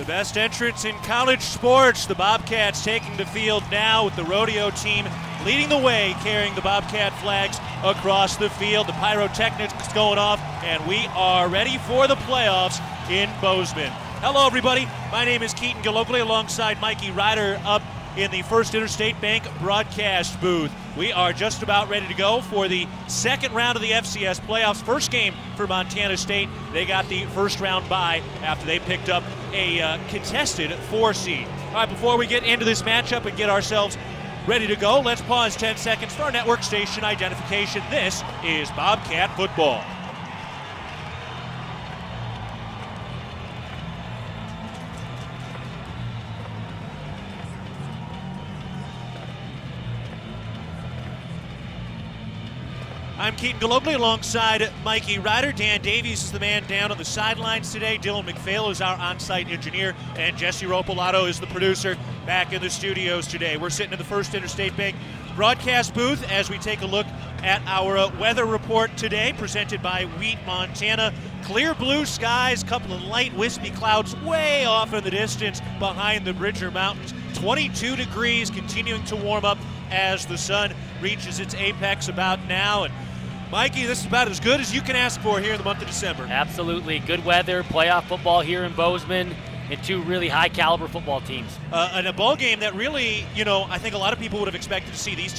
The best entrance in college sports. The Bobcats taking the field now with the rodeo team leading the way, carrying the Bobcat flags across the field. The pyrotechnics going off, and we are ready for the playoffs in Bozeman. Hello, everybody. My name is Keaton Galogly alongside Mikey Ryder up in the First Interstate Bank broadcast booth. We are just about ready to go for the second round of the FCS playoffs. First game for Montana State. They got the first round bye after they picked up a contested 4 seed. All right, before we get into this matchup and get ourselves ready to go, let's pause 10 seconds for our network station identification. This is Bobcat Football. I'm Keaton Galogly alongside Mikey Ryder. Dan Davies is the man down on the sidelines today. Dylan McPhail is our on-site engineer, and Jesse Ropolato is the producer back in the studios today. We're sitting in the First Interstate Bank broadcast booth as we take a look at our weather report today, presented by Wheat Montana. Clear blue skies, couple of light wispy clouds way off in the distance behind the Bridger Mountains. 22 degrees, continuing to warm up as the sun reaches its apex about now. And Mikey, this is about as good as you can ask for here in the month of December. Absolutely. Good weather, playoff football here in Bozeman, and two really high-caliber football teams. And a ball game that really, I think a lot of people would have expected to see these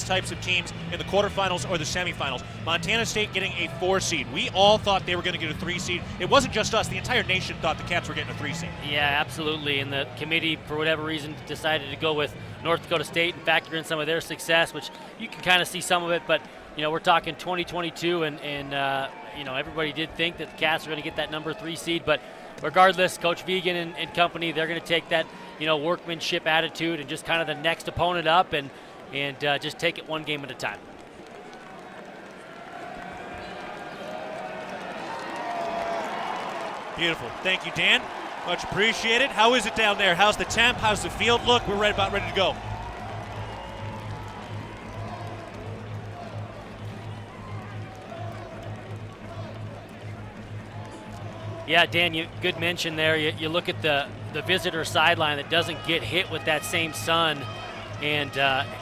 types of teams in the quarterfinals or the semifinals. Montana State getting a 4 seed. We all thought they were going to get a 3 seed. It wasn't just us. The entire nation thought the Cats were getting a 3 seed. Yeah, absolutely. And the committee, for whatever reason, decided to go with North Dakota State and factor in some of their success, which you can kind of see some of it, but we're talking 2022, and everybody did think that the Cats were going to get that number 3 seed, but regardless, Coach Vegan and company, they're going to take that, workmanship attitude and just kind of the next opponent up and just take it one game at a time. Beautiful. Thank you, Dan. Much appreciated. How is it down there? How's the temp? How's the field look? We're about ready to go. Yeah, Dan, good mention there. You look at the visitor sideline that doesn't get hit with that same sun, and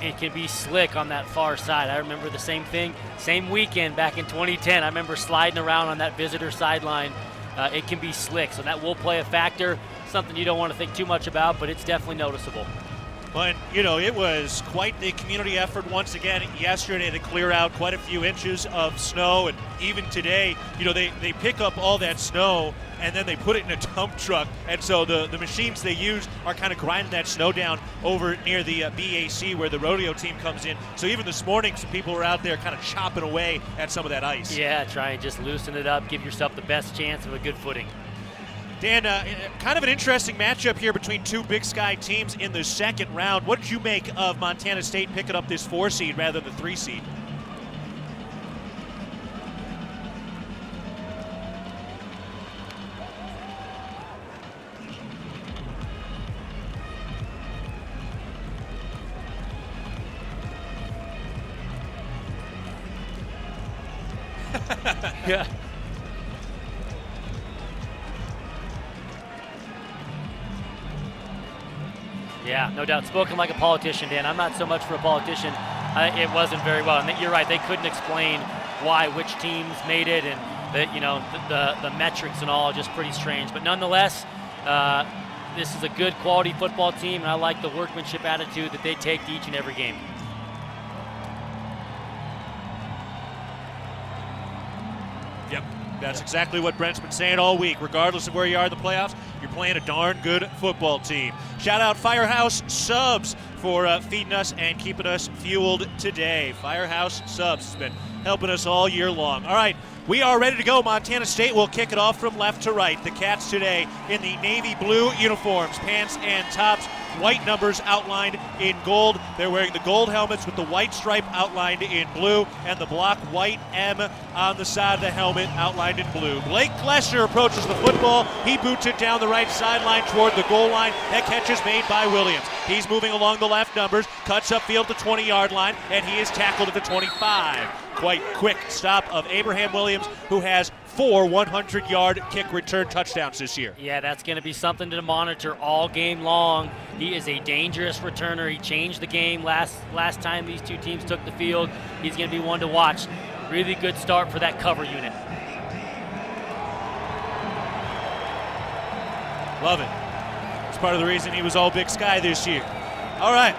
it can be slick on that far side. I remember the same thing, same weekend back in 2010. I remember sliding around on that visitor sideline. It can be slick, so that will play a factor. Something you don't want to think too much about, but it's definitely noticeable. But, it was quite the community effort once again yesterday to clear out quite a few inches of snow. And even today, they pick up all that snow and then they put it in a dump truck. And so the machines they use are kind of grinding that snow down over near the BAC where the rodeo team comes in. So even this morning, some people were out there kind of chopping away at some of that ice. Yeah, try and just loosen it up, give yourself the best chance of a good footing. Dan, kind of an interesting matchup here between two Big Sky teams in the second round. What did you make of Montana State picking up this 4 seed rather than the 3 seed? Yeah. Yeah, no doubt. Spoken like a politician, Dan. I'm not so much for a politician. It wasn't very well. And you're right. They couldn't explain why which teams made it, and the metrics and all, just pretty strange. But nonetheless, this is a good quality football team, and I like the workmanship attitude that they take to each and every game. Yep. That's exactly what Brent's been saying all week. Regardless of where you are in the playoffs, you're playing a darn good football team. Shout out Firehouse Subs for feeding us and keeping us fueled today. Firehouse Subs has been helping us all year long. All right, we are ready to go. Montana State will kick it off from left to right. The Cats today in the navy blue uniforms, pants and tops, white numbers outlined in gold. They're wearing the gold helmets with the white stripe outlined in blue and the block white M on the side of the helmet outlined in blue. Blake Glesser approaches the football. He boots it down the right sideline toward the goal line. That catch is made by Williams. He's moving along the left numbers, cuts upfield to 20-yard line, and he is tackled at the 25. Quite quick stop of Abraham Williams, who has 4 100-yard kick return touchdowns this year. Yeah, that's going to be something to monitor all game long. He is a dangerous returner. He changed the game last time these two teams took the field. He's going to be one to watch. Really good start for that cover unit. Love it. It's part of the reason he was all Big Sky this year. All right,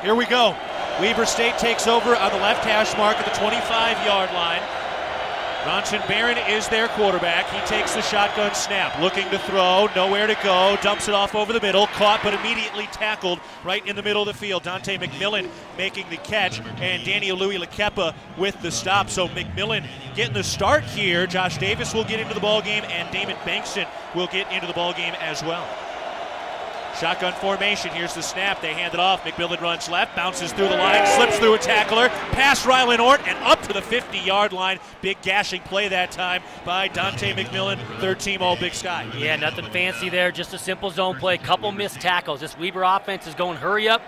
here we go. Weber State takes over on the left hash mark at the 25-yard line. Bronson Barron is their quarterback. He takes the shotgun snap, looking to throw, nowhere to go, dumps it off over the middle, caught but immediately tackled right in the middle of the field. Dante McMillan making the catch, and Daniel Louis Lakepa with the stop. So McMillan getting the start here. Josh Davis will get into the ballgame, and Damon Bankston will get into the ballgame as well. Shotgun formation, here's the snap, they hand it off, McMillan runs left, bounces through the line, slips through a tackler, past Rylan Ort, and up to the 50-yard line. Big gashing play that time by Dante McMillan, third team All Big Sky. Yeah, nothing fancy there, just a simple zone play, couple missed tackles. This Weber offense is going hurry up,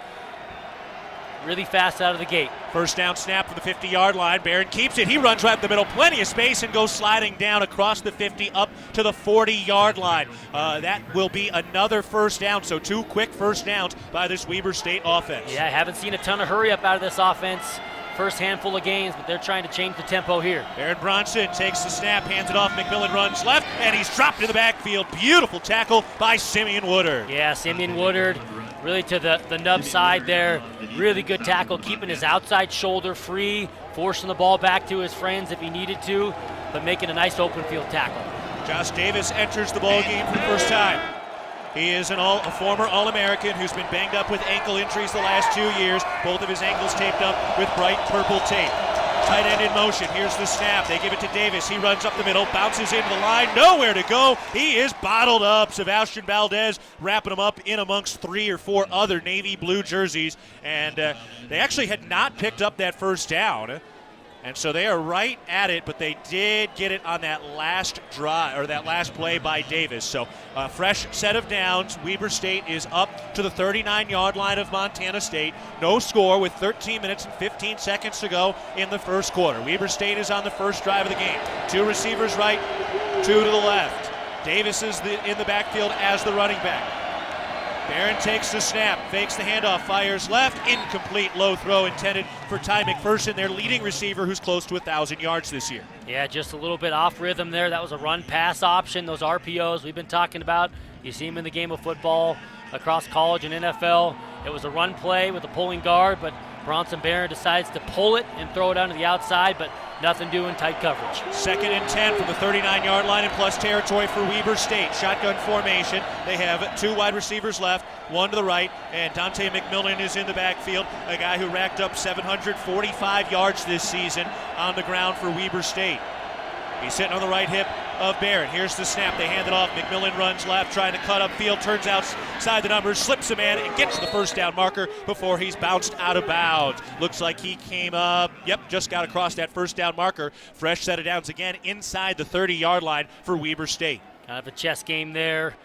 really fast out of the gate. First down snap from the 50-yard line. Barron keeps it. He runs right up the middle. Plenty of space and goes sliding down across the 50 up to the 40-yard line. That will be another first down. So 2 quick first downs by this Weber State offense. Yeah, I haven't seen a ton of hurry up out of this offense. First handful of games, but they're trying to change the tempo here. Barron Bronson takes the snap, hands it off. McMillan runs left, and he's dropped in the backfield. Beautiful tackle by Simeon Woodard. Yeah, Simeon Woodard really to the nub side there. Really good tackle, keeping his outside shoulder free, forcing the ball back to his friends if he needed to, but making a nice open field tackle. Josh Davis enters the ball game for the first time. He is a former All-American who's been banged up with ankle injuries the last 2 years. Both of his ankles taped up with bright purple tape. Tight end in motion. Here's the snap. They give it to Davis. He runs up the middle, bounces into the line. Nowhere to go. He is bottled up. Sebastian Valdez wrapping him up in amongst 3 or 4 other navy blue jerseys. And they actually had not picked up that first down. And so they are right at it, but they did get it on that last drive, or that last play by Davis. So a fresh set of downs. Weber State is up to the 39-yard line of Montana State. No score with 13 minutes and 15 seconds to go in the first quarter. Weber State is on the first drive of the game. 2 receivers right, 2 to the left. Davis is in the backfield as the running back. Barron takes the snap, fakes the handoff, fires left, incomplete, low throw intended for Ty McPherson, their leading receiver who's close to 1,000 yards this year. Yeah, just a little bit off rhythm there. That was a run-pass option, those RPOs we've been talking about. You see them in the game of football across college and NFL. It was a run play with a pulling guard, but Bronson Barron decides to pull it and throw it onto the outside, but nothing doing, tight coverage. 2nd and 10 from the 39-yard line in plus territory for Weber State. Shotgun formation. They have 2 wide receivers left, 1 to the right, and Dante McMillan is in the backfield, a guy who racked up 745 yards this season on the ground for Weber State. He's sitting on the right hip of Barron. Here's the snap. They hand it off. McMillan runs left, trying to cut upfield. Turns outside the numbers, slips a man, and gets to the first down marker before he's bounced out of bounds. Looks like he came up. Yep, just got across that first down marker. Fresh set of downs again inside the 30-yard line for Weber State. Kind of a chess game there.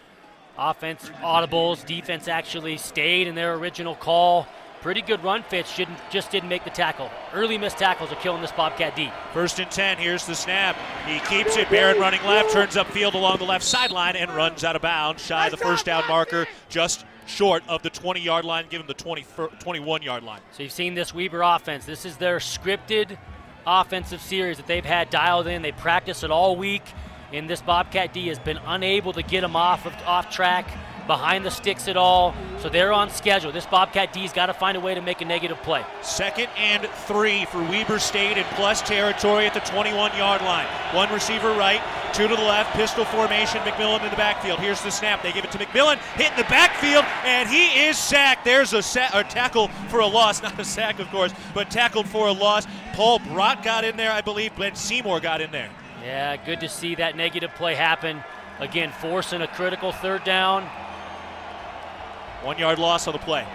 Offense audibles. Defense actually stayed in their original call. Pretty good run fits, just didn't make the tackle. Early missed tackles are killing this Bobcat D. 1st and 10, here's the snap. He keeps it, Barron running left, turns upfield along the left sideline and runs out of bounds, shy of the first down marker, just short of the 20-yard line, give him the 21-yard line. So you've seen this Weber offense. This is their scripted offensive series that they've had dialed in. They practice it all week, and this Bobcat D has been unable to get them off track, behind the sticks at all, so they're on schedule. This Bobcat D's got to find a way to make a negative play. 2nd and 3 for Weber State in plus territory at the 21-yard line. 1 receiver right, 2 to the left, pistol formation, McMillan in the backfield. Here's the snap. They give it to McMillan, hit in the backfield, and he is sacked. There's a tackle for a loss, not a sack, of course, but tackled for a loss. Paul Brott got in there, I believe. Ben Seymour got in there. Yeah, good to see that negative play happen. Again, forcing a critical 3rd down. 1-yard loss on the play.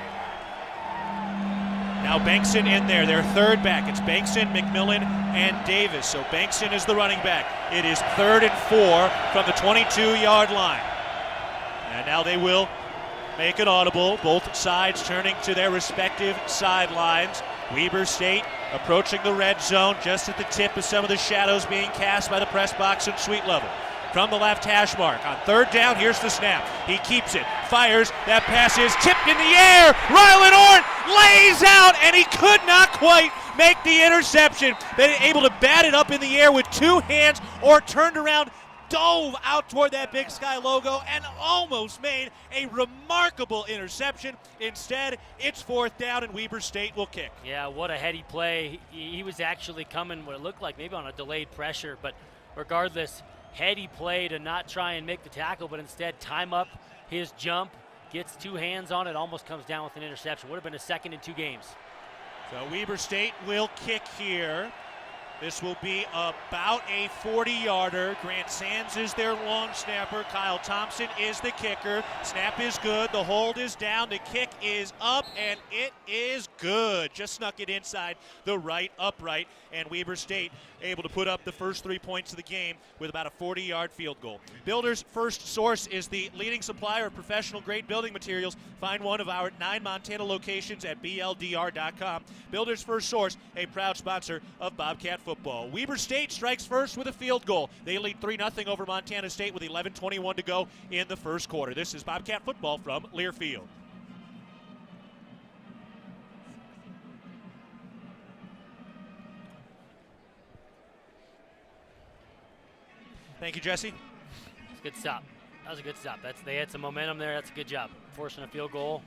Now Bankson in there, their 3rd back. It's Bankson, McMillan, and Davis. So Bankson is the running back. It is 3rd and 4 from the 22-yard line. And now they will make an audible. Both sides turning to their respective sidelines. Weber State approaching the red zone just at the tip of some of the shadows being cast by the press box and Sweet Level. From the left hash mark. On third down, here's the snap. He keeps it, fires, that pass is tipped in the air. Rylan Orn lays out, and he could not quite make the interception. They were able to bat it up in the air with two hands, or turned around, dove out toward that Big Sky logo, and almost made a remarkable interception. Instead, it's fourth down, and Weber State will kick. Yeah, what a heady play. He was actually coming what it looked like maybe on a delayed pressure, but regardless, heady play to not try and make the tackle, but instead time up his jump, gets two hands on it, almost comes down with an interception. Would have been a second in 2 games. So Weber State will kick here. This will be about a 40-yarder. Grant Sands is their long snapper. Kyle Thompson is the kicker. Snap is good. The hold is down. The kick is up, and it is good. Just snuck it inside the right upright, and Weber State able to put up the first 3 points of the game with about a 40-yard field goal. Builders First Source is the leading supplier of professional-grade building materials. Find one of our 9 Montana locations at bldr.com. Builders First Source, a proud sponsor of Bobcat football. Weber State strikes first with a field goal. They lead 3-0 over Montana State with 11:21 to go in the first quarter. This is Bobcat football from Learfield. Thank you, Jesse. It's a good stop. That was a good stop. They had some momentum there. That's a good job. Forcing a field goal.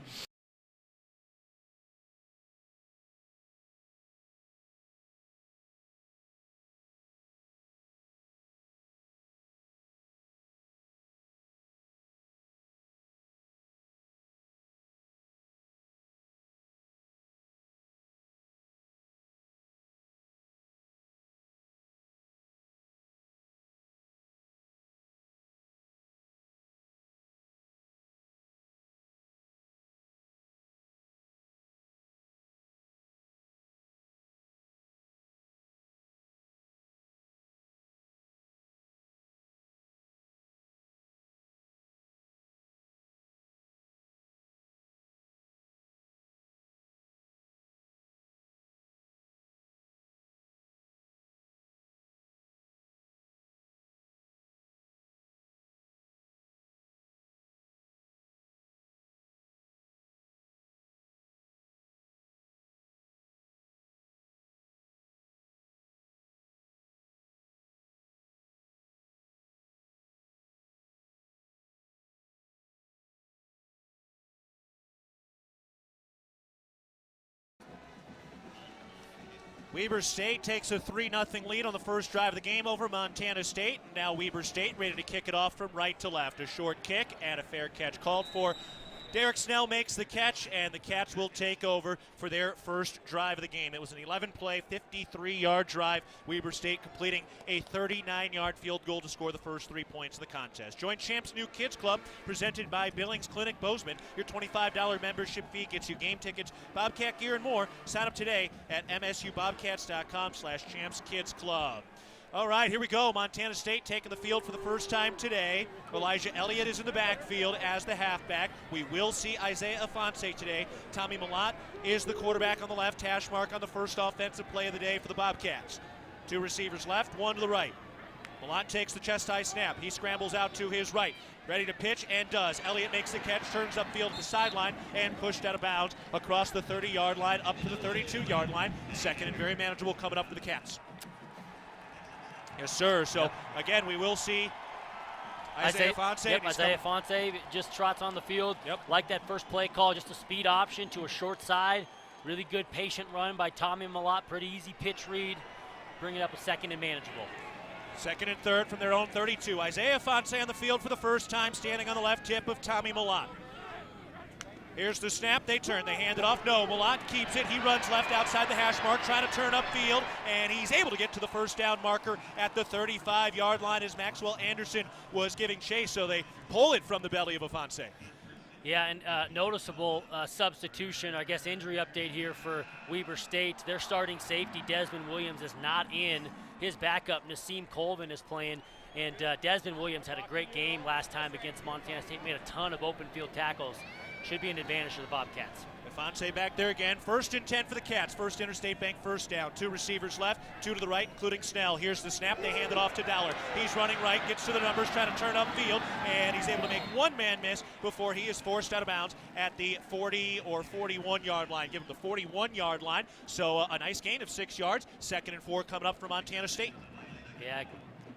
Weber State takes a 3-0 lead on the first drive of the game over Montana State. Now Weber State ready to kick it off from right to left. A short kick and a fair catch called for. Derek Snell makes the catch, and the Cats will take over for their first drive of the game. It was an 11-play, 53-yard drive. Weber State completing a 39-yard field goal to score the first 3 points of the contest. Join Champs New Kids Club, presented by Billings Clinic Bozeman. Your $25 membership fee gets you game tickets, Bobcat gear, and more. Sign up today at msubobcats.com/champskidsclub. All right, here we go. Montana State taking the field for the first time today. Elijah Elliott is in the backfield as the halfback. We will see Isaiah Afonso today. Tommy Malott is the quarterback on the left, hash mark on the first offensive play of the day for the Bobcats. 2 receivers left, 1 to the right. Malott takes the chest-high snap. He scrambles out to his right. Ready to pitch, and does. Elliott makes the catch, turns upfield at the sideline, and pushed out of bounds across the 30-yard line up to the 32-yard line. Second and very manageable coming up for the Cats. Yes, sir. So, again, we will see Isaiah Afonso. Yep, Isaiah Afonso just trots on the field. Yep. Like that first play call, just a speed option to a short side. Really good patient run by Tommy Malott. Pretty easy pitch read. Bring it up a second and manageable. Second and third from their own 32. Isaiah Afonso on the field for the first time, standing on the left tip of Tommy Malott. Here's the snap. They turn. They hand it off. No, Malott keeps it. He runs left outside the hash mark, trying to turn upfield, and he's able to get to the first down marker at the 35-yard line as Maxwell Anderson was giving chase, so they pull it from the belly of Afonso. Yeah, and noticeable substitution, I guess injury update here for Weber State. Their starting safety, Desmond Williams, is not in. His backup, Nassim Colvin, is playing. And Desmond Williams had a great game last time against Montana State, made a ton of open field tackles. should be an advantage for the Bobcats. Ifanse back there again. 1st and 10 for the Cats. First Interstate Bank first down. 2 receivers left, 2 to the right, including Snell. Here's the snap. They hand it off to Dowler. He's running right, gets to the numbers, trying to turn upfield, and he's able to make one man miss before he is forced out of bounds at the 40 or 41-yard line. Give him the 41-yard line. So a nice gain of 6 yards. 2nd and 4 coming up for Montana State. Yeah,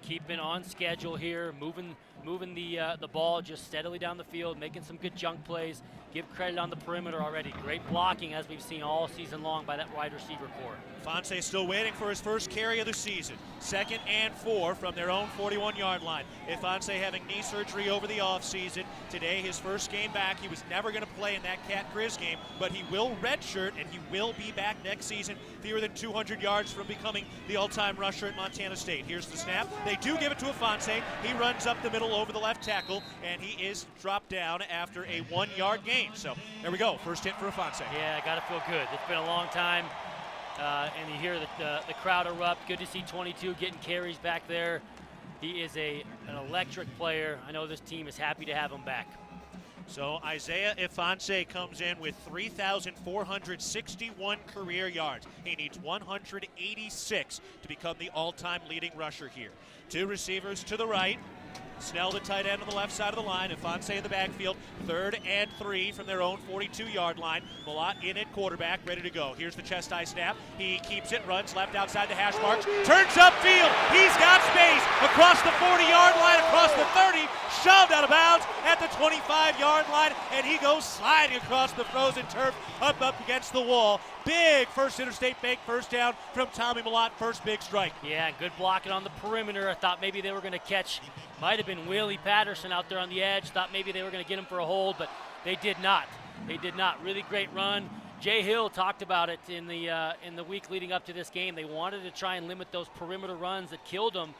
keeping on schedule here, moving the ball just steadily down the field, making some good junk plays. Give credit on the perimeter already. Great blocking, as we've seen all season long by that wide receiver core. Ifanse still waiting for his first carry of the season. 2nd and 4 from their own 41-yard line. Ifanse having knee surgery over the offseason. Today, his first game back. He was never going to play in that Cat Grizz game, but he will redshirt, and he will be back next season, fewer than 200 yards from becoming the all-time rusher at Montana State. Here's the snap. They do give it to Ifanse. He runs up the middle over the left tackle, and he is dropped down after a 1-yard gain. So there we go. First hit for Ifanse. Yeah, got to feel good. It's been a long time. And you hear the crowd erupt. Good to see 22 getting carries back there. He is an electric player. I know this team is happy to have him back. So Isaiah Ifanse comes in with 3,461 career yards. He needs 186 to become the all-time leading rusher here. 2 receivers to the right. Snell, the tight end on the left side of the line. Ifanse in the backfield. 3rd and 3 from their own 42-yard line. Malott in at quarterback, ready to go. Here's the chest high snap. He keeps it, runs left outside the hash marks. Turns upfield. He's got space across the 40-yard line, across the 30. Shoved out of bounds at the 25-yard line, and he goes sliding across the frozen turf up against the wall. Big First Interstate Bank first down from Tommy Malott, first big strike. Yeah, good blocking on the perimeter. I thought maybe they were going to catch, might have been Willie Patterson out there on the edge. Thought maybe they were going to get him for a hold, but they did not. They did not. Really great run. Jay Hill talked about it in the week leading up to this game. They wanted to try and limit those perimeter runs that killed them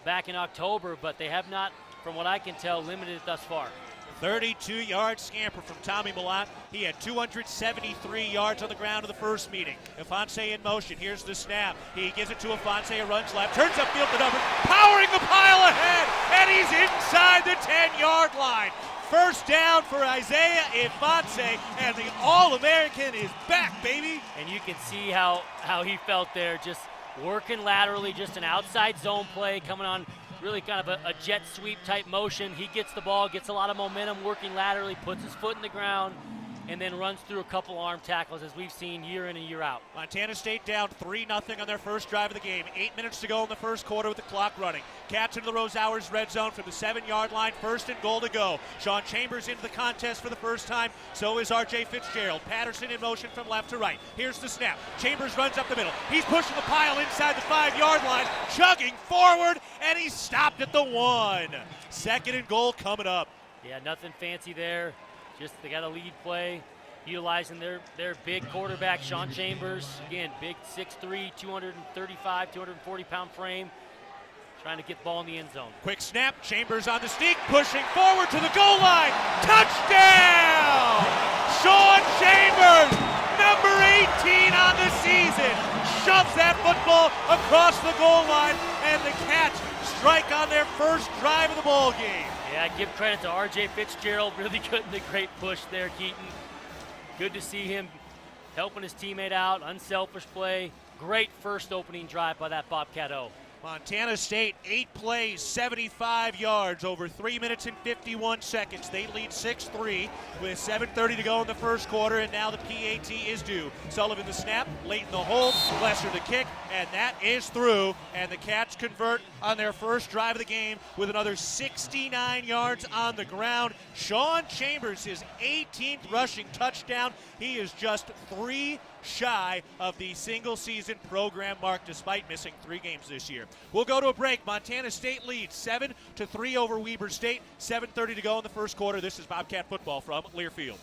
back in October, but they have not, from what I can tell, limited it thus far. 32-yard scamper from Tommy Malott. He had 273 yards on the ground in the first meeting. Ifanse in motion. Here's the snap. He gives it to Ifanse, runs left, turns upfield to numbers, powering the pile ahead, and he's inside the 10-yard line. First down for Isaiah Ifanse, and the All-American is back, baby. And you can see how he felt there, just working laterally, just an outside zone play, coming on really kind of a jet sweep type motion. He gets the ball, gets a lot of momentum, working laterally, puts his foot in the ground, and then runs through a couple arm tackles, as we've seen year in and year out. Montana State down 3-0 on their first drive of the game. 8 minutes to go in the first quarter with the clock running. Cats into the Rose Hours red zone from the 7-yard line. 1st and goal to go. Sean Chambers into the contest for the first time. So is R.J. Fitzgerald. Patterson in motion from left to right. Here's the snap. Chambers runs up the middle. He's pushing the pile inside the 5-yard line, chugging forward, and he's stopped at the 1. 2nd and goal coming up. Yeah, nothing fancy there. Just they got a lead play, utilizing their big quarterback, Sean Chambers. Again, big 6'3", 235, 240-pound frame, trying to get the ball in the end zone. Quick snap, Chambers on the sneak, pushing forward to the goal line. Touchdown! Sean Chambers, number 18 on the season, shoves that football across the goal line, and the Cats strike on their first drive of the ball game. Yeah, give credit to R.J. Fitzgerald, really good in the great push there, Keaton. Good to see him helping his teammate out, unselfish play. Great first opening drive by that Bobcat O. Montana State, 8 plays, 75 yards, over 3 minutes and 51 seconds. They lead 6-3 with 7:30 to go in the first quarter, and now the PAT is due. Sullivan the snap, late in the hold, Lesser the kick, and that is through. And the Cats convert on their first drive of the game with another 69 yards on the ground. Sean Chambers, his 18th rushing touchdown. He is just 3 shy of the single-season program mark despite missing 3 games this year. We'll go to a break. Montana State leads 7-3 over Weber State. 7:30 to go in the first quarter. This is Bobcat football from Learfield.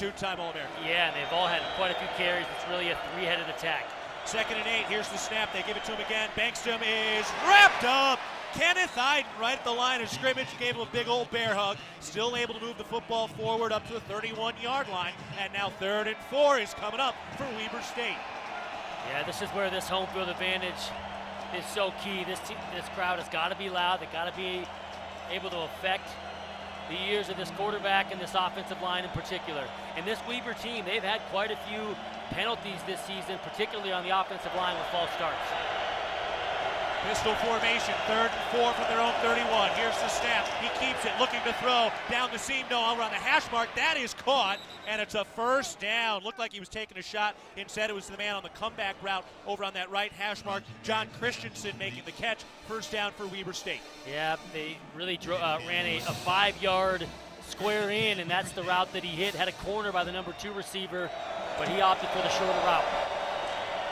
two-time All-American. Yeah, and they've all had quite a few carries. It's really a three-headed attack. 2nd and 8. Here's the snap. They give it to him again. Bankston is wrapped up. Kenneth Iden right at the line of scrimmage, gave him a big old bear hug. Still able to move the football forward up to the 31-yard line. And now 3rd and 4 is coming up for Weber State. Yeah, this is where this home field advantage is so key. This crowd has got to be loud. They've got to be able to affect the ears of this quarterback and this offensive line in particular. And this Weber team, they've had quite a few penalties this season, particularly on the offensive line with false starts. Pistol formation, 3rd and 4 from their own 31. Here's the snap. He keeps it, looking to throw down the seam. No, over on the hash mark. That is caught, and it's a first down. Looked like he was taking a shot. Instead, it was the man on the comeback route over on that right hash mark. John Christensen making the catch. First down for Weber State. Yeah, they really ran a 5-yard square in, and that's the route that he hit. Had a corner by the number 2 receiver, but he opted for the shorter route.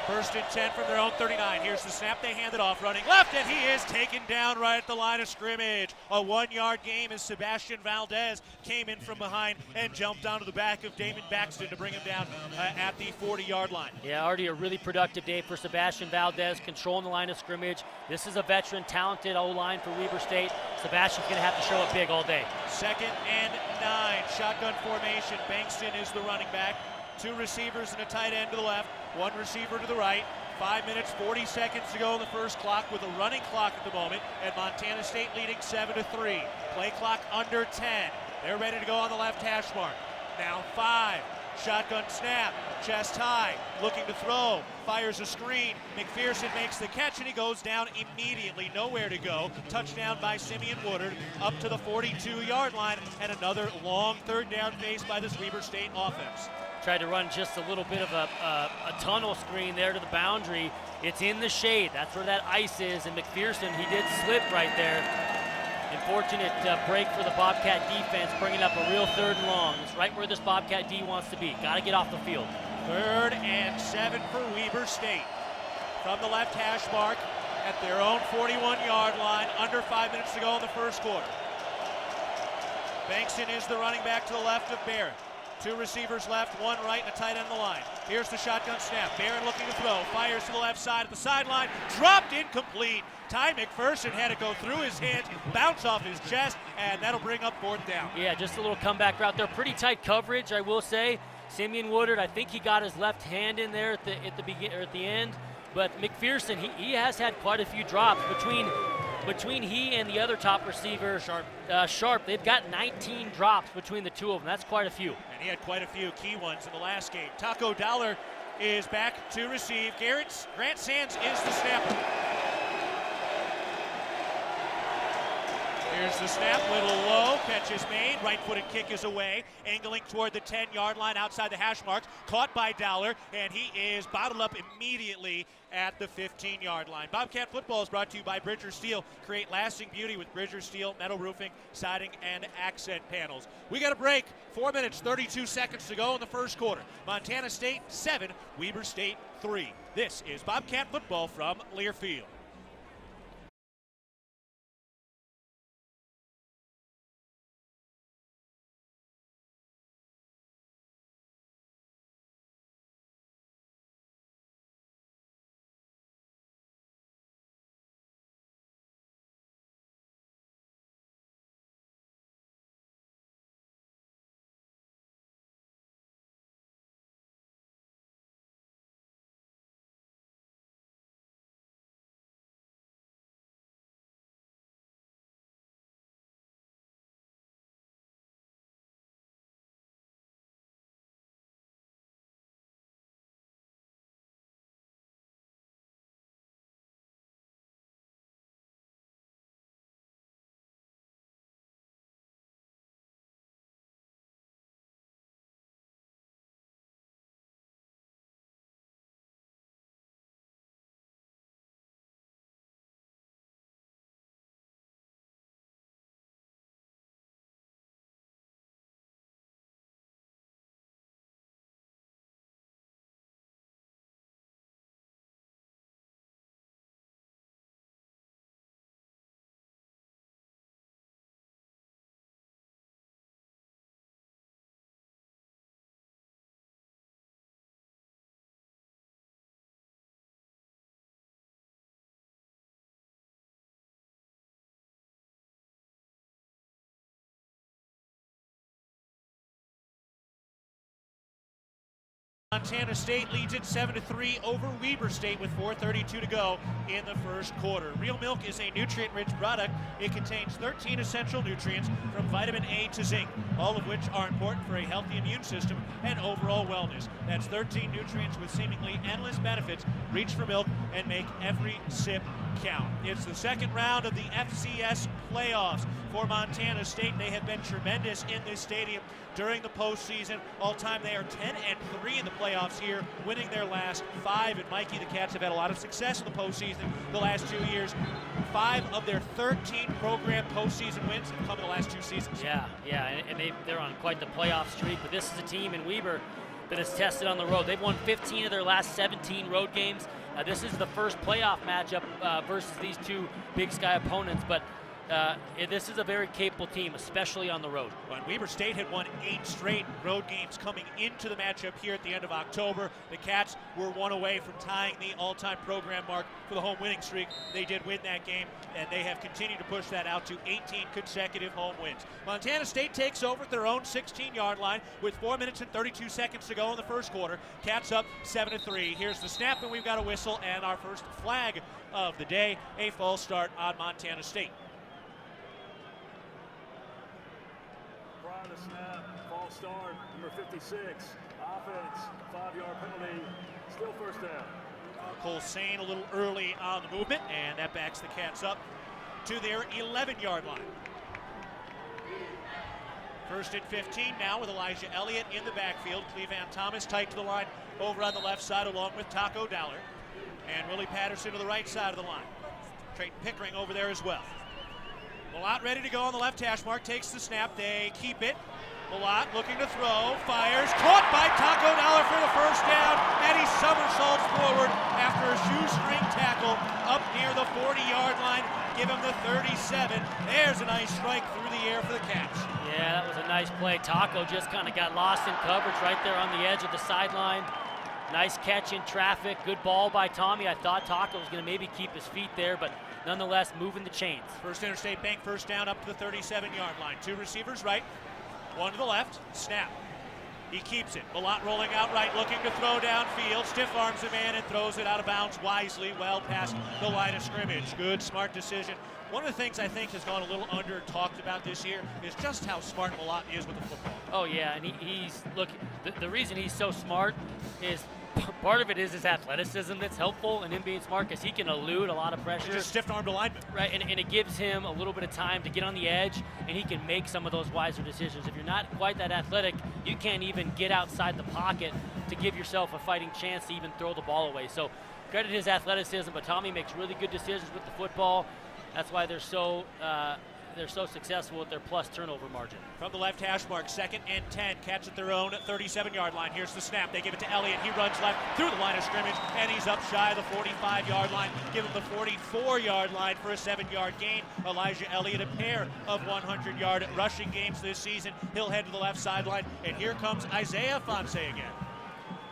1st and 10 from their own 39. Here's the snap. They hand it off, running left, and he is taken down right at the line of scrimmage. A 1-yard game as Sebastian Valdez came in from behind and jumped onto the back of Damon Baxton to bring him down at the 40-yard line. Yeah, already a really productive day for Sebastian Valdez, controlling the line of scrimmage. This is a veteran, talented O-line for Weber State. Sebastian's going to have to show up big all day. 2nd and 9. Shotgun formation. Bankston is the running back. 2 receivers and a tight end to the left, 1 receiver to the right. 5 minutes, 40 seconds to go in the first clock with a running clock at the moment, and Montana State leading 7-3. Play clock under 10. They're ready to go on the left hash mark. Now 5. Shotgun snap, chest high, looking to throw, fires a screen. McPherson makes the catch, and he goes down immediately. Nowhere to go. Touchdown by Simeon Woodard up to the 42-yard line, and another long 3rd down face by this Weber State offense. Tried to run just a little bit of a tunnel screen there to the boundary. It's in the shade. That's where that ice is, and McPherson, he did slip right there. Unfortunate break for the Bobcat defense, bringing up a real 3rd and long. It's right where this Bobcat D wants to be. Got to get off the field. 3rd and 7 for Weber State. From the left hash mark at their own 41-yard line, under 5 minutes to go in the first quarter. Bankston is the running back to the left of Barrett. 2 receivers left, 1 right, and a tight end on the line. Here's the shotgun snap. Barron looking to throw. Fires to the left side at the sideline. Dropped incomplete. Ty McPherson had to go through his hands, bounce off his chest, and that'll bring up 4th down. Yeah, just a little comeback route there. Pretty tight coverage, I will say. Simeon Woodard, I think he got his left hand in there at the end. But McPherson, he has had quite a few drops between he and the other top receiver, Sharp. They've got 19 drops between the two of them. That's quite a few. And he had quite a few key ones in the last game. Taco Dollar is back to receive. Grant Sands is the snapper. Here's the snap, little low, catch is made, right-footed kick is away, angling toward the 10-yard line outside the hash marks, caught by Dollar, and he is bottled up immediately at the 15-yard line. Bobcat football is brought to you by Bridger Steel. Create lasting beauty with Bridger Steel, metal roofing, siding, and accent panels. We got a break, 4 minutes, 32 seconds to go in the first quarter. Montana State 7, Weber State 3. This is Bobcat football from Learfield. Montana State leads it 7-3 over Weber State with 4:32 to go in the first quarter. Real milk is a nutrient-rich product. It contains 13 essential nutrients from vitamin A to zinc, all of which are important for a healthy immune system and overall wellness. That's 13 nutrients with seemingly endless benefits. Reach for milk and make every sip count. It's the second round of the FCS playoffs for Montana State. They have been tremendous in this stadium during the postseason. All time they are 10-3 in the playoffs here, winning their last 5. And Mikey, the Cats have had a lot of success in the postseason the last 2 years. 5 of their 13 program postseason wins have come in the last 2 seasons. Yeah, and they're on quite the playoff streak. But this is a team in Weber that is tested on the road. They've won 15 of their last 17 road games. This is the first playoff matchup versus these two Big Sky opponents, but this is a very capable team, especially on the road. Well, Weber State had won 8 straight road games coming into the matchup here at the end of October. The Cats were 1 away from tying the all-time program mark for the home winning streak. They did win that game, and they have continued to push that out to 18 consecutive home wins. Montana State takes over at their own 16-yard line with 4 minutes and 32 seconds to go in the first quarter. Cats up 7-3. Here's the snap, and we've got a whistle and our first flag of the day, a false start on Montana State. The snap, false start, number 56, offense, 5-yard penalty, still first down. Cole Sane a little early on the movement, and that backs the Cats up to their 11-yard line. First and 15 now with Elijah Elliott in the backfield. Cleveland Thomas tight to the line over on the left side along with Taco Dowler. And Willie Patterson to the right side of the line. Trayton Pickering over there as well. Malott ready to go on the left hash mark, takes the snap, they keep it. Malott looking to throw, fires, caught by Taco Dowler for the first down, and he somersaults forward after a shoestring tackle up near the 40-yard line, give him the 37. There's a nice strike through the air for the Cats. Yeah, that was a nice play. Taco just kind of got lost in coverage right there on the edge of the sideline. Nice catch in traffic, good ball by Tommy. I thought Taco was going to maybe keep his feet there, but nonetheless moving the chains. First Interstate Bank first down up to the 37-yard line. 2 receivers right, 1 to the left, snap. He keeps it. Malott rolling out right, looking to throw downfield. Stiff arms a man and throws it out of bounds wisely, well past the line of scrimmage. Good, smart decision. One of the things I think has gone a little under talked about this year is just how smart Malott is with the football. Oh yeah, and he's look. The reason he's so smart is part of it is his athleticism that's helpful, and him being smart because he can elude a lot of pressure. Just stiff-armed alignment. Right, and it gives him a little bit of time to get on the edge, and he can make some of those wiser decisions. If you're not quite that athletic, you can't even get outside the pocket to give yourself a fighting chance to even throw the ball away. So credit his athleticism, but Tommy makes really good decisions with the football. That's why they're so successful with their plus turnover margin. From the left hash mark, 2nd and 10. Cats at their own 37-yard line. Here's the snap. They give it to Elliott. He runs left through the line of scrimmage, and he's up shy of the 45-yard line. Give him the 44-yard line for a 7-yard gain. Elijah Elliott, a pair of 100-yard rushing games this season. He'll head to the left sideline, and here comes Isaiah Fonse again.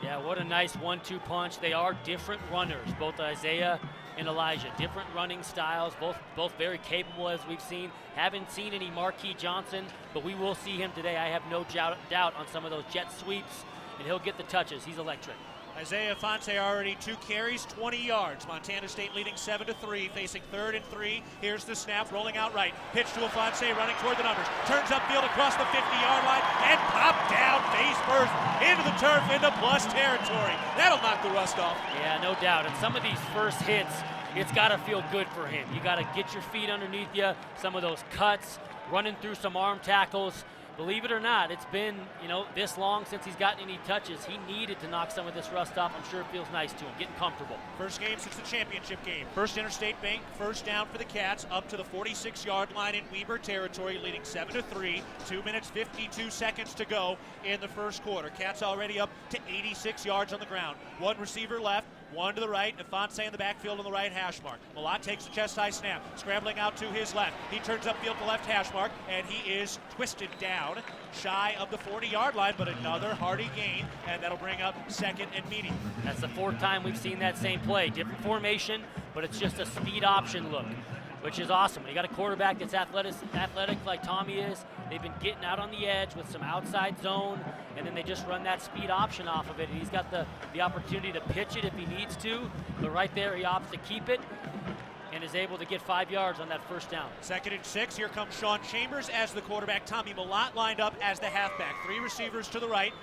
Yeah, what a nice 1-2 punch. They are different runners, both Isaiah and Elijah. Different running styles, both very capable as we've seen. Haven't seen any Marquis Johnson, but we will see him today. I have no doubt on some of those jet sweeps, and he'll get the touches. He's electric. Isaiah Fonse already 2 carries, 20 yards. Montana State leading 7-3, facing 3rd and 3. Here's the snap, rolling out right. Pitch to Fonse, running toward the numbers. Turns upfield across the 50-yard line and popped down face first into the turf into plus territory. That'll knock the rust off. Yeah, no doubt. And some of these first hits, it's got to feel good for him. You got to get your feet underneath you. Some of those cuts, running through some arm tackles. Believe it or not, it's been, this long since he's gotten any touches. He needed to knock some of this rust off. I'm sure it feels nice to him, getting comfortable. First game since the championship game. First Interstate Bank, first down for the Cats, up to the 46-yard line in Weber territory, leading 7-3. 2 minutes, 52 seconds to go in the first quarter. Cats already up to 86 yards on the ground. 1 receiver left. 1 to the right, and Fonse in the backfield on the right hash mark. Malott takes a chest-high snap, scrambling out to his left. He turns upfield to left hash mark, and he is twisted down, shy of the 40-yard line, but another hearty gain, and that'll bring up 2nd and medium. That's the 4th time we've seen that same play. Different formation, but it's just a speed option look. which is awesome. When you got a quarterback that's athletic like Tommy is, they've been getting out on the edge with some outside zone, and then they just run that speed option off of it. And he's got the opportunity to pitch it if he needs to, but right there he opts to keep it and is able to get 5 yards on that first down. 2nd and 6. Here comes Sean Chambers as the quarterback. Tommy Malott lined up as the halfback. 3 receivers to the right.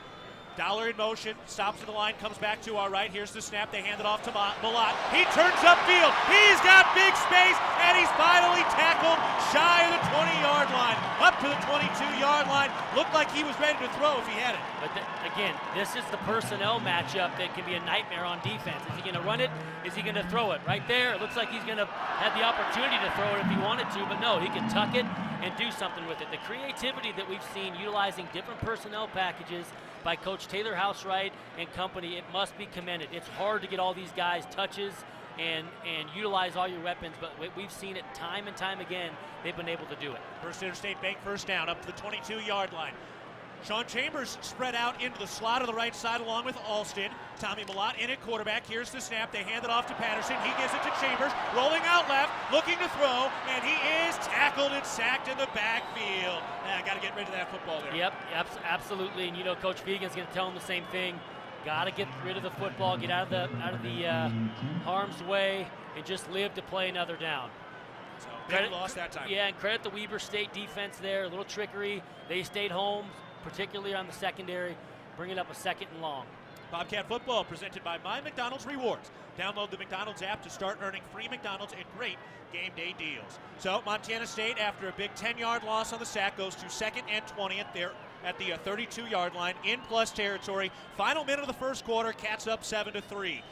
Dollar in motion, stops at the line, comes back to our right. Here's the snap. They hand it off to Malott. He turns upfield. He's got big space, and he's finally tackled shy of the 20-yard line. Up to the 22-yard line. Looked like he was ready to throw if he had it. But again, this is the personnel matchup that can be a nightmare on defense. Is he going to run it? Is he going to throw it? Right there, it looks like he's going to have the opportunity to throw it if he wanted to, but no, he can tuck it and do something with it. The creativity that we've seen utilizing different personnel packages by Coach Taylor Housewright and company, it must be commended. It's hard to get all these guys touches and utilize all your weapons, but we've seen it time and time again. They've been able to do it. First Interstate Bank first down up to the 22-yard line. Sean Chambers spread out into the slot of the right side along with Alston. Tommy Malott in at quarterback. Here's the snap. They hand it off to Patterson. He gives it to Chambers. Rolling out left, looking to throw, and he is tackled and sacked in the backfield. Got to get rid of that football there. Yep, absolutely. And you know, Coach Vigan's going to tell him the same thing. Got to get rid of the football, get out of the harm's way, and just live to play another down. So big loss that time. Yeah, and credit the Weber State defense there. A little trickery. They stayed home, particularly on the secondary, bringing up a 2nd and long. Bobcat football presented by My McDonald's Rewards. Download the McDonald's app to start earning free McDonald's and great game day deals. So Montana State, after a big 10-yard loss on the sack, goes to 2nd and 20 at the 32-yard line in plus territory. Final minute of the first quarter, Cats up 7-3.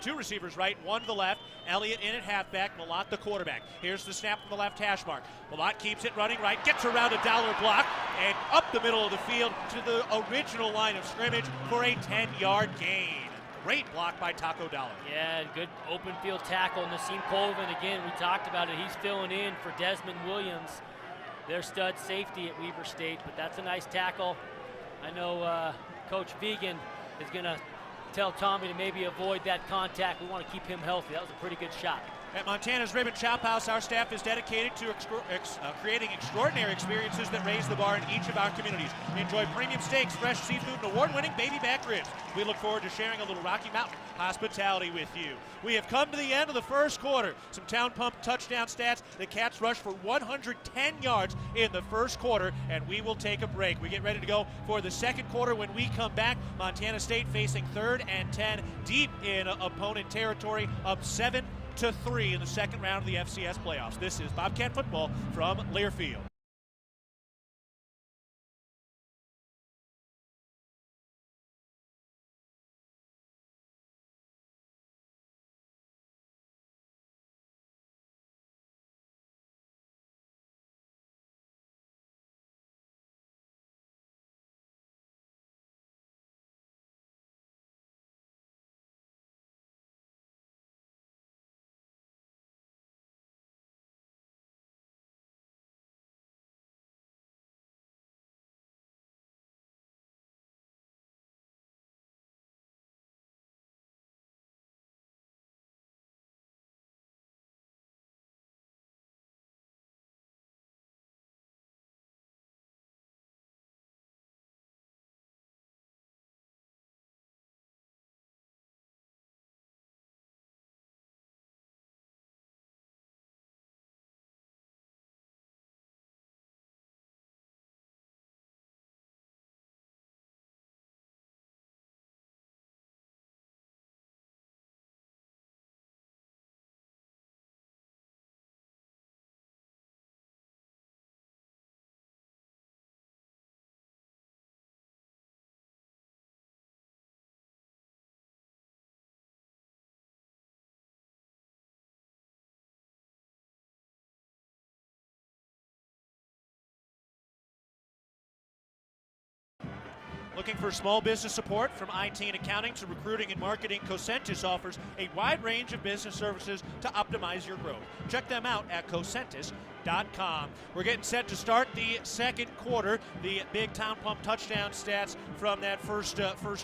Two receivers right, one to the left. Elliott in at halfback, Malott the quarterback. Here's the snap from the left hash mark. Malott keeps it running right, gets around a Dollar block, and up the middle of the field to the original line of scrimmage for a 10-yard gain. Great block by Taco Dollar. Yeah, good open field tackle. Nassim Colvin, again, we talked about it. He's filling in for Desmond Williams, their stud safety at Weber State, but that's a nice tackle. I know Coach Vigan is going to tell Tommy to maybe avoid that contact. We want to keep him healthy. That was a pretty good shot. At Montana's Ribbon Chop House, our staff is dedicated to creating extraordinary experiences that raise the bar in each of our communities. Enjoy premium steaks, fresh seafood, and award-winning baby back ribs. We look forward to sharing a little Rocky Mountain hospitality with you. We have come to the end of the first quarter. Some Town Pump touchdown stats. The Cats rushed for 110 yards in the first quarter, and we will take a break. We get ready to go for the second quarter. When we come back, Montana State facing 3rd and 10, deep in opponent territory, up 7-3 in the second round of the FCS playoffs. This is Bobcat football from Learfield. Looking for small business support from IT and accounting to recruiting and marketing? Cosentus offers a wide range of business services to optimize your growth. Check them out at cosentus.com. KickoffSports.com. We're getting set to start the second quarter. The big Town Pump touchdown stats from that first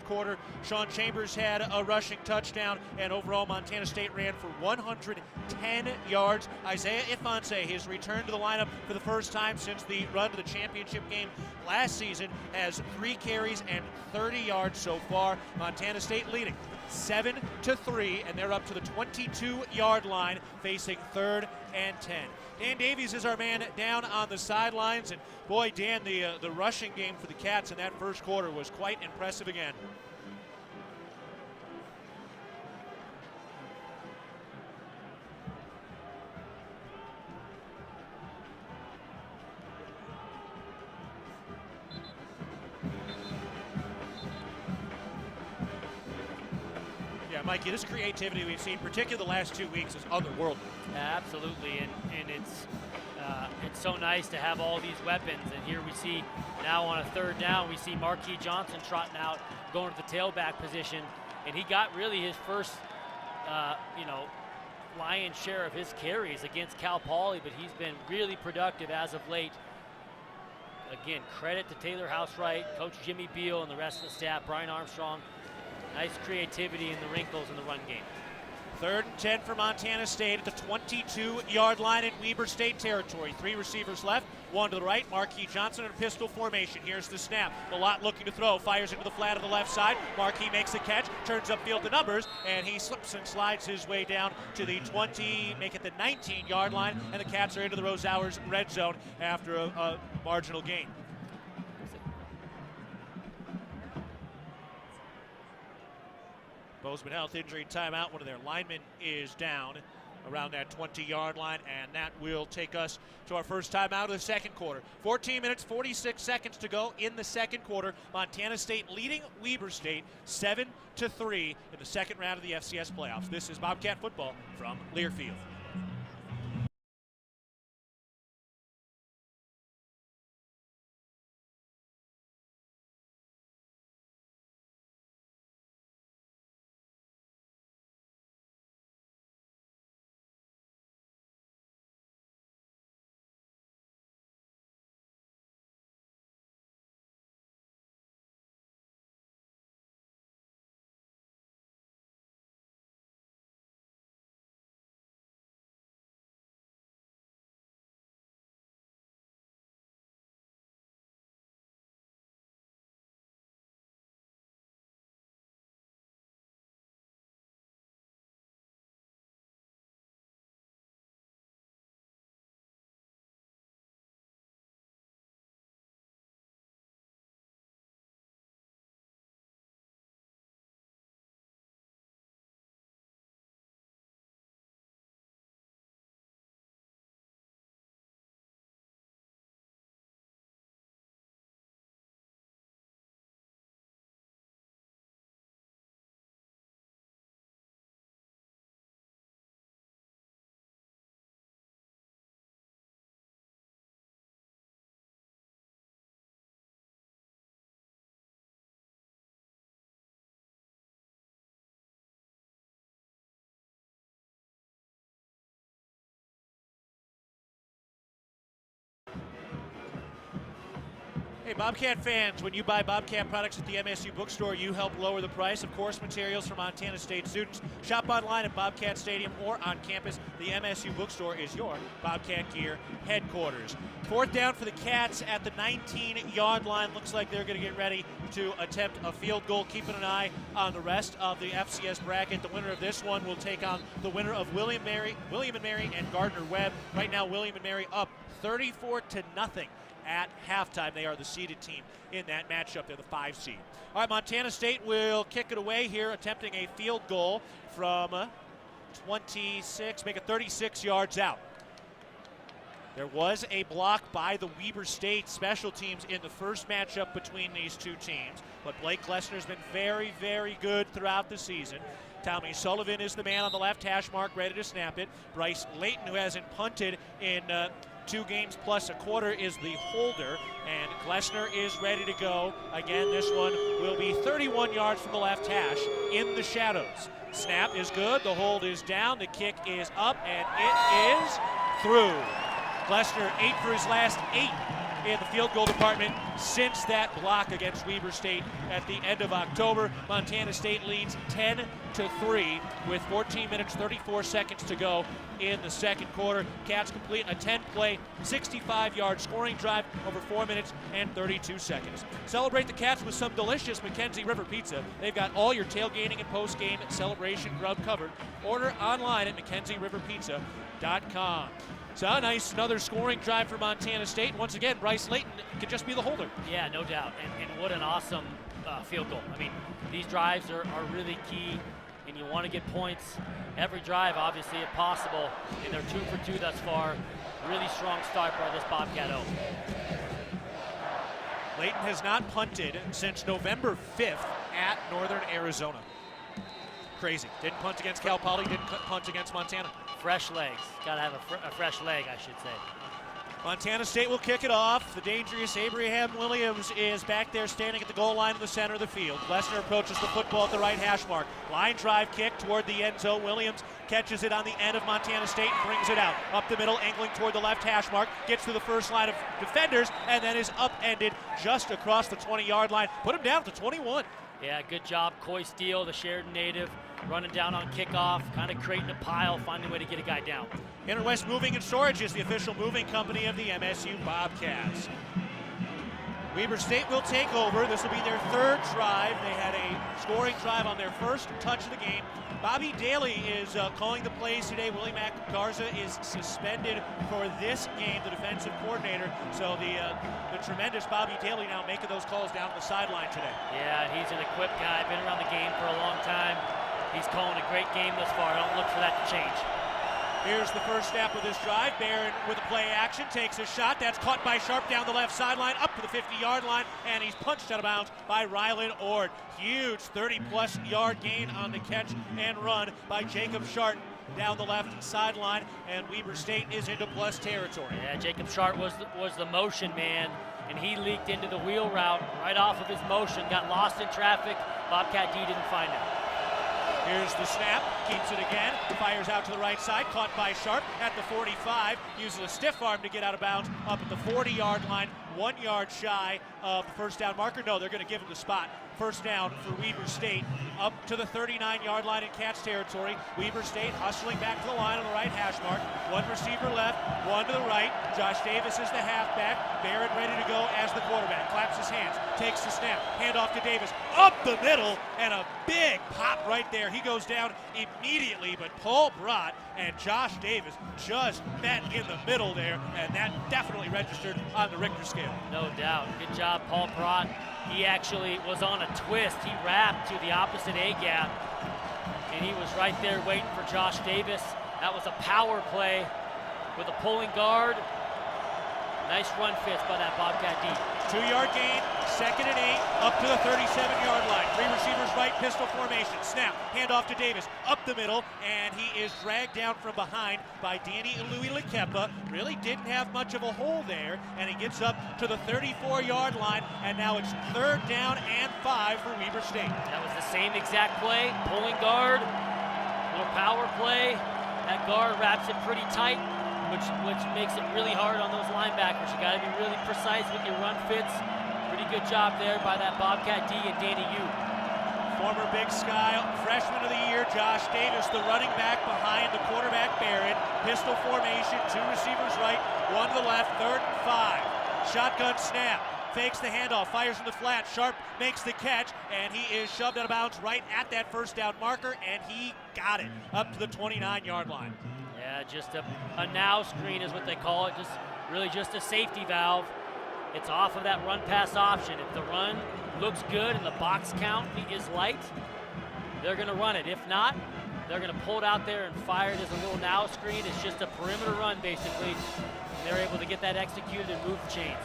quarter. Sean Chambers had a rushing touchdown, and overall Montana State ran for 110 yards. Isaiah Ifanse, his return to the lineup for the first time since the run to the championship game last season, has 3 carries and 30 yards so far. Montana State leading 7-3, and they're up to the 22-yard line, facing 3rd and 10. Dan Davies is our man down on the sidelines, and boy, Dan, the rushing game for the Cats in that first quarter was quite impressive again. Yeah, Mikey, this creativity we've seen, particularly the last 2 weeks, is otherworldly. Absolutely, and it's so nice to have all these weapons. And here we see now on a 3rd down, we see Marquis Johnson trotting out, going to the tailback position, and he got really his first, lion's share of his carries against Cal Poly, but he's been really productive as of late. Again, credit to Taylor Housewright, Coach Jimmy Beal, and the rest of the staff, Brian Armstrong. Nice creativity in the wrinkles in the run game. 3rd and 10 for Montana State at the 22-yard line in Weber State territory. 3 receivers left, 1 to the right. Marquis Johnson in a pistol formation. Here's the snap. Malott looking to throw, fires into the flat of the left side. Marquis makes the catch, turns upfield the numbers, and he slips and slides his way down to the 20, make it the 19-yard line, and the Cats are into the Rose Hours red zone after a marginal gain. Bozeman Health injury timeout. One of their linemen is down around that 20-yard line, and that will take us to our first timeout of the second quarter. 14 minutes, 46 seconds to go in the second quarter. Montana State leading Weber State 7-3 in the second round of the FCS playoffs. This is Bobcat football from Learfield. Hey, Bobcat fans, when you buy Bobcat products at the MSU bookstore, you help lower the price of course materials for Montana State students. Shop online at Bobcat Stadium or on campus. The MSU bookstore is your Bobcat gear headquarters. 4th down for the Cats at the 19-yard line. Looks like they're going to get ready to attempt a field goal. Keeping an eye on the rest of the FCS bracket. The winner of this one will take on the winner of William and Mary and Gardner Webb. Right now, William and Mary up 34-0 at halftime. They are the seeded team in that matchup. They're the 5 seed. All right, Montana State will kick it away here, attempting a field goal from 26, make it 36 yards out. There was a block by the Weber State special teams in the first matchup between these two teams, but Blake Glessner's been very, very good throughout the season. Tommy Sullivan is the man on the left hash mark, ready to snap it. Bryce Layton, who hasn't punted in 2 games plus a quarter, is the holder, and Glessner is ready to go. Again, this one will be 31 yards from the left hash in the shadows. Snap is good, the hold is down, the kick is up, and it is through. Glessner 8 for his last 8 in the field goal department since that block against Weber State at the end of October. Montana State leads 10-3 with 14 minutes 34 seconds to go in the second quarter. Cats complete a 10-play, 65-yard scoring drive over 4 minutes and 32 seconds. Celebrate the Cats with some delicious Mackenzie River Pizza. They've got all your tailgating and post-game celebration grub covered. Order online at MackenzieRiverPizza.com. So another scoring drive for Montana State. Once again, Bryce Layton could just be the holder. Yeah, no doubt. And what an awesome field goal. I mean, these drives are really key, and you want to get points every drive, obviously, if possible. And they're 2 for 2 thus far. Really strong start by this Bobcat O. Layton has not punted since November 5th at Northern Arizona. Crazy. Didn't punt against Cal Poly, didn't punt against Montana. Fresh legs. Got to have a fresh leg, I should say. Montana State will kick it off. The dangerous Abraham Williams is back there standing at the goal line in the center of the field. Glessner approaches the football at the right hash mark. Line drive kick toward the end zone. Williams catches it on the end of Montana State and brings it out. Up the middle, angling toward the left hash mark. Gets to the first line of defenders and then is upended just across the 20-yard line. Put him down at the 21. Yeah, good job. Coy Steele, the Sheridan native, running down on kickoff, kind of creating a pile, finding a way to get a guy down. Interwest Moving and Storage is the official moving company of the MSU Bobcats. Weber State will take over. This will be their third drive. They had a scoring drive on their first touch of the game. Bobby Daly is calling the plays today. Willie Mac Garza is suspended for this game, the defensive coordinator. So the tremendous Bobby Daly now making those calls down the sideline today. Yeah, he's an equipped guy, been around the game for a long time. He's calling a great game thus far. I don't look for that to change. Here's the first snap of this drive. Barron with a play action takes a shot. That's caught by Sharp down the left sideline, up to the 50-yard line, and he's punched out of bounds by Rylan Ord. Huge 30-plus yard gain on the catch and run by Jacob Sharp down the left sideline, and Weber State is into plus territory. Yeah, Jacob Sharp was the motion man, and he leaked into the wheel route right off of his motion, got lost in traffic. Bobcat D didn't find him. Here's the snap, keeps it again, fires out to the right side, caught by Sharp at the 45, uses a stiff arm to get out of bounds up at the 40-yard line, 1 yard shy of the first down marker. No, they're going to give him the spot. First down for Weber State, up to the 39-yard line in Cats territory. Weber State hustling back to the line on the right hash mark. One receiver left, one to the right. Josh Davis is the halfback. Barrett ready to go as the quarterback. Claps his hands, takes the snap, handoff to Davis, up the middle, and a big pop right there. He goes down immediately, but Paul Brott and Josh Davis just met in the middle there, and that definitely registered on the Richter scale. No doubt. Good job, Paul Brott. He actually was on a twist. He wrapped to the opposite A-gap, and he was right there waiting for Josh Davis. That was a power play with a pulling guard. Nice run fits by that Bobcat D. 2-yard gain, 2nd and 8, up to the 37-yard line. 3 receivers right, pistol formation. Snap, handoff to Davis, up the middle, and he is dragged down from behind by Danny Louis-Lekepa. Really didn't have much of a hole there, and he gets up to the 34-yard line, and now it's 3rd down and 5 for Weber State. That was the same exact play, pulling guard, little power play. That guard wraps it pretty tight, which makes it really hard on those linebackers. You got to be really precise with your run fits. Pretty good job there by that Bobcat D and Danny Yu. Former Big Sky freshman of the year, Josh Davis, the running back behind the quarterback Barrett. Pistol formation, 2 receivers right, 1 to the left, 3rd and 5. Shotgun snap, fakes the handoff, fires in the flat. Sharp makes the catch, and he is shoved out of bounds right at that first down marker, and he got it up to the 29-yard line. Yeah, just a now screen is what they call it. Just a safety valve. It's off of that run pass option. If the run looks good and the box count is light, they're going to run it. If not, they're going to pull it out there and fire it as a little now screen. It's just a perimeter run, basically. And they're able to get that executed and move the chains.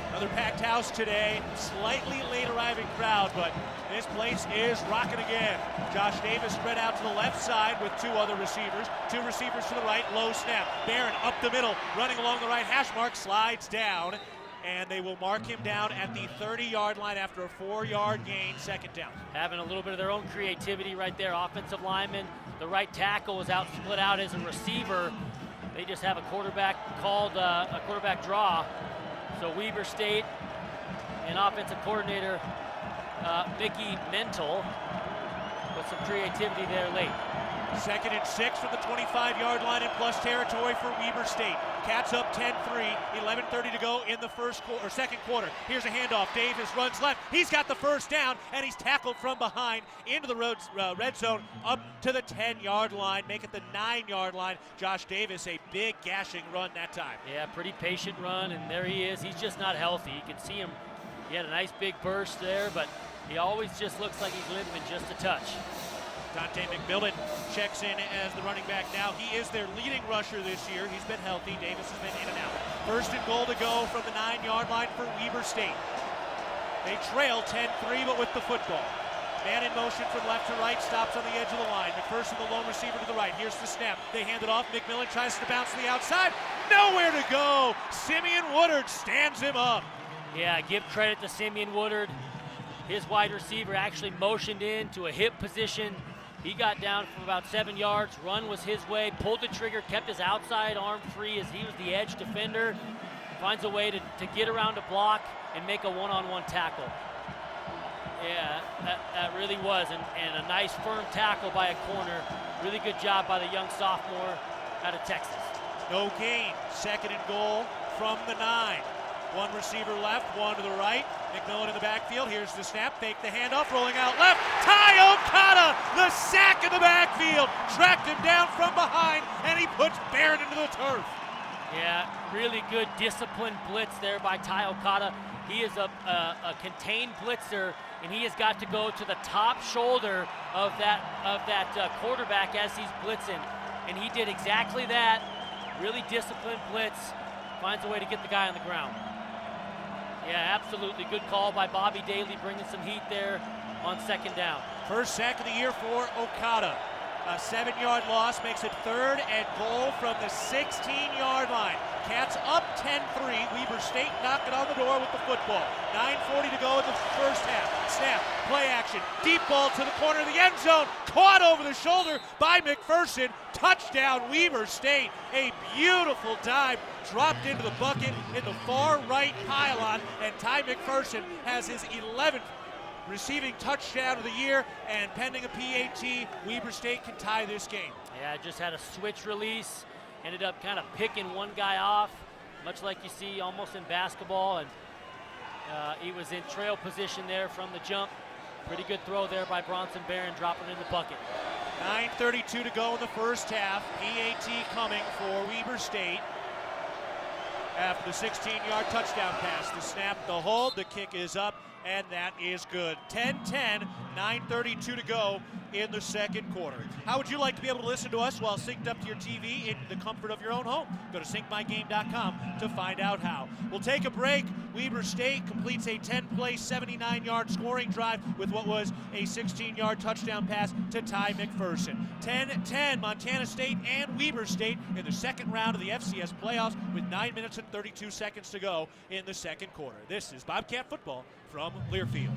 Another packed house today, slightly late arriving crowd, but this place is rocking again. Josh Davis spread out to the left side with 2 other receivers. 2 receivers to the right, low snap. Barron up the middle, running along the right hash mark, slides down, and they will mark him down at the 30-yard line after a 4-yard gain, 2nd down. Having a little bit of their own creativity right there. Offensive lineman, the right tackle was out, split out as a receiver. they just have a quarterback called a quarterback draw. So Weber State and offensive coordinator Mickey Mental with some creativity there late. 2nd and 6 from the 25-yard line in plus territory for Weber State. Cats up 10-3, 11:30 to go in the second quarter. Here's a handoff. Davis runs left. He's got the first down, and he's tackled from behind into the red zone up to the 10-yard line. Make it the 9-yard line. Josh Davis, a big gashing run that time. Yeah, pretty patient run, and there he is. He's just not healthy. You can see him. He had a nice big burst there, but he always just looks like he's limping just a touch. Dante McMillan checks in as the running back now. He is their leading rusher this year. He's been healthy. Davis has been in and out. 1st and goal to go from the 9-yard line for Weber State. They trail 10-3, but with the football. Man in motion from left to right, stops on the edge of the line. McPherson, the lone receiver, to the right. Here's the snap. They hand it off. McMillan tries to bounce to the outside. Nowhere to go. Simeon Woodard stands him up. Yeah, give credit to Simeon Woodard. His wide receiver actually motioned in to a hip position. He got down from about 7 yards. Run was his way. Pulled the trigger, kept his outside arm free as he was the edge defender. Finds a way to get around a block and make a one-on-one tackle. Yeah, that really was. And a nice firm tackle by a corner. Really good job by the young sophomore out of Texas. No gain. 2nd and goal from the 9. One receiver left, one to the right. McMillan in the backfield. Here's the snap. Fake the handoff. Rolling out left. Ty Okada, the sack in the backfield. Tracked him down from behind, and he puts Barrett into the turf. Yeah, really good disciplined blitz there by Ty Okada. He is a contained blitzer, and he has got to go to the top shoulder of that quarterback as he's blitzing. And he did exactly that. Really disciplined blitz. Finds a way to get the guy on the ground. Yeah, absolutely. Good call by Bobby Daly, bringing some heat there on 2nd down. First sack of the year for Okada. A 7-yard loss makes it 3rd and goal from the 16-yard line. Cats up 10-3. Weber State knocking on the door with the football. 9:40 to go in the first half. Snap, play action, deep ball to the corner of the end zone. Caught over the shoulder by McPherson. Touchdown, Weber State. A beautiful dive. Dropped into the bucket in the far right pylon. And Ty McPherson has his 11th receiving touchdown of the year, and pending a PAT, Weber State can tie this game. Yeah, just had a switch release, ended up kind of picking one guy off, much like you see almost in basketball, and he was in trail position there from the jump. Pretty good throw there by Bronson Barron, dropping in the bucket. 9:32 to go in the first half. PAT coming for Weber State after the 16-yard touchdown pass. The snap, the hold, the kick is up, and that is good. 10-10, 9:32 to go in the second quarter. How would you like to be able to listen to us while synced up to your TV in the comfort of your own home? Go to syncmygame.com to find out how. We'll take a break. Weber State completes a 10-play, 79-yard scoring drive with what was a 16-yard touchdown pass to Ty McPherson. 10-10, Montana State and Weber State in the second round of the FCS playoffs with 9 minutes and 32 seconds to go in the second quarter. This is Bobcat football from Learfield.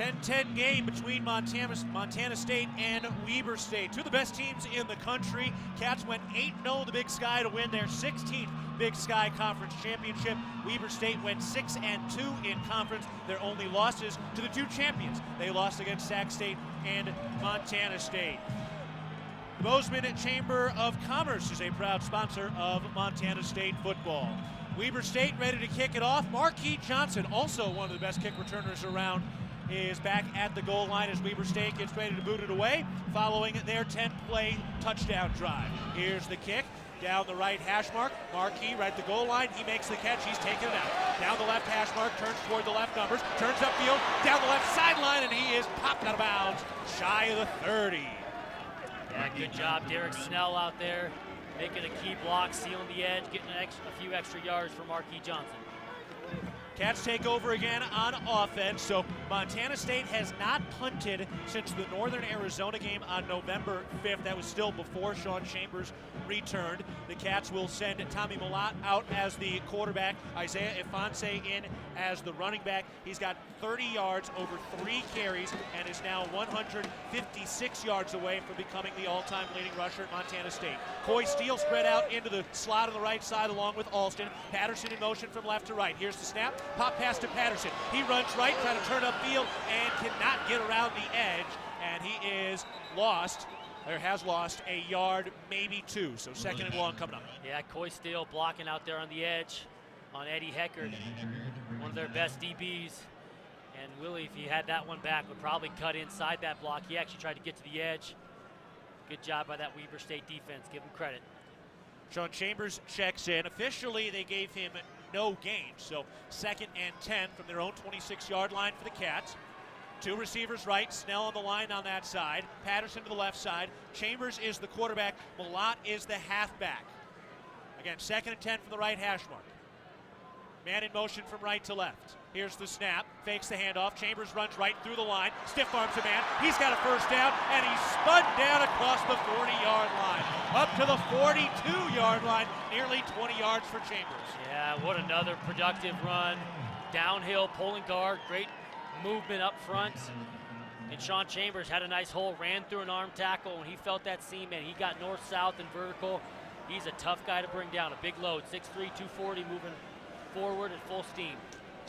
10-10 game between Montana State and Weber State. Two of the best teams in the country. Cats went 8-0 in the Big Sky to win their 16th Big Sky Conference Championship. Weber State went 6-2 in conference. Their only losses to the two champions. They lost against Sac State and Montana State. The Bozeman Chamber of Commerce is a proud sponsor of Montana State football. Weber State ready to kick it off. Marquis Johnson, also one of the best kick returners around, is back at the goal line as Weber State gets ready to boot it away following their 10-play touchdown drive. Here's the kick down the right hash mark. Marquis right at the goal line. He makes the catch. He's taking it out. Down the left hash mark, turns toward the left numbers, turns upfield, down the left sideline, and he is popped out of bounds shy of the 30. Yeah, good job, Derek Snell out there, making a key block, sealing the edge, getting a few extra yards for Marquis Johnson. Cats take over again on offense. So Montana State has not punted since the Northern Arizona game on November 5th. That was still before Sean Chambers returned. The Cats will send Tommy Malott out as the quarterback, Isaiah Ifanse in as the running back. He's got 30 yards over 3 carries and is now 156 yards away from becoming the all-time leading rusher at Montana State. Coy Steele spread out into the slot on the right side along with Alston. Patterson in motion from left to right. Here's the snap. Pop pass to Patterson. He runs right, trying to turn upfield, and cannot get around the edge. And he is lost, or has lost a yard, maybe 2. So 2nd and long coming up. Yeah, Coy Steele blocking out there on the edge on Eddie Heckard, one of their best DBs. And Willie, if he had that one back, would probably cut inside that block. He actually tried to get to the edge. Good job by that Weber State defense. Give him credit. Sean Chambers checks in. Officially, they gave him no gain. So 2nd and 10 from their own 26-yard line for the Cats. 2 receivers right, Snell on the line on that side, Patterson to the left side. Chambers is the quarterback, Malott is the halfback. Again, 2nd and 10 from the right hash mark. Man in motion from right to left. Here's the snap, fakes the handoff. Chambers runs right through the line, stiff arms a man. He's got a first down, and he's spun down across the 40-yard line. Up to the 42-yard line, nearly 20 yards for Chambers. Yeah, what another productive run. Downhill, pulling guard, great movement up front. And Sean Chambers had a nice hole, ran through an arm tackle. When he felt that seam, and he got north-south and vertical. He's a tough guy to bring down, a big load, 6'3", 240, moving forward at full steam.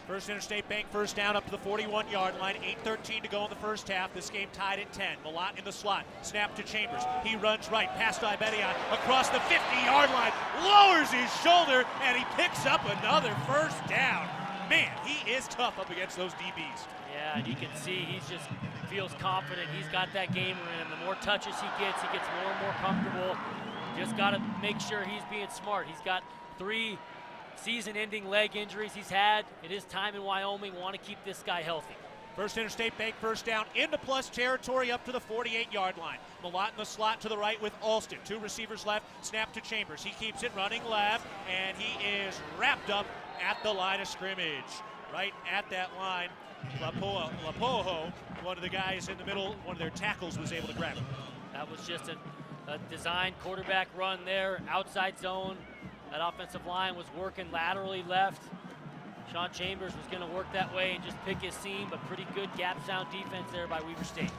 First Interstate Bank first down up to the 41-yard line. 8:13 to go in the first half. This game tied at 10. Malott in the slot. Snap to Chambers. He runs right past Iberian across the 50-yard line. Lowers his shoulder, and he picks up another first down. Man, he is tough up against those DBs. Yeah, and you can see he just feels confident. He's got that gamer in him. The more touches he gets more and more comfortable. Just got to make sure he's being smart. He's got 3 season-ending leg injuries he's had. It is time in Wyoming. We want to keep this guy healthy. First Interstate Bank first down into plus territory up to the 48-yard line. Malott in the slot to the right with Alston. 2 receivers left. Snap to Chambers. He keeps it running left, and he is wrapped up at the line of scrimmage. Right at that line, Lapoho, one of the guys in the middle, one of their tackles, was able to grab him. That was just a designed quarterback run there, outside zone. That offensive line was working laterally left. Sean Chambers was going to work that way and just pick his seam, but pretty good gap sound defense there by Weber State.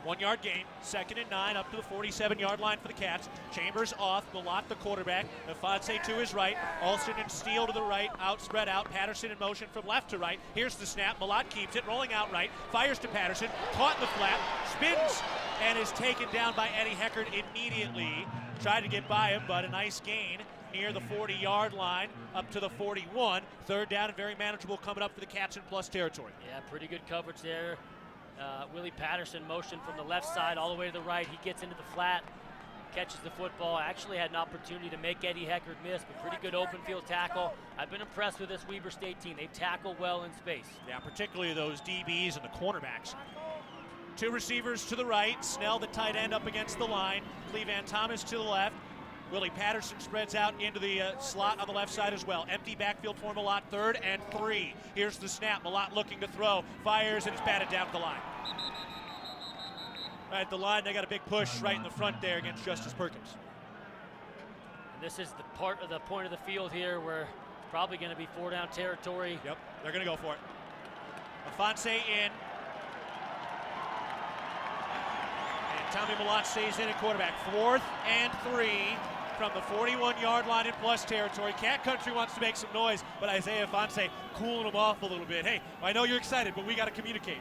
1-yard gain, 2nd and 9 up to the 47-yard line for the Cats. Chambers off, Malott the quarterback. Ifanse to his right, Alston and Steele to the right, spread out. Patterson in motion from left to right. Here's the snap, Malott keeps it, rolling out right, fires to Patterson, caught in the flat, spins, and is taken down by Eddie Heckard immediately. Tried to get by him, but a nice gain near the 40-yard line, up to the 41. 3rd down and very manageable coming up for the Cats in plus territory. Yeah, pretty good coverage there. Willie Patterson motion from the left side all the way to the right. He gets into the flat, catches the football. Actually had an opportunity to make Eddie Heckard miss, but pretty good open field tackle. I've been impressed with this Weber State team. They tackle well in space. Yeah, particularly those DBs and the cornerbacks. 2 receivers to the right. Snell, the tight end, up against the line. Cleveland Thomas to the left. Willie Patterson spreads out into the slot on the left side as well. Empty backfield for Malott, 3rd and 3. Here's the snap. Malott looking to throw. Fires, and it's batted down at the line. Right at the line, they got a big push right in the front there against Justice Perkins. This is the point of the field here where it's probably going to be 4-down territory. Yep, they're going to go for it. Ifanse in. Tommy Malott stays in at quarterback. 4th and 3 from the 41-yard line in plus territory. Cat Country wants to make some noise, but Isaiah Fonse cooling them off a little bit. Hey, I know you're excited, but we got to communicate.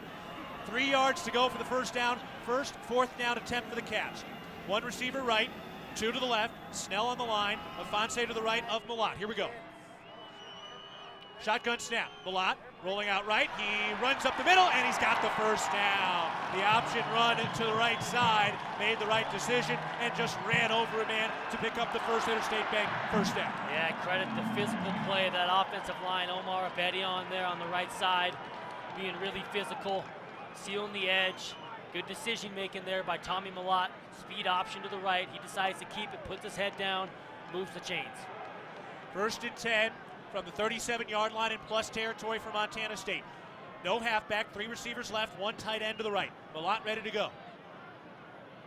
3 yards to go for the first down. First 4th down attempt for the Cats. 1 receiver right, 2 to the left. Snell on the line. Fonse to the right of Malott. Here we go. Shotgun snap. Malott rolling out right. He runs up the middle, and he's got the first down. The option run to the right side, made the right decision, and just ran over a man to pick up the First Interstate Bank first down. Yeah, credit the physical play of that offensive line. Omar Abedi on there on the right side, being really physical, sealing the edge. Good decision making there by Tommy Malott. Speed option to the right. He decides to keep it, puts his head down, moves the chains. 1st and 10 from the 37-yard line in plus territory for Montana State. No halfback, 3 receivers left, 1 tight end to the right. Malott ready to go.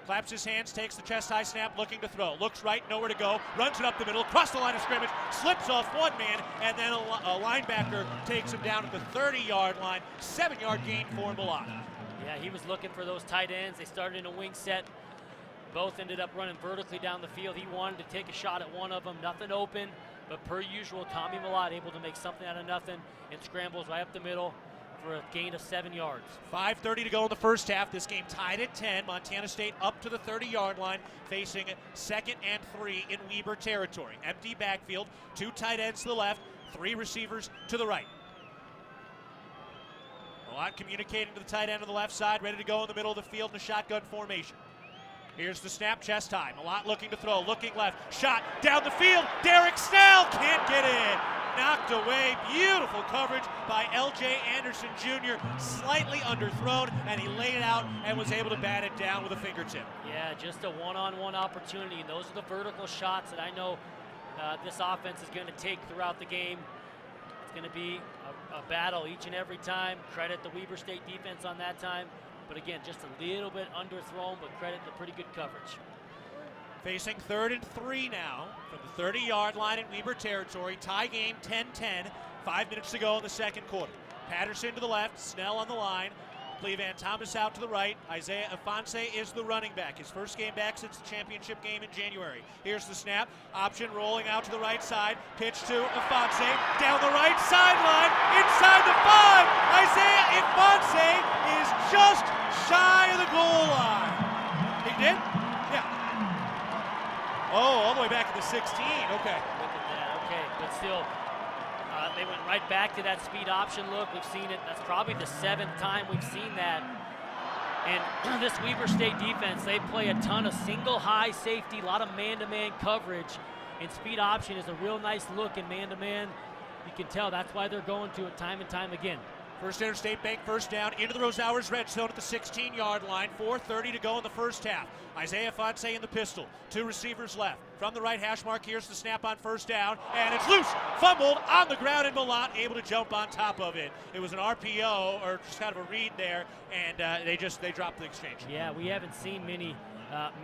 Claps his hands, takes the chest-high snap, looking to throw. Looks right, nowhere to go. Runs it up the middle, across the line of scrimmage, slips off one man, and then a linebacker takes him down at the 30-yard line. 7-yard gain for Malott. Yeah, he was looking for those tight ends. They started in a wing set. Both ended up running vertically down the field. He wanted to take a shot at one of them. Nothing open. But per usual, Tommy Malott able to make something out of nothing and scrambles right up the middle for a gain of 7 yards. 5:30 to go in the first half. This game tied at 10. Montana State up to the 30-yard line, facing 2nd and 3 in Weber territory. Empty backfield, 2 tight ends to the left, 3 receivers to the right. Malott communicating to the tight end on the left side, ready to go in the middle of the field in a shotgun formation. Here's the snap, chest high. Malott looking to throw, looking left. Shot down the field. Derek Snell can't get in. Knocked away. Beautiful coverage by L.J. Anderson Jr. Slightly underthrown, and he laid it out and was able to bat it down with a fingertip. Yeah, just a one-on-one opportunity, and those are the vertical shots that I know this offense is going to take throughout the game. It's going to be a battle each and every time. Credit the Weber State defense on that time. But again, just a little bit underthrown, but credit the pretty good coverage. Facing 3rd and 3 now from the 30-yard line in Weber territory. Tie game 10-10. 5 minutes to go in the second quarter. Patterson to the left, Snell on the line. Cleveland Thomas out to the right. Isaiah Fonse is the running back. His first game back since the championship game in January. Here's the snap. Option rolling out to the right side. Pitch to Fonse. Down the right sideline. Inside the 5. Isaiah Fonse is just shy of the goal line. He did? Yeah. Oh, all the way back to the 16. Okay. Look at that. Okay, but still, they went right back to that speed option look. We've seen it. That's probably the 7th time we've seen that. And this Weber State defense, they play a ton of single high safety, a lot of man-to-man coverage. And speed option is a real nice look in man-to-man. You can tell that's why they're going to it time and time again. First Interstate Bank first down into the Rosauers red zone at the 16-yard line. 4:30 to go in the first half. Isaiah Fonse in the pistol. 2 receivers left. From the right hash mark, here's the snap on first down, and it's loose. Fumbled on the ground, and Malott able to jump on top of it. It was an RPO, or just kind of a read there, and they dropped the exchange. Yeah, we haven't seen many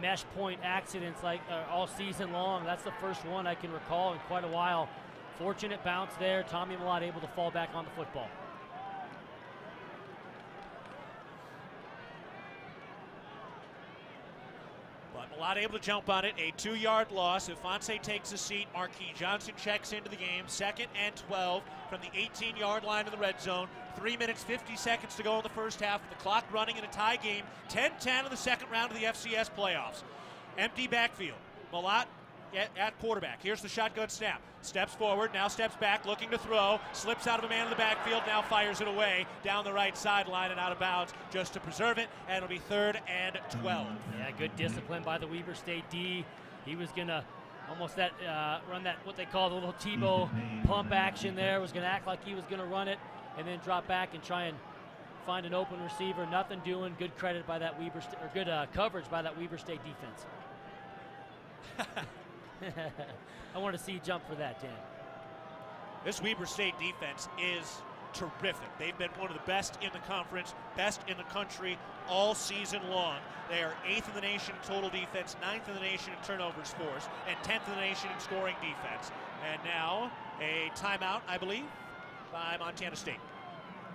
mesh point accidents like all season long. That's the first one I can recall in quite a while. Fortunate bounce there. Tommy Malott able to fall back on the football. Malott able to jump on it, a 2-yard loss. If Fonse takes a seat, Marquis Johnson checks into the game. 2nd and 12 from the 18-yard line in the red zone. 3 minutes, 50 seconds to go in the first half. The clock running in a tie game. 10-10 in the second round of the FCS playoffs. Empty backfield. Malott at quarterback. Here's the shotgun snap. Steps forward, now steps back, looking to throw. Slips out of a man in the backfield, now fires it away down the right sideline and out of bounds just to preserve it, and it'll be 3rd and 12. Yeah, good discipline by the Weber State D. He was going to almost run that, what they call the little Tebow pump action there. Was going to act like he was going to run it and then drop back and try and find an open receiver. Nothing doing. Good credit by that Weber State, or good coverage by that Weber State defense. I want to see you jump for that, Dan. This Weber State defense is terrific. They've been one of the best in the conference, best in the country all season long. They are 8th in the nation in total defense, 9th in the nation in turnovers forced, and 10th in the nation in scoring defense. And now a timeout, I believe, by Montana State.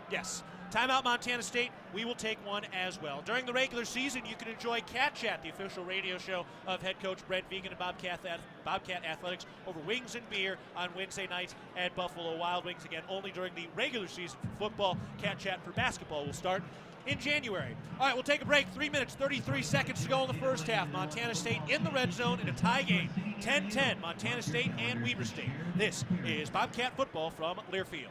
Yes, Timeout Montana State, we will take one as well. During the regular season, you can enjoy Cat Chat, the official radio show of head coach Brent Vegan and Bobcat Athletics, over wings and beer on Wednesday nights at Buffalo Wild Wings. Again, only during the regular season for football. Cat Chat for basketball will start in January. All right, we'll take a break. 3 minutes, 33 seconds to go in the first half. Montana State in the red zone in a tie game. 10-10, Montana State and Weber State. This is Bobcat football from Learfield.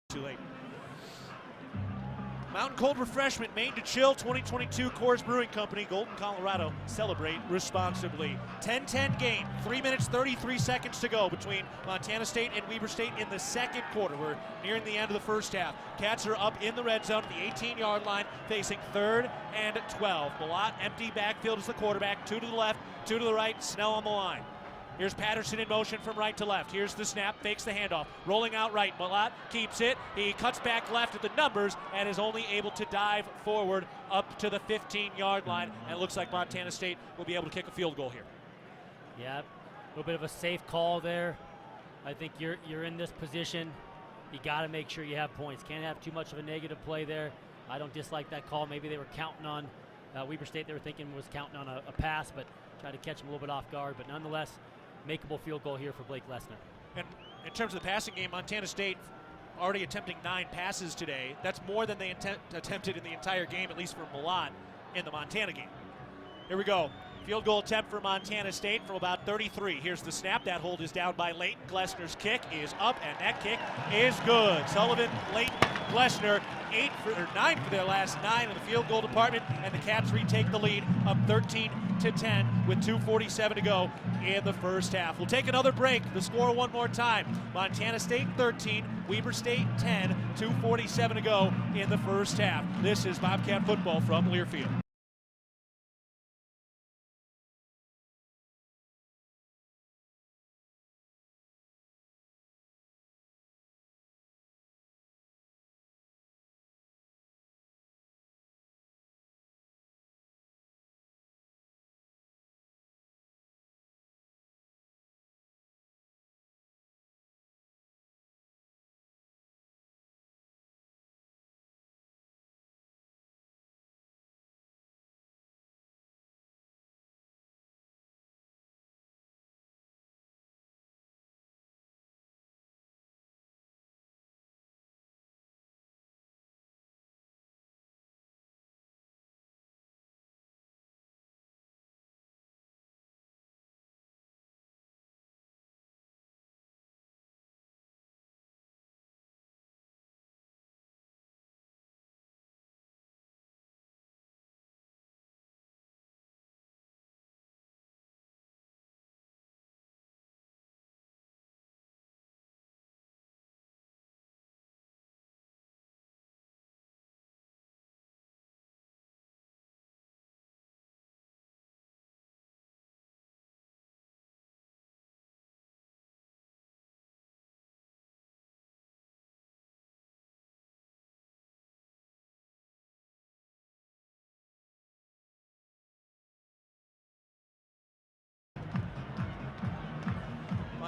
Too late. Mountain Cold Refreshment, made to chill, 2022 Coors Brewing Company, Golden, Colorado. Celebrate responsibly. 10-10 game, 3 minutes, 33 seconds to go between Montana State and Weber State in the second quarter. We're nearing the end of the first half. Cats are up in the red zone at the 18-yard line, facing 3rd and 12. Malott, empty backfield as the quarterback, 2 to the left, 2 to the right, Snell on the line. Here's Patterson in motion from right to left. Here's the snap, fakes the handoff. Rolling out right, Malott keeps it. He cuts back left at the numbers and is only able to dive forward up to the 15-yard line. And it looks like Montana State will be able to kick a field goal here. Yeah, a little bit of a safe call there. I think you're in this position. You got to make sure you have points. Can't have too much of a negative play there. I don't dislike that call. Maybe they were counting on Weber State. They were thinking was counting on a pass, but try to catch them a little bit off guard. But nonetheless, makeable field goal here for Blake Lesnar. And in terms of the passing game, Montana State already attempting 9 passes today. That's more than they attempted in the entire game, at least for Malott in the Montana game. Here we go. Field goal attempt for Montana State from about 33. Here's the snap. That hold is down by Leighton. Glessner's kick is up, and that kick is good. Sullivan, Leighton, Glessner, 9 for their last 9 in the field goal department, and the Cats retake the lead up 13-10 with 2:47 to go in the first half. We'll take another break. The score one more time. Montana State 13, Weber State 10, 2:47 to go in the first half. This is Bobcat football from Learfield.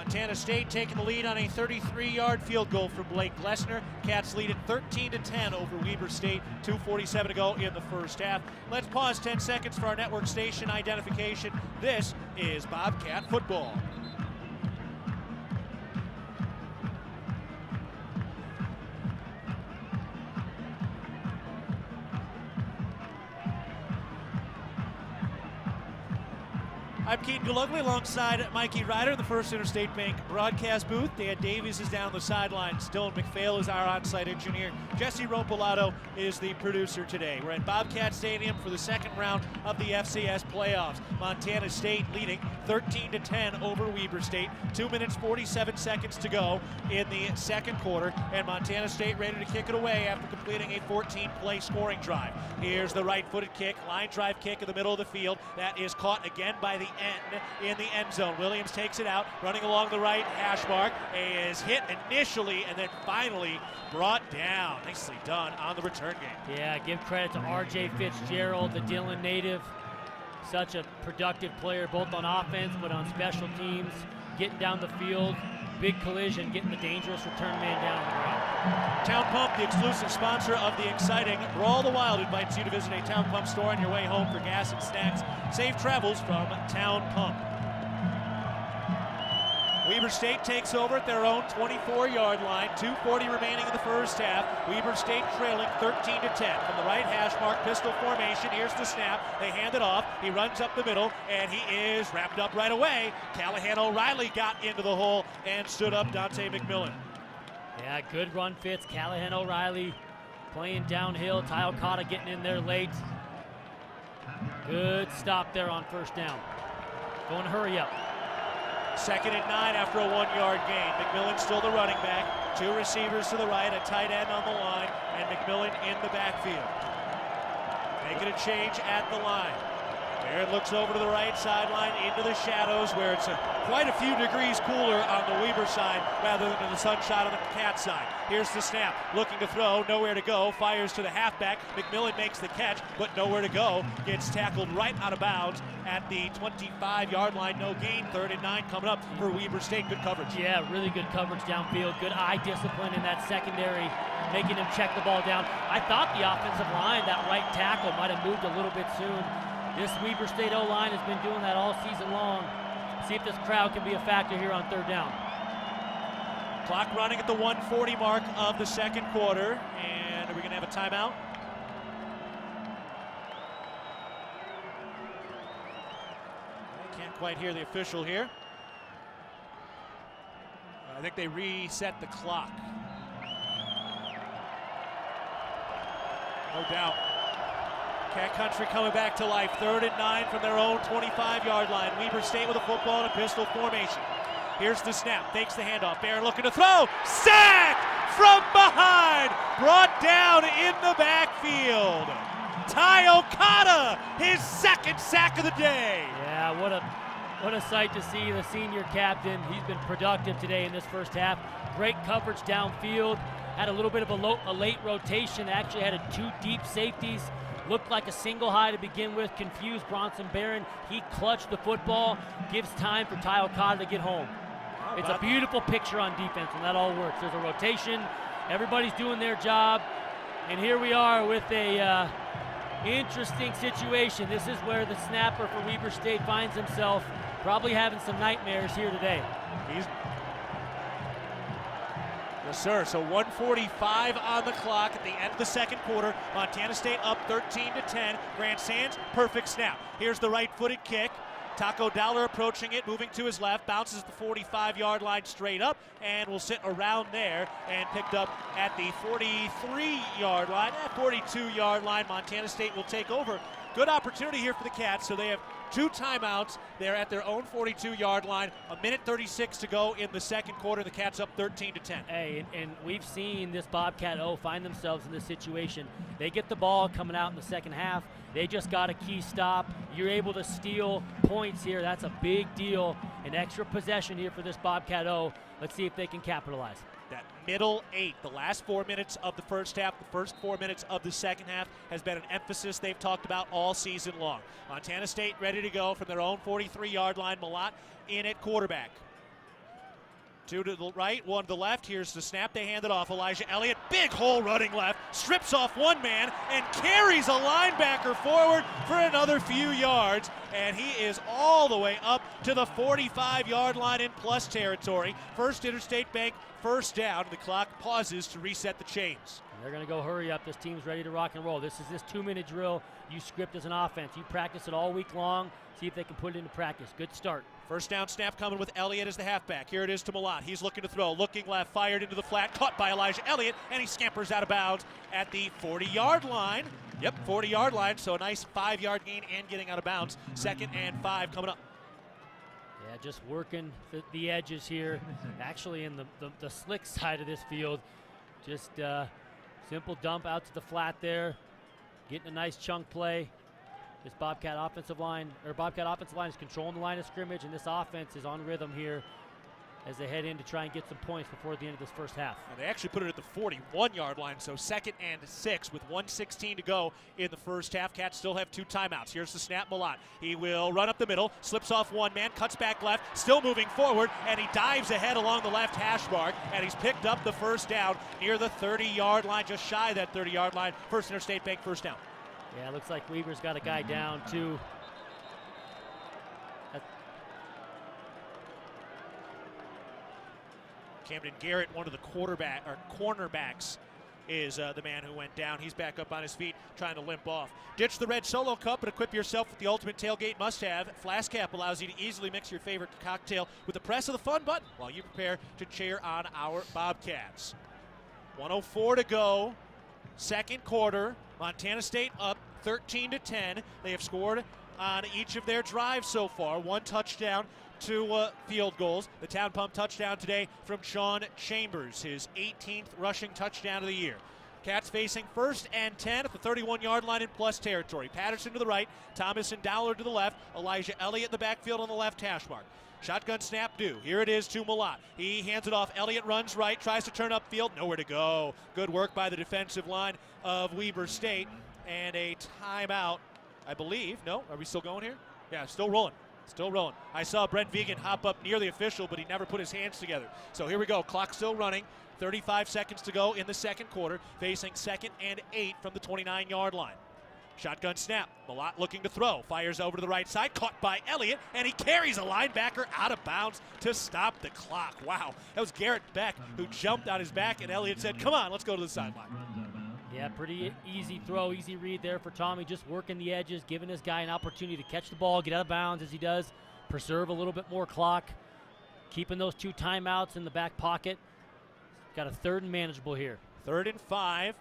Montana State taking the lead on a 33-yard field goal from Blake Glessner. Cats lead at 13-10 over Weber State. 2:47 to go in the first half. Let's pause 10 seconds for our network station identification. This is Bobcat football. I'm Keaton Galugly alongside Mikey Ryder in the First Interstate Bank broadcast booth. Dan Davies is down the sidelines. Dylan McPhail is our on-site engineer. Jesse Ropolato is the producer today. We're at Bobcat Stadium for the second round of the FCS playoffs. Montana State leading 13-10 over Weber State. 2 minutes 47 seconds to go in the second quarter, and Montana State ready to kick it away after completing a 14-play scoring drive. Here's the right-footed kick, line drive kick in the middle of the field. That is caught again by the end in the end zone. Williams takes it out, running along the right hash mark, is hit initially and then finally brought down. Nicely done on the return game. Yeah, give credit to R.J. Fitzgerald, the Dillon native. Such a productive player both on offense but on special teams, getting down the field. Big collision, getting the dangerous return man down on the ground. Town Pump, the exclusive sponsor of the exciting Brawl the Wild, invites you to visit a Town Pump store on your way home for gas and snacks. Safe travels from Town Pump. Weber State takes over at their own 24-yard line. 2:40 remaining in the first half. Weber State trailing 13-10 from the right hash mark, pistol formation. Here's the snap. They hand it off. He runs up the middle, and he is wrapped up right away. Callahan O'Reilly got into the hole and stood up Dante McMillan. Yeah, good run, Fitz. Callahan O'Reilly playing downhill. Ty Okada getting in there late. Good stop there on first down. Going to hurry up. 2nd and 9 after a 1-yard gain. McMillan still the running back. 2 receivers to the right, a tight end on the line, and McMillan in the backfield. Making a change at the line. Barrett looks over to the right sideline into the shadows where it's quite a few degrees cooler on the Weber side rather than the sunshine on the Cat side. Here's the snap, looking to throw, nowhere to go, fires to the halfback. McMillan makes the catch, but nowhere to go. Gets tackled right out of bounds at the 25-yard line. No gain, 3rd and 9 coming up for Weber State. Good coverage. Yeah, really good coverage downfield. Good eye discipline in that secondary, making him check the ball down. I thought the offensive line, that right tackle, might have moved a little bit soon. This Weber State O-line has been doing that all season long. See if this crowd can be a factor here on 3rd down. Clock running at the 1:40 mark of the second quarter, and are we going to have a timeout? I can't quite hear the official here. I think they reset the clock. No doubt. Cat Country coming back to life. 3rd and 9 from their own 25-yard line. Weber State with a football in a pistol formation. Here's the snap. Takes the handoff. Barron looking to throw. Sack from behind. Brought down in the backfield. Ty Okada, his 2nd sack of the day. Yeah, what a sight to see the senior captain. He's been productive today in this first half. Great coverage downfield. Had a little bit of a late rotation. Actually had 2 deep safeties. Looked like a single high to begin with, confused Bronson Barron. He clutched the football, gives time for Ty Okada to get home. It's a beautiful picture on defense when that all works. There's a rotation, everybody's doing their job, and here we are with a interesting situation. This is where the snapper for Weber State finds himself probably having some nightmares here today. Yes, sir. So 1:45 on the clock at the end of the second quarter. Montana State up 13-10. Grant Sands, perfect snap. Here's the right-footed kick. Taco Dowler approaching it, moving to his left, bounces the 45-yard line straight up, and will sit around there and picked up at the 43-yard line. At 42-yard line, Montana State will take over. Good opportunity here for the Cats, so they have 2 timeouts. They're at their own 42-yard line. 1:36 to go in the second quarter. The Cats up 13-10. Hey, and we've seen this Bobcat O find themselves in this situation. They get the ball coming out in the second half. They just got a key stop. You're able to steal points here. That's a big deal. An extra possession here for this Bobcat O. Let's see if they can capitalize. That middle 8, the last 4 minutes of the first half, the first 4 minutes of the second half, has been an emphasis they've talked about all season long. Montana State ready to go from their own 43-yard line. Malott in at quarterback. Two to the right, one to the left. Here's the snap. They hand it off. Elijah Elliott, big hole running left, strips off one man and carries a linebacker forward for another few yards. And he is all the way up to the 45-yard line in plus territory. First Interstate Bank first down. The clock pauses to reset the chains. They're going to go hurry up. This team's ready to rock and roll. This is this 2-minute drill you script as an offense. You practice it all week long. See if they can put it into practice. Good start. First down snap coming with Elliott as the halfback. Here it is to Malott. He's looking to throw. Looking left, fired into the flat. Caught by Elijah Elliott, and he scampers out of bounds at the 40-yard line. Yep, 40-yard line, so a nice 5-yard gain and getting out of bounds. 2nd and 5 coming up. Yeah, just working the edges here. Actually in the slick side of this field. Just simple dump out to the flat there. Getting a nice chunk play. This Bobcat offensive line is controlling the line of scrimmage, and this offense is on rhythm here as they head in to try and get some points before the end of this first half. And they actually put it at the 41-yard line, so 2nd and 6 with 1:16 to go in the first half. Cats still have 2 timeouts. Here's the snap, Malott. He will run up the middle, slips off one man, cuts back left, still moving forward, and he dives ahead along the left hash mark, and he's picked up the first down near the 30-yard line, just shy of that 30-yard line. First Interstate Bank first down. Yeah, it looks like Weaver's got a guy down too. Camden Garrett, one of the cornerbacks, is the man who went down. He's back up on his feet, trying to limp off. Ditch the red Solo Cup and equip yourself with the ultimate tailgate must-have. Flask Cap allows you to easily mix your favorite cocktail with the press of the fun button while you prepare to cheer on our Bobcats. 1:04 to go. Second quarter. Montana State up 13-10. They have scored on each of their drives so far. 1 touchdown, 2 field goals. The Town Pump touchdown today from Sean Chambers, his 18th rushing touchdown of the year. Cats facing 1st and 10 at the 31-yard line in plus territory. Patterson to the right, Thomas and Dowler to the left, Elijah Elliott in the backfield on the left hash mark. Shotgun snap due. Here it is to Malott. He hands it off. Elliott runs right, tries to turn upfield. Nowhere to go. Good work by the defensive line of Weber State. And a timeout, I believe. No? Are we still going here? Yeah, still rolling. Still rolling. I saw Brent Vegan hop up near the official, but he never put his hands together. So here we go. Clock still running. 35 seconds to go in the second quarter. Facing 2nd and 8 from the 29-yard line. Shotgun snap. Malott looking to throw. Fires over to the right side. Caught by Elliott, and he carries a linebacker out of bounds to stop the clock. Wow. That was Garrett Beck who jumped on his back, and Elliott said, come on, let's go to the sideline. Yeah, pretty easy throw, easy read there for Tommy. Just working the edges, giving this guy an opportunity to catch the ball, get out of bounds as he does, preserve a little bit more clock, keeping those 2 timeouts in the back pocket. Got a 3rd and manageable here. 3rd and 5.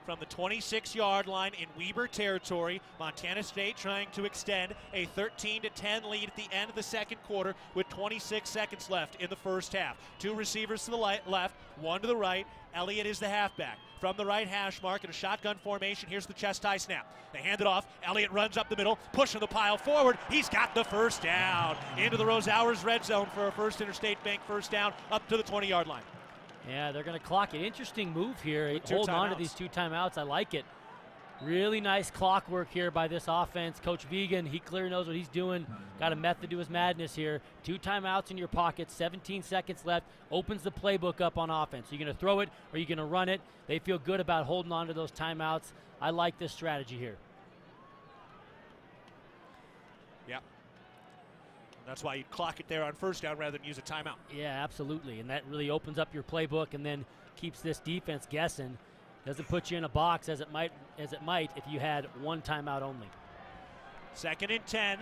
From the 26-yard line in Weber territory. Montana State trying to extend a 13-10 lead at the end of the second quarter with 26 seconds left in the first half. 2 receivers to the left, 1 to the right. Elliott is the halfback. From the right hash mark in a shotgun formation, here's the chest high snap. They hand it off. Elliott runs up the middle, pushing the pile forward. He's got the first down. Into the Rose Hours red zone for a First Interstate Bank first down up to the 20-yard line. Yeah, they're going to clock it. Interesting move here. Holding on to these 2 timeouts. I like it. Really nice clock work here by this offense. Coach Vegan, he clearly knows what he's doing. Got a method to his madness here. 2 timeouts in your pocket, 17 seconds left. Opens the playbook up on offense. Are you going to throw it or are you going to run it? They feel good about holding on to those timeouts. I like this strategy here. Yeah. That's why you clock it there on first down rather than use a timeout. Yeah, absolutely. And that really opens up your playbook and then keeps this defense guessing. Doesn't put you in a box as it might if you had 1 timeout only. 2nd and 10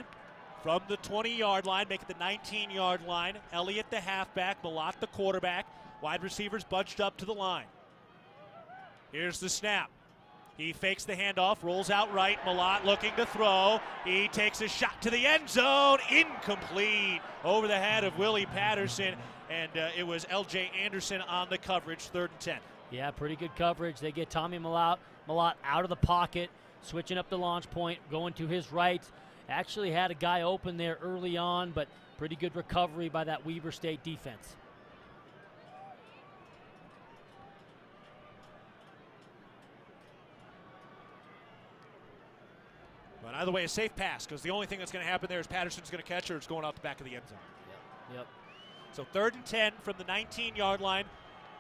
from the 20-yard line, make it the 19-yard line. Elliott the halfback, Malott the quarterback. Wide receivers bunched up to the line. Here's the snap. He fakes the handoff, rolls out right. Malott looking to throw. He takes a shot to the end zone. Incomplete. Over the head of Willie Patterson. And it was L.J. Anderson on the coverage, 3rd and 10. Yeah, pretty good coverage. They get Tommy Malott out of the pocket, switching up the launch point, going to his right. Actually had a guy open there early on, but pretty good recovery by that Weber State defense. But either way, a safe pass, because the only thing that's going to happen there is Patterson's going to catch or it's going out the back of the end zone. Yep. So 3rd and 10 from the 19-yard line.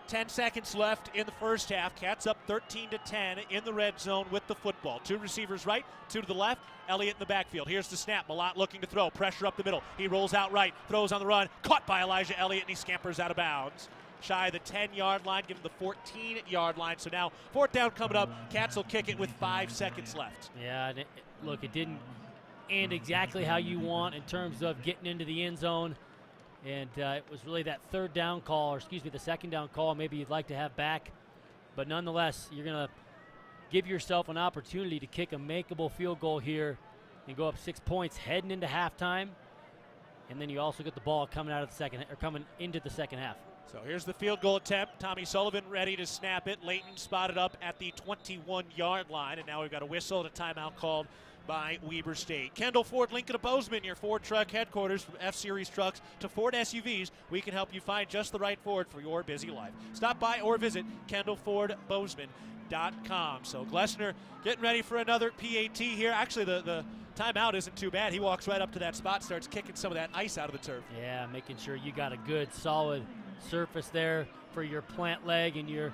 10 seconds left in the first half. Cats up 13-10 in the red zone with the football. 2 receivers right, 2 to the left. Elliott in the backfield. Here's the snap. Malott looking to throw. Pressure up the middle. He rolls out right, throws on the run. Caught by Elijah Elliott, and he scampers out of bounds. Shy of the 10-yard line, given the 14-yard line. So now 4th down coming up. Cats will kick it with 5 seconds left. Yeah, and look, it didn't end exactly how you want in terms of getting into the end zone. And it was really that 3rd down call, or excuse me, the 2nd down call maybe you'd like to have back. But nonetheless, you're going to give yourself an opportunity to kick a makeable field goal here and go up 6 points heading into halftime. And then you also get the ball coming out of the second, or coming into the second half. So here's the field goal attempt. Tommy Sullivan ready to snap it. Leighton spotted up at the 21-yard line, and now we've got a whistle and a timeout called by Weber State. Kendall Ford, Lincoln of Bozeman, your Ford truck headquarters. From F-Series trucks to Ford SUVs, we can help you find just the right Ford for your busy life. Stop by or visit KendallFordBozeman.com. So Glessner getting ready for another PAT here. Actually, the timeout isn't too bad. He walks right up to that spot, starts kicking some of that ice out of the turf. Yeah, making sure you got a good, solid surface there for your plant leg and your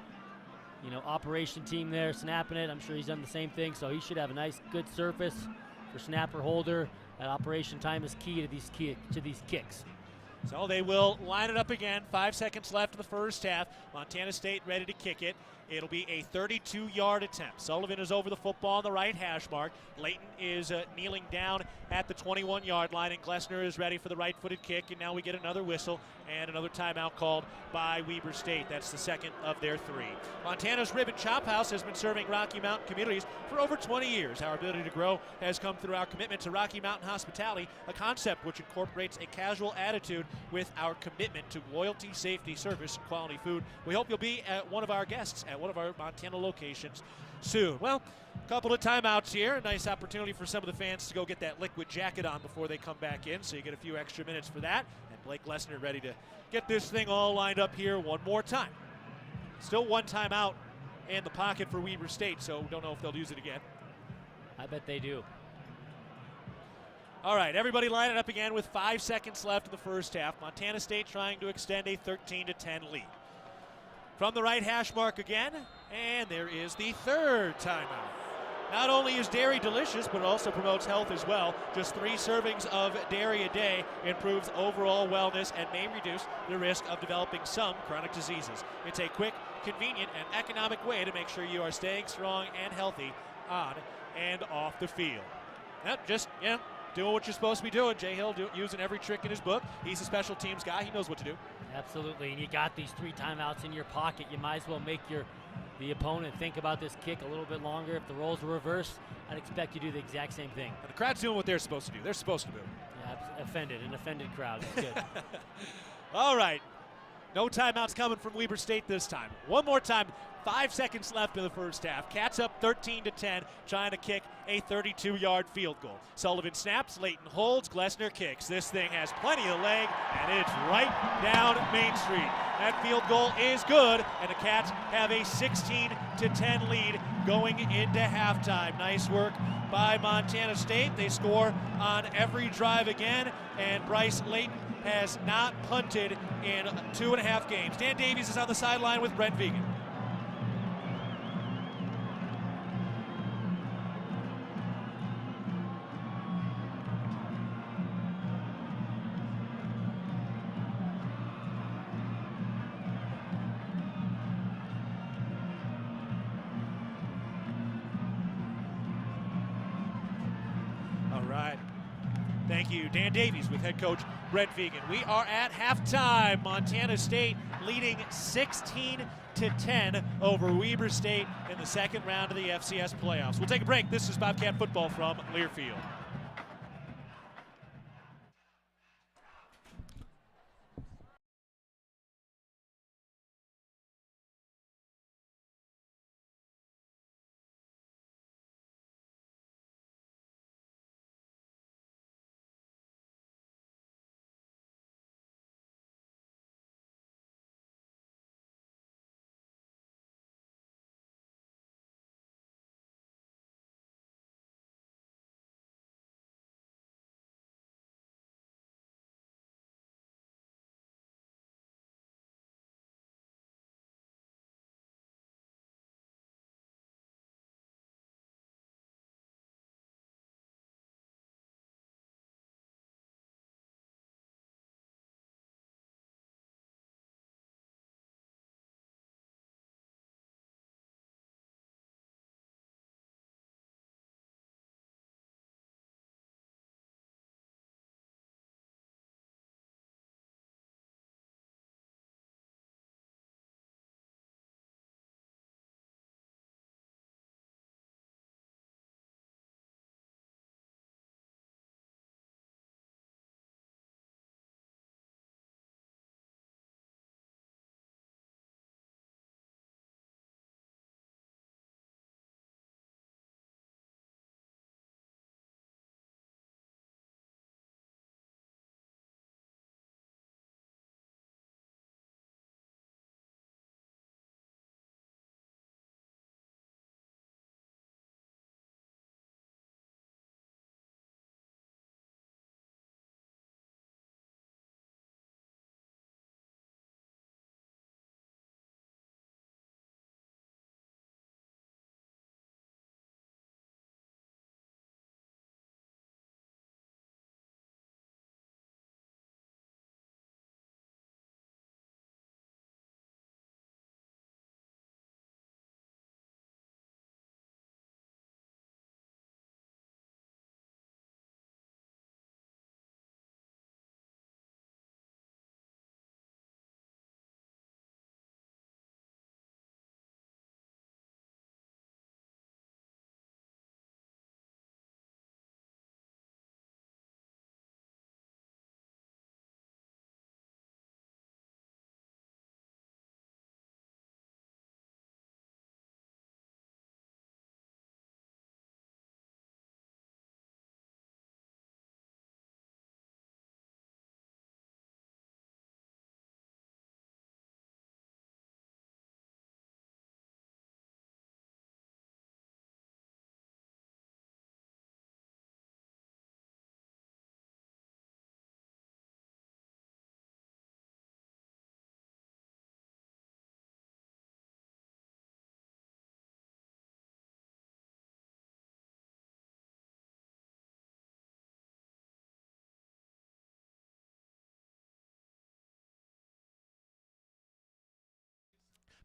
operation team there snapping it. I'm sure he's done the same thing, so he should have a nice, good surface for snapper holder. That operation time is key to these kicks. So they will line it up again. 5 seconds left in the first half. Montana State ready to kick it. It'll be a 32-yard attempt. Sullivan is over the football on the right hash mark. Leighton is kneeling down at the 21-yard line, and Glessner is ready for the right-footed kick. And now we get another whistle and another timeout called by Weber State. That's the second of their 3. Montana's Rib and Chop House has been serving Rocky Mountain communities for over 20 years. Our ability to grow has come through our commitment to Rocky Mountain hospitality, a concept which incorporates a casual attitude with our commitment to loyalty, safety, service, and quality food. We hope you'll be at one of our guests at one of our Montana locations soon. Well, a couple of timeouts here. A nice opportunity for some of the fans to go get that liquid jacket on before they come back in, so you get a few extra minutes for that. And Blake Glessner ready to get this thing all lined up here one more time. Still 1 timeout in the pocket for Weber State, so don't know if they'll use it again. I bet they do. All right, everybody line it up again with 5 seconds left in the first half. Montana State trying to extend a 13-10 lead. From the right hash mark again, and there is the 3rd timeout. Not only is dairy delicious, but it also promotes health as well. Just 3 servings of dairy a day improves overall wellness and may reduce the risk of developing some chronic diseases. It's a quick, convenient, and economic way to make sure you are staying strong and healthy on and off the field. Just doing what you're supposed to be doing. Jay Hill using every trick in his book. He's a special teams guy. He knows what to do. Absolutely, and you got these 3 timeouts in your pocket. You might as well make the opponent think about this kick a little bit longer. If the roles were reversed, I'd expect you to do the exact same thing. And the crowd's doing what they're supposed to do. They're supposed to do. Yeah, an offended crowd. It's good. All right. No timeouts coming from Weber State this time. One more time. 5 seconds left in the first half. Cats up 13-10, trying to kick a 32-yard field goal. Sullivan snaps, Leighton holds, Glessner kicks. This thing has plenty of leg, and it's right down Main Street. That field goal is good, and the Cats have a 16-10 lead going into halftime. Nice work by Montana State. They score on every drive again, and Bryce Leighton has not punted in 2.5 games. Dan Davies is on the sideline with Brent Vegan. Thank you, Dan Davies with head coach Brent Vegan. We are at halftime. Montana State leading 16-10 over Weber State in the second round of the FCS playoffs. We'll take a break. This is Bobcat football from Learfield.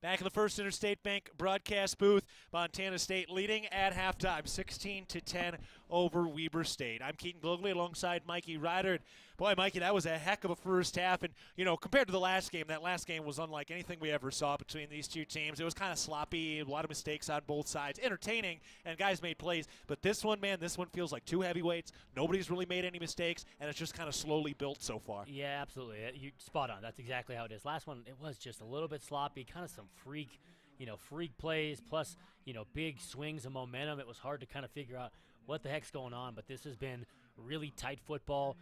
Back in the First Interstate Bank broadcast booth, Montana State leading at halftime, 16-10 over Weber State. I'm Keaton Glogly alongside Mikey Ryder. And boy, Mikey, that was a heck of a first half. And, you know, compared to the last game, that last game was unlike anything we ever saw between these two teams. It was kind of sloppy, a lot of mistakes on both sides, entertaining, and guys made plays. But this one, man, this one feels like two heavyweights. Nobody's really made any mistakes, and it's just kind of slowly built so far. Yeah, absolutely. You spot on. That's exactly how it is. Last one, it was just a little bit sloppy, kind of some freak plays, plus, big swings of momentum. It was hard to kind of figure out what the heck's going on, but this has been really tight football,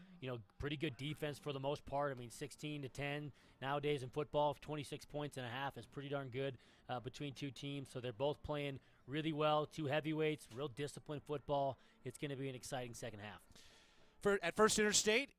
pretty good defense for the most part. I mean, 16-10 nowadays in football, 26 points and a half is pretty darn good between two teams. So they're both playing really well, two heavyweights, real disciplined football. It's going to be an exciting second half. At First Interstate,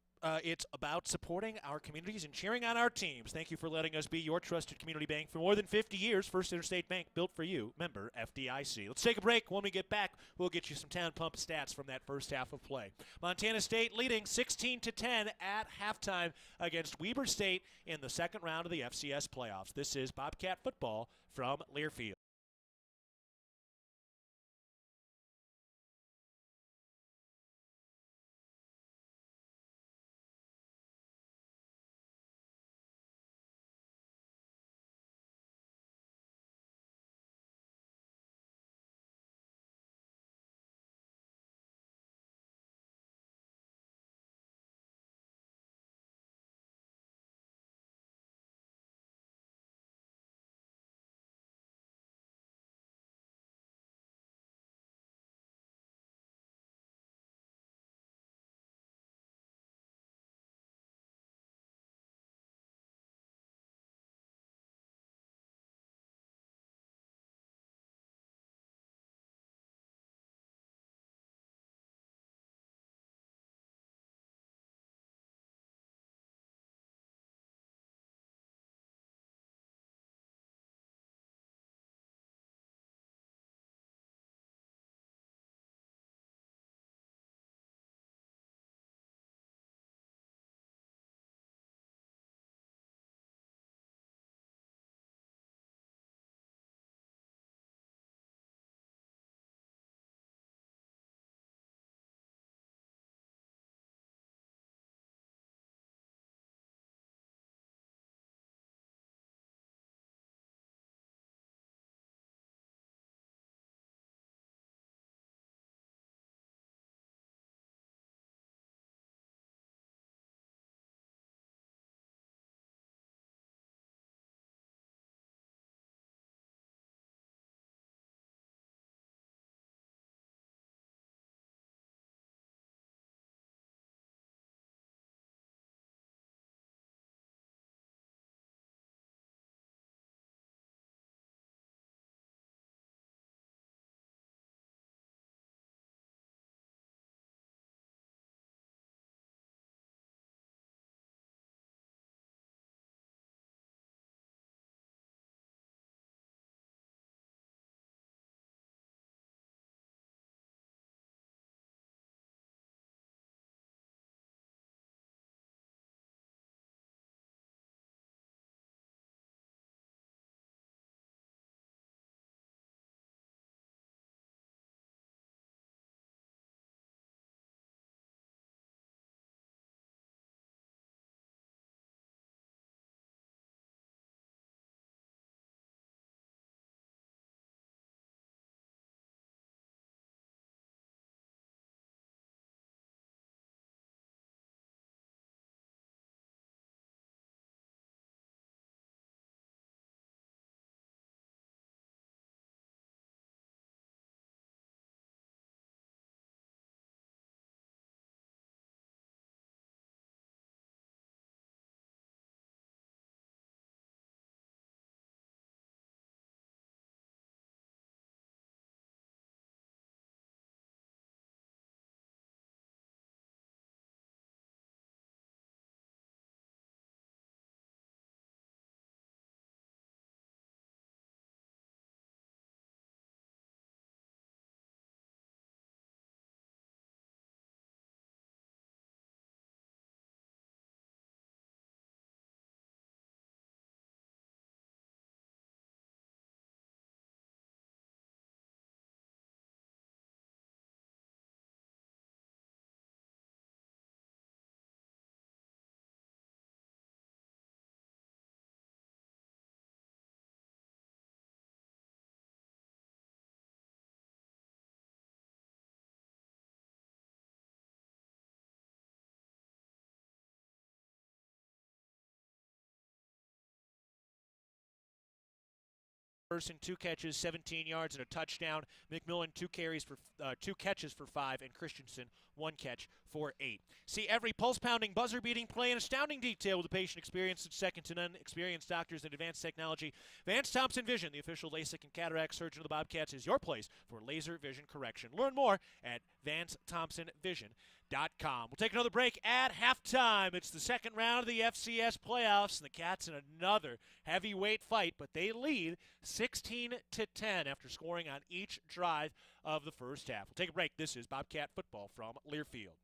it's about supporting our communities and cheering on our teams. Thank you for letting us be your trusted community bank for more than 50 years. First Interstate Bank, built for you. Member FDIC. Let's take a break. When we get back, we'll get you some Town Pump stats from that first half of play. Montana State leading 16-10 at halftime against Weber State in the second round of the FCS playoffs. This is Bobcat football from Learfield. Person, 2 catches, 17 yards, and a touchdown. McMillan, 2 catches for 5, and Christensen, 1 catch for 8. See every pulse-pounding, buzzer-beating play in astounding detail with the patient experience and second-to-none experienced doctors and advanced technology. Vance Thompson Vision, the official LASIK and cataract surgeon of the Bobcats, is your place for laser vision correction. Learn more at VanceThompsonVision.com. We'll take another break at halftime. It's the second round of the FCS playoffs, and the Cats in another heavyweight fight, but they lead 16-10 after scoring on each drive of the first half. We'll take a break. This is Bobcat football from Learfield.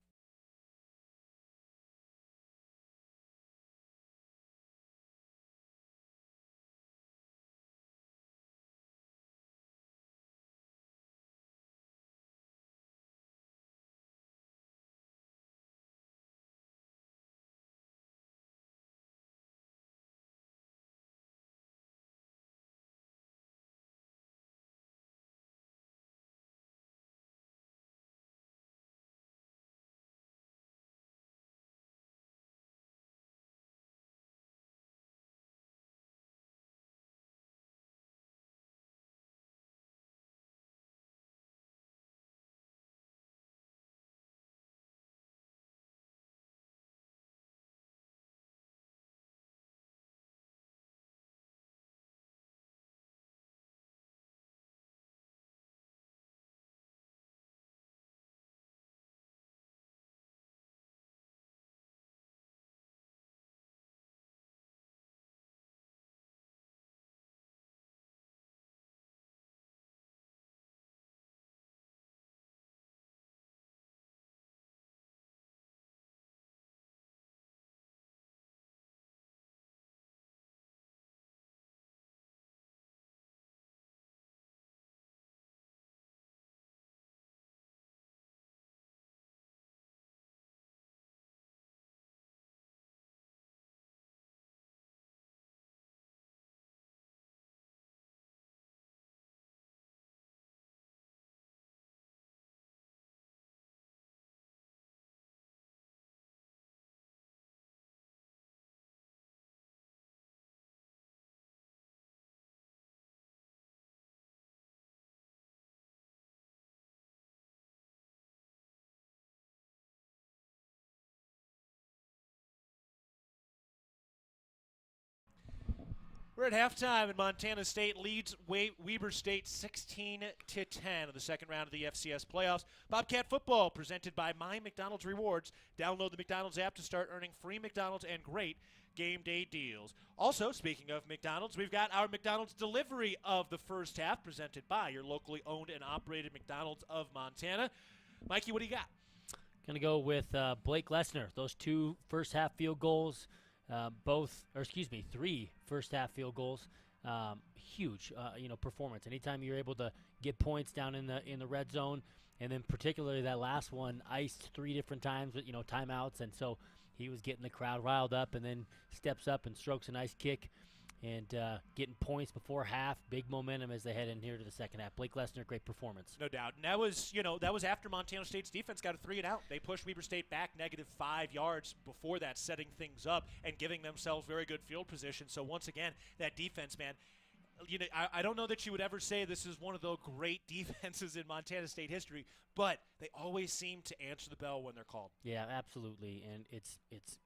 We're at halftime, and Montana State leads Weber State 16-10 in the second round of the FCS playoffs. Bobcat football presented by My McDonald's Rewards. Download the McDonald's app to start earning free McDonald's and great game day deals. Also, speaking of McDonald's, we've got our McDonald's delivery of the first half presented by your locally owned and operated McDonald's of Montana. Mikey, what do you got? Going to go with Blake Lesnar. Those 2 first half field goals. Three first half field goals. Huge, performance. Anytime you're able to get points down in the red zone, and then particularly that last one, iced 3 different times with timeouts, and so he was getting the crowd riled up, and then steps up and strokes a nice kick, and getting points before half. Big momentum as they head in here to the second half. Blake Lesnar, great performance. No doubt. And that was after Montana State's defense got a 3-and-out. They pushed Weber State back -5 yards before that, setting things up and giving themselves very good field position. So once again, that defense, man, I don't know that you would ever say this is one of the great defenses in Montana State history, but they always seem to answer the bell when they're called. Yeah, absolutely. And it's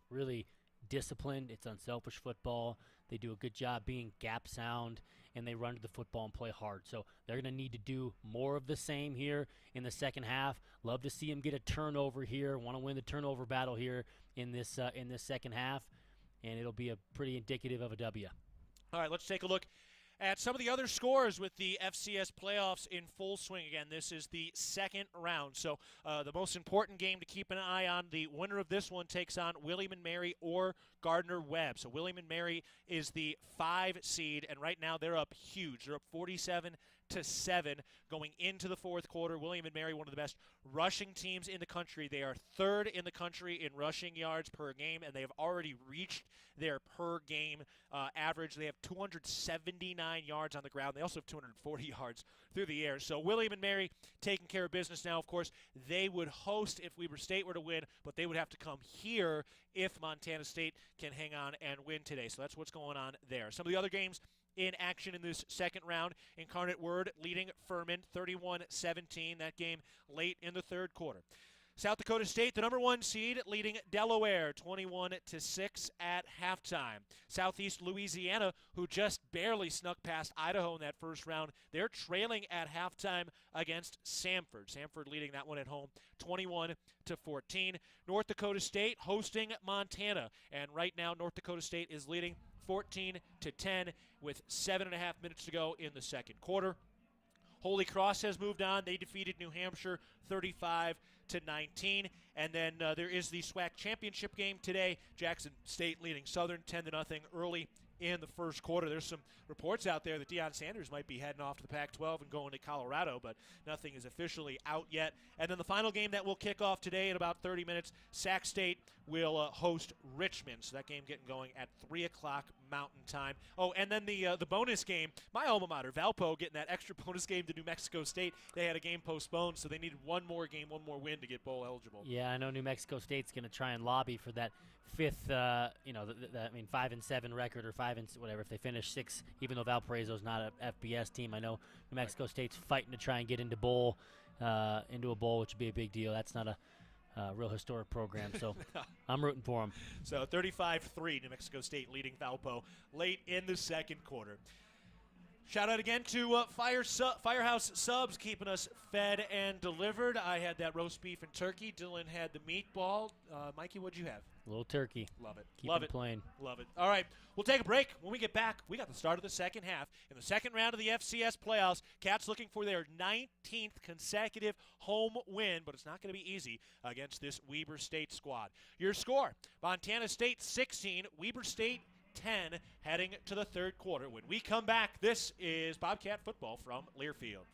really disciplined. It's unselfish football. They do a good job being gap sound, and they run to the football and play hard. So they're going to need to do more of the same here in the second half. Love to see them get a turnover here. Want to win the turnover battle here in this second half, and it'll be a pretty indicative of a W. All right, let's take a look at some of the other scores with the FCS playoffs in full swing. Again, this is the second round. So the most important game to keep an eye on, the winner of this one takes on William & Mary or Gardner-Webb. So William & Mary is the 5 seed, and right now they're up huge. They're up 47-7 going into the fourth quarter. William & Mary, one of the best rushing teams in the country. They are 3rd in the country in rushing yards per game, and they have already reached their per-game average. They have 279 yards on the ground. They also have 240 yards through the air. So William & Mary taking care of business now. Of course, they would host if Weber State were to win, but they would have to come here if Montana State can hang on and win today. So that's what's going on there. Some of the other games in action in this second round. Incarnate Word leading Furman 31-17. That game late in the third quarter. South Dakota State, the number 1 seed, leading Delaware 21-6 at halftime. Southeast Louisiana, who just barely snuck past Idaho in that first round, they're trailing at halftime against Samford. Samford leading that one at home 21-14. North Dakota State hosting Montana, and right now North Dakota State is leading 14-10 with 7.5 minutes to go in the second quarter. Holy Cross has moved on. They defeated New Hampshire 35-19. And then there is the SWAC championship game today. Jackson State leading Southern 10-0 early in the first quarter. There's some reports out there that Deion Sanders might be heading off to the Pac-12 and going to Colorado, but nothing is officially out yet. And then the final game that will kick off today in about 30 minutes, Sac State will host Richmond. So that game getting going at 3 o'clock Mountain Time. Oh, and then the bonus game, my alma mater, Valpo, getting that extra bonus game to New Mexico State. They had a game postponed, so they needed one more game, one more win to get bowl eligible. Yeah, I know New Mexico State's going to try and lobby for that fifth, 5-7 record or 5 and whatever. If they finish 6, even though Valparaiso's not an FBS team, I know New Mexico State's fighting to try and get into a bowl, which would be a big deal. That's not a real historic program, so I'm rooting for them. So 35-3, New Mexico State leading Valpo late in the second quarter. Shout out again to Firehouse Subs keeping us fed and delivered. I had that roast beef and turkey. Dylan had the meatball. Mikey, what'd you have? A little turkey. Love it. Keep Love it it. plain. Love it. All right, we'll take a break. When we get back, we got the start of the second half. In the second round of the FCS playoffs, Cats looking for their 19th consecutive home win, but it's not going to be easy against this Weber State squad. Your score, Montana State 16, Weber State 10, heading to the third quarter. When we come back, this is Bobcat football from Learfield.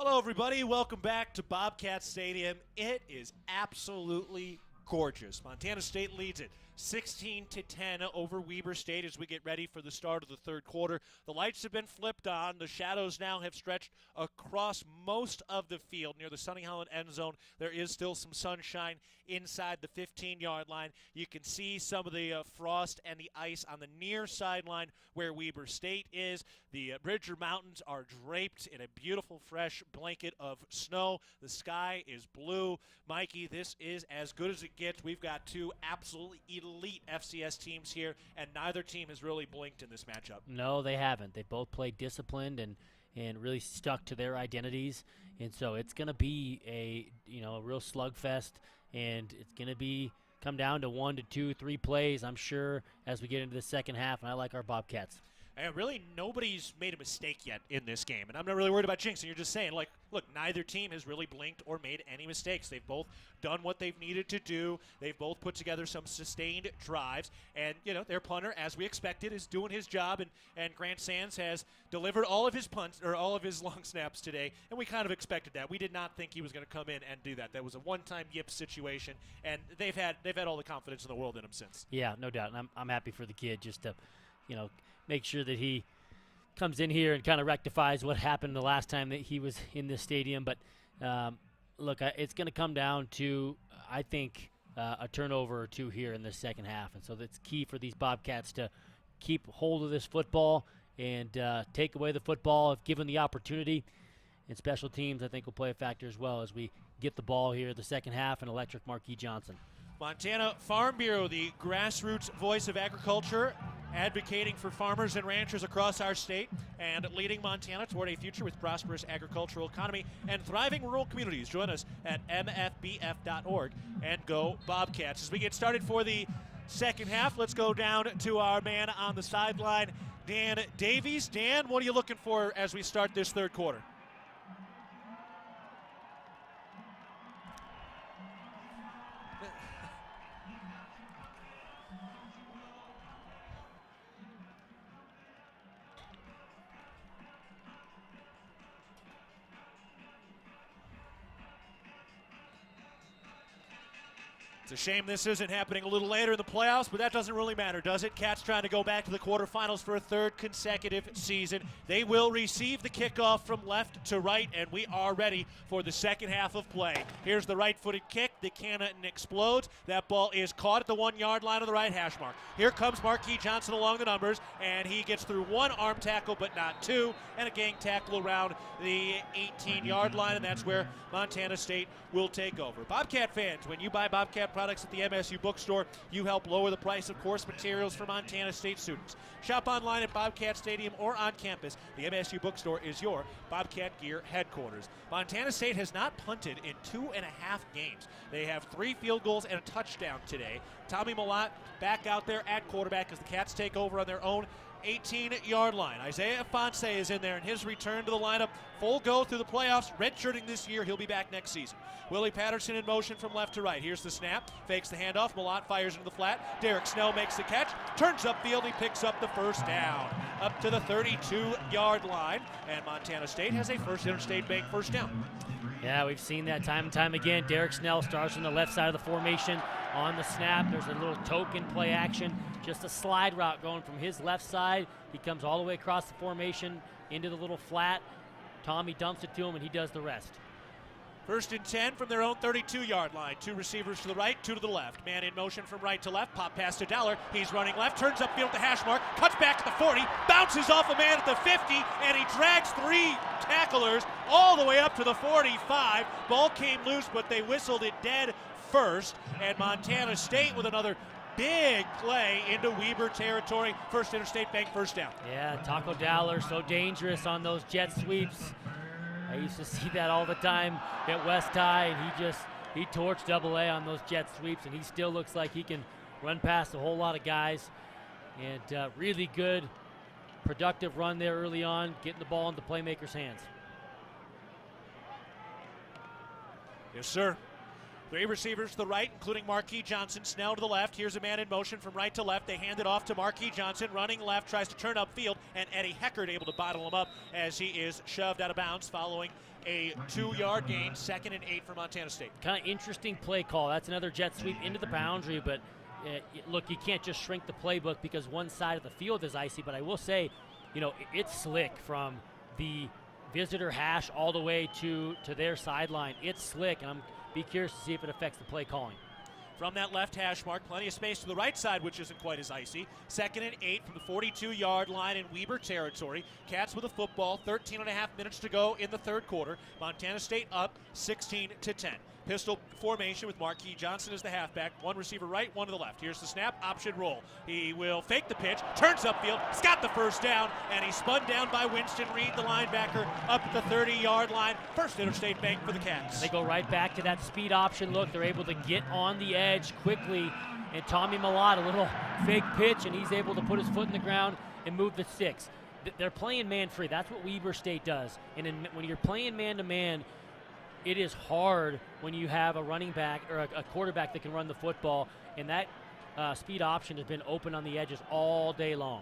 Hello, everybody. Welcome back to Bobcat Stadium. It is absolutely gorgeous. Montana State leads it 16-10 over Weber State as we get ready for the start of the third quarter. The lights have been flipped on. The shadows now have stretched across most of the field near the Sunny Holland end zone. There is still some sunshine inside the 15-yard line. You can see some of the frost and the ice on the near sideline where Weber State is. The Bridger Mountains are draped in a beautiful, fresh blanket of snow. The sky is blue. Mikey, this is as good as it gets. We've got two absolutely elite FCS teams here, and neither team has really blinked in this matchup. No, they haven't. They both played disciplined and really stuck to their identities, and so it's going to be a real slugfest, and it's going to come down to 1 to 2, 3 plays, I'm sure, as we get into the second half, and I like our Bobcats. And really, nobody's made a mistake yet in this game. And I'm not really worried about jinxing. You're just saying, look, neither team has really blinked or made any mistakes. They've both done what they've needed to do. They've both put together some sustained drives. And, their punter, as we expected, is doing his job. And Grant Sands has delivered all of his punts, or all of his long snaps today. And we kind of expected that. We did not think he was going to come in and do that. That was a one-time yip situation. And they've had all the confidence in the world in him since. Yeah, no doubt. And I'm happy for the kid just to make sure that he comes in here and kind of rectifies what happened the last time that he was in this stadium. But, it's going to come down to, I think, a turnover or two here in the second half. And so that's key for these Bobcats to keep hold of this football and take away the football if given the opportunity. And special teams, I think, will play a factor as well as we get the ball here the second half and electric Marquis Johnson. Montana Farm Bureau, the grassroots voice of agriculture, advocating for farmers and ranchers across our state and leading Montana toward a future with prosperous agricultural economy and thriving rural communities. Join us at mfbf.org and go Bobcats. As we get started for the second half, let's go down to our man on the sideline, Dan Davies. Dan, what are you looking for as we start this third quarter? It's a shame this isn't happening a little later in the playoffs, but that doesn't really matter, does it? Cats trying to go back to the quarterfinals for a third consecutive season. They will receive the kickoff from left to right, and we are ready for the second half of play. Here's the right-footed kick. The cannon explodes. That ball is caught at the 1-yard line of the right hash mark. Here comes Marquis Johnson along the numbers, and he gets through one arm tackle, but not two, and a gang tackle around the 18-yard line, and that's where Montana State will take over. Bobcat fans, when you buy Bobcat products at the MSU bookstore, you help lower the price of course materials for Montana State students. Shop online at Bobcat Stadium or on campus. The MSU bookstore is your Bobcat gear headquarters. Montana State has not punted in 2.5 games. They have 3 field goals and a touchdown today. Tommy Malott back out there at quarterback as the Cats take over on their own 18-yard line. Isaiah Fonse is in there in his return to the lineup. Full go through the playoffs. Redshirting this year. He'll be back next season. Willie Patterson in motion from left to right. Here's the snap. Fakes the handoff. Malott fires into the flat. Derek Snell makes the catch. Turns upfield. He picks up the first down. Up to the 32-yard line. And Montana State has a First Interstate Bank first down. Yeah, we've seen that time and time again. Derek Snell starts on the left side of the formation on the snap. There's a little token play action, just a slide route going from his left side. He comes all the way across the formation into the little flat. Tommy dumps it to him, and he does the rest. First and 10 from their own 32-yard line. 2 receivers to the right, 2 to the left. Man in motion from right to left. Pop pass to Dowler. He's running left, turns upfield at the hash mark, cuts back to the 40, bounces off a man at the 50, and he drags 3 tacklers all the way up to the 45. Ball came loose, but they whistled it dead first. And Montana State with another big play into Weber territory. First Interstate Bank first down. Yeah, Taco Dowler so dangerous on those jet sweeps. I used to see that all the time at West High, and he torched Double-A on those jet sweeps, and he still looks like he can run past a whole lot of guys. And really good, productive run there early on, getting the ball into playmakers' hands. Yes, sir. 3 receivers to the right, including Marquis Johnson. Snell to the left. Here's a man in motion from right to left. They hand it off to Marquis Johnson. Running left, tries to turn upfield, and Eddie Heckard able to bottle him up as he is shoved out of bounds following a 2-yard gain. 2nd and 8 for Montana State. Kind of interesting play call. That's another jet sweep into the boundary, but look, you can't just shrink the playbook because one side of the field is icy, but I will say, it's slick from the visitor hash all the way to their sideline. It's slick, and I'm be curious to see if it affects the play calling. From that left hash mark, plenty of space to the right side, which isn't quite as icy. 2nd and 8 from the 42-yard line in Weber territory. Cats with a football, 13 and a half minutes to go in the third quarter. Montana State up 16-10. Pistol formation with Marquis Johnson as the halfback. One receiver right, one to the left. Here's the snap, option roll. He will fake the pitch, turns upfield, he's got the first down, and he's spun down by Winston Reed, the linebacker, up at the 30-yard line. First Interstate bank for the Cats. They go right back to that speed option look. They're able to get on the edge quickly, and Tommy Millott, a little fake pitch, and he's able to put his foot in the ground and move the sticks. They're playing man-free. That's what Weber State does. And when you're playing man-to-man, it is hard when you have a running back or a quarterback that can run the football, and that speed option has been open on the edges all day long.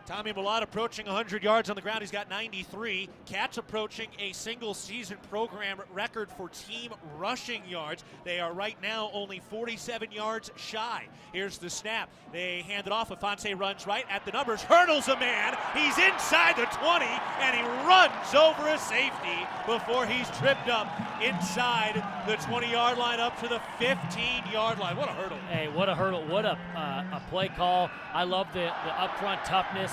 Tommy Millott approaching 100 yards on the ground. He's got 93. Cats approaching a single-season program record for team rushing yards. They are right now only 47 yards shy. Here's the snap. They hand it off. Afonso runs right at the numbers, hurdles a man. He's inside the 20, and he runs over a safety before he's tripped up inside the 20-yard line up to the 15-yard line. What a hurdle. Hey, what a hurdle. What a play call. I love the up-front toughness.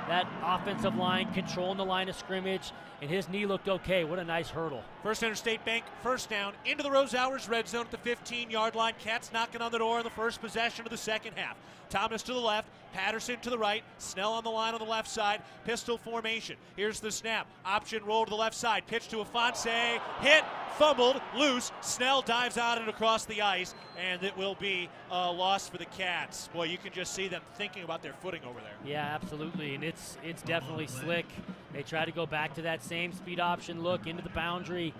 That offensive line controlling the line of scrimmage, and his knee looked okay. What a nice hurdle. First Interstate Bank, first down, into the Rose Hours red zone at the 15-yard line. Cats knocking on the door in the first possession of the second half. Thomas to the left, Patterson to the right, Snell on the line on the left side, pistol formation. Here's the snap, option roll to the left side, pitch to Afonso, hit, fumbled, loose. Snell dives out and across the ice, and it will be a loss for the Cats. Boy, you can just see them thinking about their footing over there. Yeah, absolutely, and it's definitely slick. They try to go back to that same speed option look into the boundary.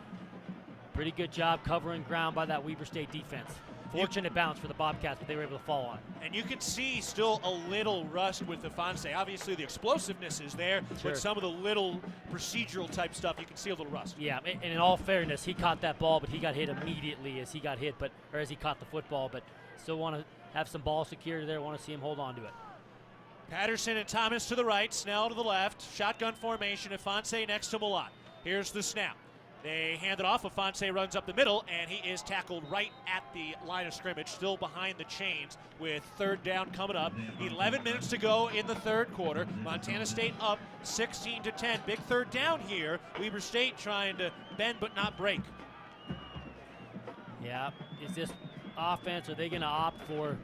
Pretty good job covering ground by that Weber State defense. Fortunate bounce for the Bobcats, but they were able to fall on. And you can see still a little rust with Afonso. Obviously, the explosiveness is there, Sure. but some of the little procedural type stuff, you can see a little rust. Yeah, and in all fairness, he caught that ball, but he got hit immediately as he got hit, or as he caught the football. But still want to have some ball security there. Want to see him hold on to it. Patterson and Thomas to the right, Snell to the left. Shotgun formation, Afonso next to Millott. Here's the snap. They hand it off. Afonso runs up the middle, and he is tackled right at the line of scrimmage, still behind the chains with third down coming up. 11 minutes to go in the third quarter. Montana State up 16-10. Big third down here. Weber State trying to bend but not break. Yeah, is this offense, are they going to opt for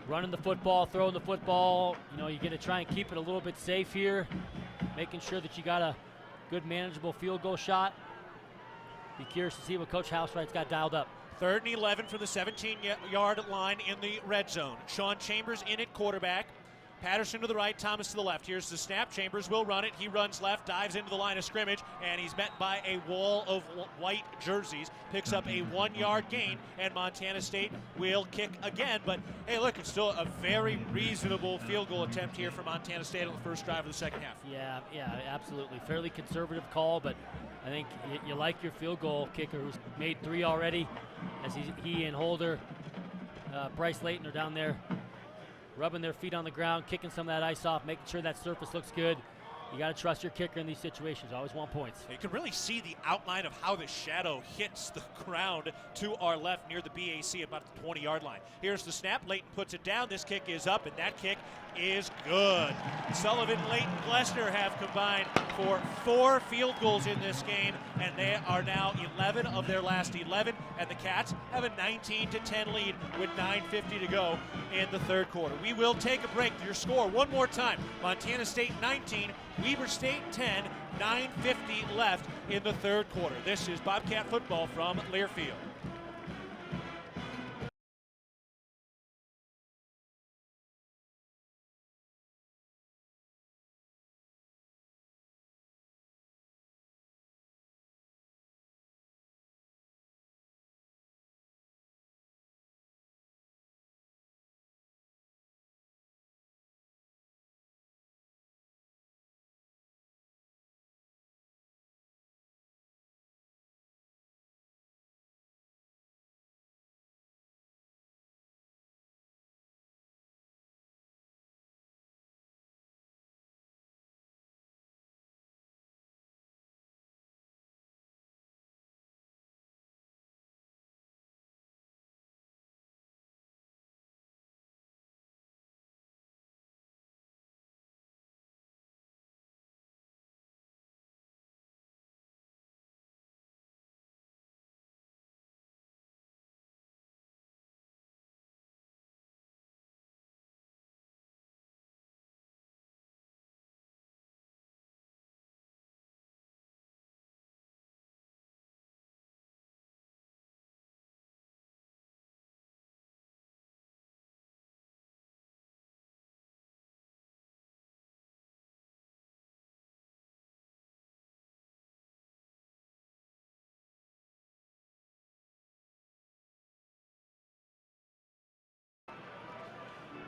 running the football, throwing the football? You're going to try and keep it a little bit safe here, making sure that you got a good manageable field goal shot. Be curious to see what Coach Housewright's got dialed up. 3rd and 11 from the 17-yard line in the red zone. Sean Chambers in at quarterback. Patterson to the right, Thomas to the left. Here's the snap. Chambers will run it. He runs left, dives into the line of scrimmage, and he's met by a wall of white jerseys. Picks up a 1-yard gain, and Montana State will kick again. But, hey, look, it's still a very reasonable field goal attempt here for Montana State on the first drive of the second half. Yeah, absolutely. Fairly conservative call, but I think you like your field goal kicker who's made 3 already, as he and Holder, Bryce Layton are down there rubbing their feet on the ground, kicking some of that ice off, making sure that surface looks good. You got to trust your kicker in these situations. Always want points. You can really see the outline of how the shadow hits the ground to our left near the BAC about the 20-yard line. Here's the snap. Layton puts it down. This kick is up, and that kick is good. Sullivan, Layton, Glessner have combined for 4 field goals in this game, and they are now 11 of their last 11, and the Cats have a 19-10 lead with 9:50 to go in the third quarter. We will take a break. Your score one more time. Montana State 19, Weber State 10, 9:50 left in the third quarter. This is Bobcat football from Learfield.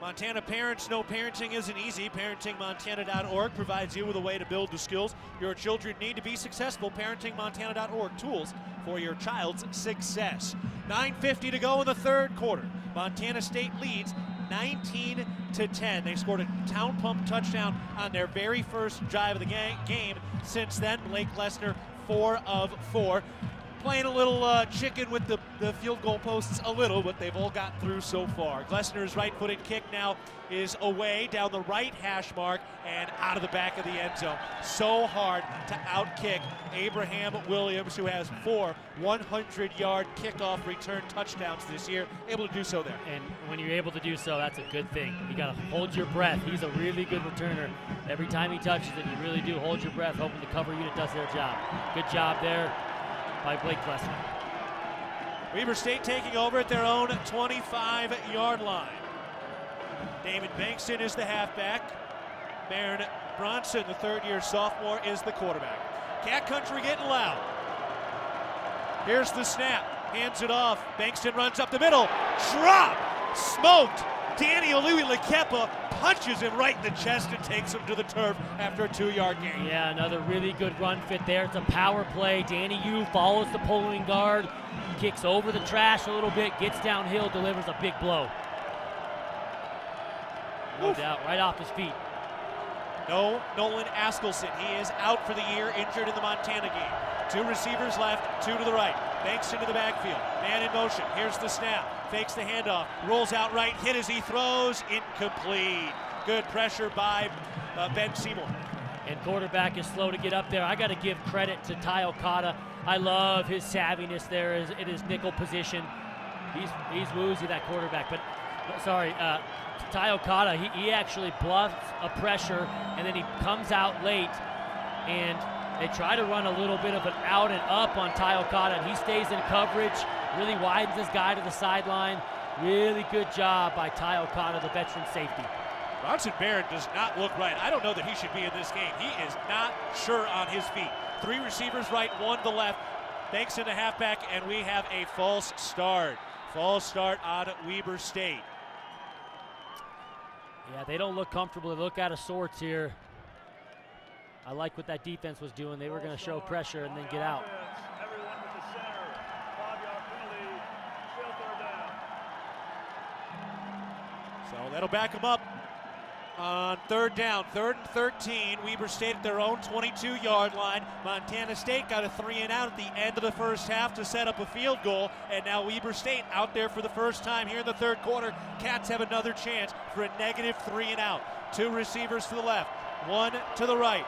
Montana parents know parenting isn't easy. ParentingMontana.org provides you with a way to build the skills your children need to be successful. ParentingMontana.org, tools for your child's success. 9:50 to go in the third quarter. Montana State leads 19-10. They scored a town pump touchdown on their very first drive of the game. Since then, Blake Lesnar, 4 of 4. Playing a little chicken with the field goal posts a little, but they've all got through so far. Glessner's right-footed kick now is away down the right hash mark and out of the back of the end zone. So hard to outkick Abraham Williams, who has 4 100-yard kickoff return touchdowns this year. Able to do so there. And when you're able to do so, that's a good thing. You got to hold your breath. He's a really good returner. Every time he touches it, you really do hold your breath, hoping the cover unit does their job. Good job there by Blake Lesnar. Weber State taking over at their own 25-yard line. David Bankston is the halfback. Baron Bronson, the third-year sophomore, is the quarterback. Cat Country getting loud. Here's the snap. Hands it off. Bankston runs up the middle. Drop! Smoked! Danny Alui-Lekepa punches him right in the chest and takes him to the turf after a 2-yard gain. Yeah, another really good run fit there. It's a power play. Danny Yu follows the pulling guard, kicks over the trash a little bit, gets downhill, delivers a big blow. No doubt, right off his feet. No Nolan Askelson. He is out for the year, injured in the Montana game. 2 receivers left, 2 to the right. Banks into the backfield. Man in motion. Here's the snap. Fakes the handoff. Rolls out right. Hit as he throws. Incomplete. Good pressure by Ben Seymour. And quarterback is slow to get up there. I got to give credit to Ty Okada. I love his savviness there in his nickel position. He's woozy, that quarterback. But sorry, Ty Okada, he actually bluffs a pressure, and then he comes out late, and they try to run a little bit of an out and up on Ty Okada, and he stays in coverage, really widens his guy to the sideline. Really good job by Ty Okada, the veteran safety. Bronson Barron does not look right. I don't know that he should be in this game. He is not sure on his feet. 3 receivers right, 1 to the left. Banks into halfback, and we have a false start. False start on Weber State. Yeah, they don't look comfortable. They look out of sorts here. I like what that defense was doing. They were going to show pressure and then get out. Everyone with the center. 5-yard penalty. Still third down. So that'll back them up on third down. 3rd and 13. Weber State at their own 22-yard line. Montana State got a 3-and-out at the end of the first half to set up a field goal. And now Weber State out there for the first time here in the third quarter. Cats have another chance for a negative 3-and-out. 2 receivers to the left, 1 to the right.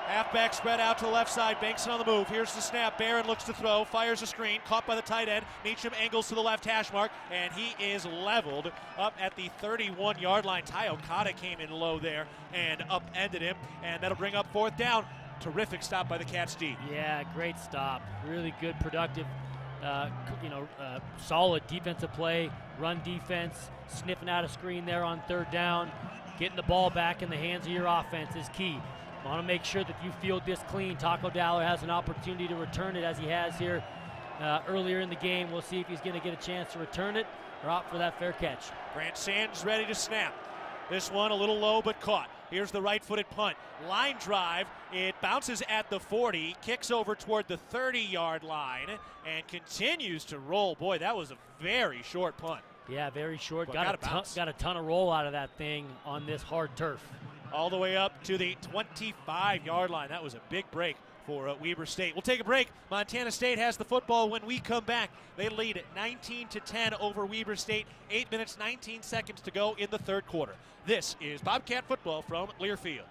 Halfback spread out to the left side. Banks on the move. Here's the snap. Barron looks to throw. Fires a screen. Caught by the tight end. Meacham angles to the left hash mark. And he is leveled up at the 31-yard line. Ty Okada came in low there and upended him. And that'll bring up 4th down. Terrific stop by the Cats D. Yeah, great stop. Really good, productive, solid defensive play. Run defense. Sniffing out a screen there on 3rd down. Getting the ball back in the hands of your offense is key. Want to make sure that you field this clean. Taco Dowler has an opportunity to return it as he has here earlier in the game. We'll see if he's going to get a chance to return it or opt for that fair catch. Grant Sands ready to snap. This one a little low but caught. Here's the right-footed punt. Line drive. It bounces at the 40, kicks over toward the 30-yard line, and continues to roll. Boy, that was a very short punt. Yeah, very short. Well, got a ton of roll out of that thing on this hard turf. All the way up to the 25-yard line. That was a big break for Weber State. We'll take a break. Montana State has the football when we come back. They lead at 19-10 over Weber State. 8 minutes, 19 seconds to go in the third quarter. This is Bobcat football from Learfield.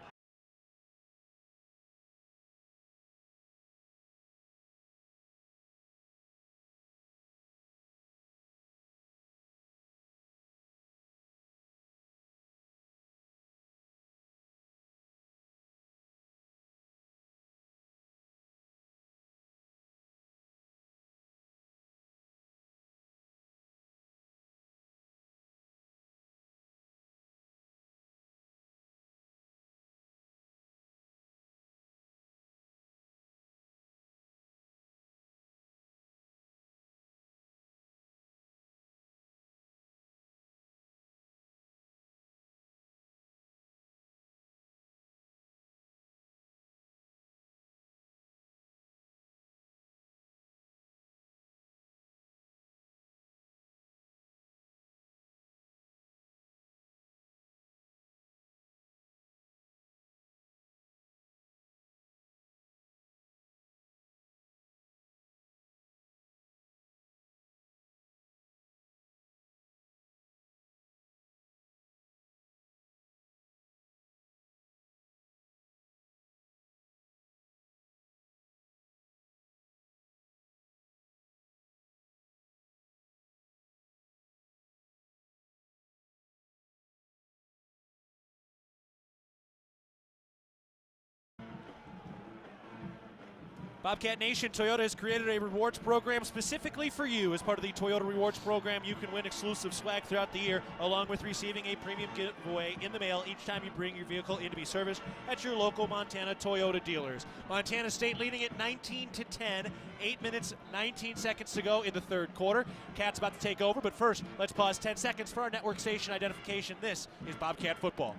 Bobcat Nation, Toyota has created a rewards program specifically for you. As part of the Toyota Rewards program, you can win exclusive swag throughout the year, along with receiving a premium giveaway in the mail each time you bring your vehicle in to be serviced at your local Montana Toyota dealers. Montana State leading it 19-10, 8 minutes, 19 seconds to go in the third quarter. Cat's about to take over, but first, let's pause 10 seconds for our network station identification. This is Bobcat Football.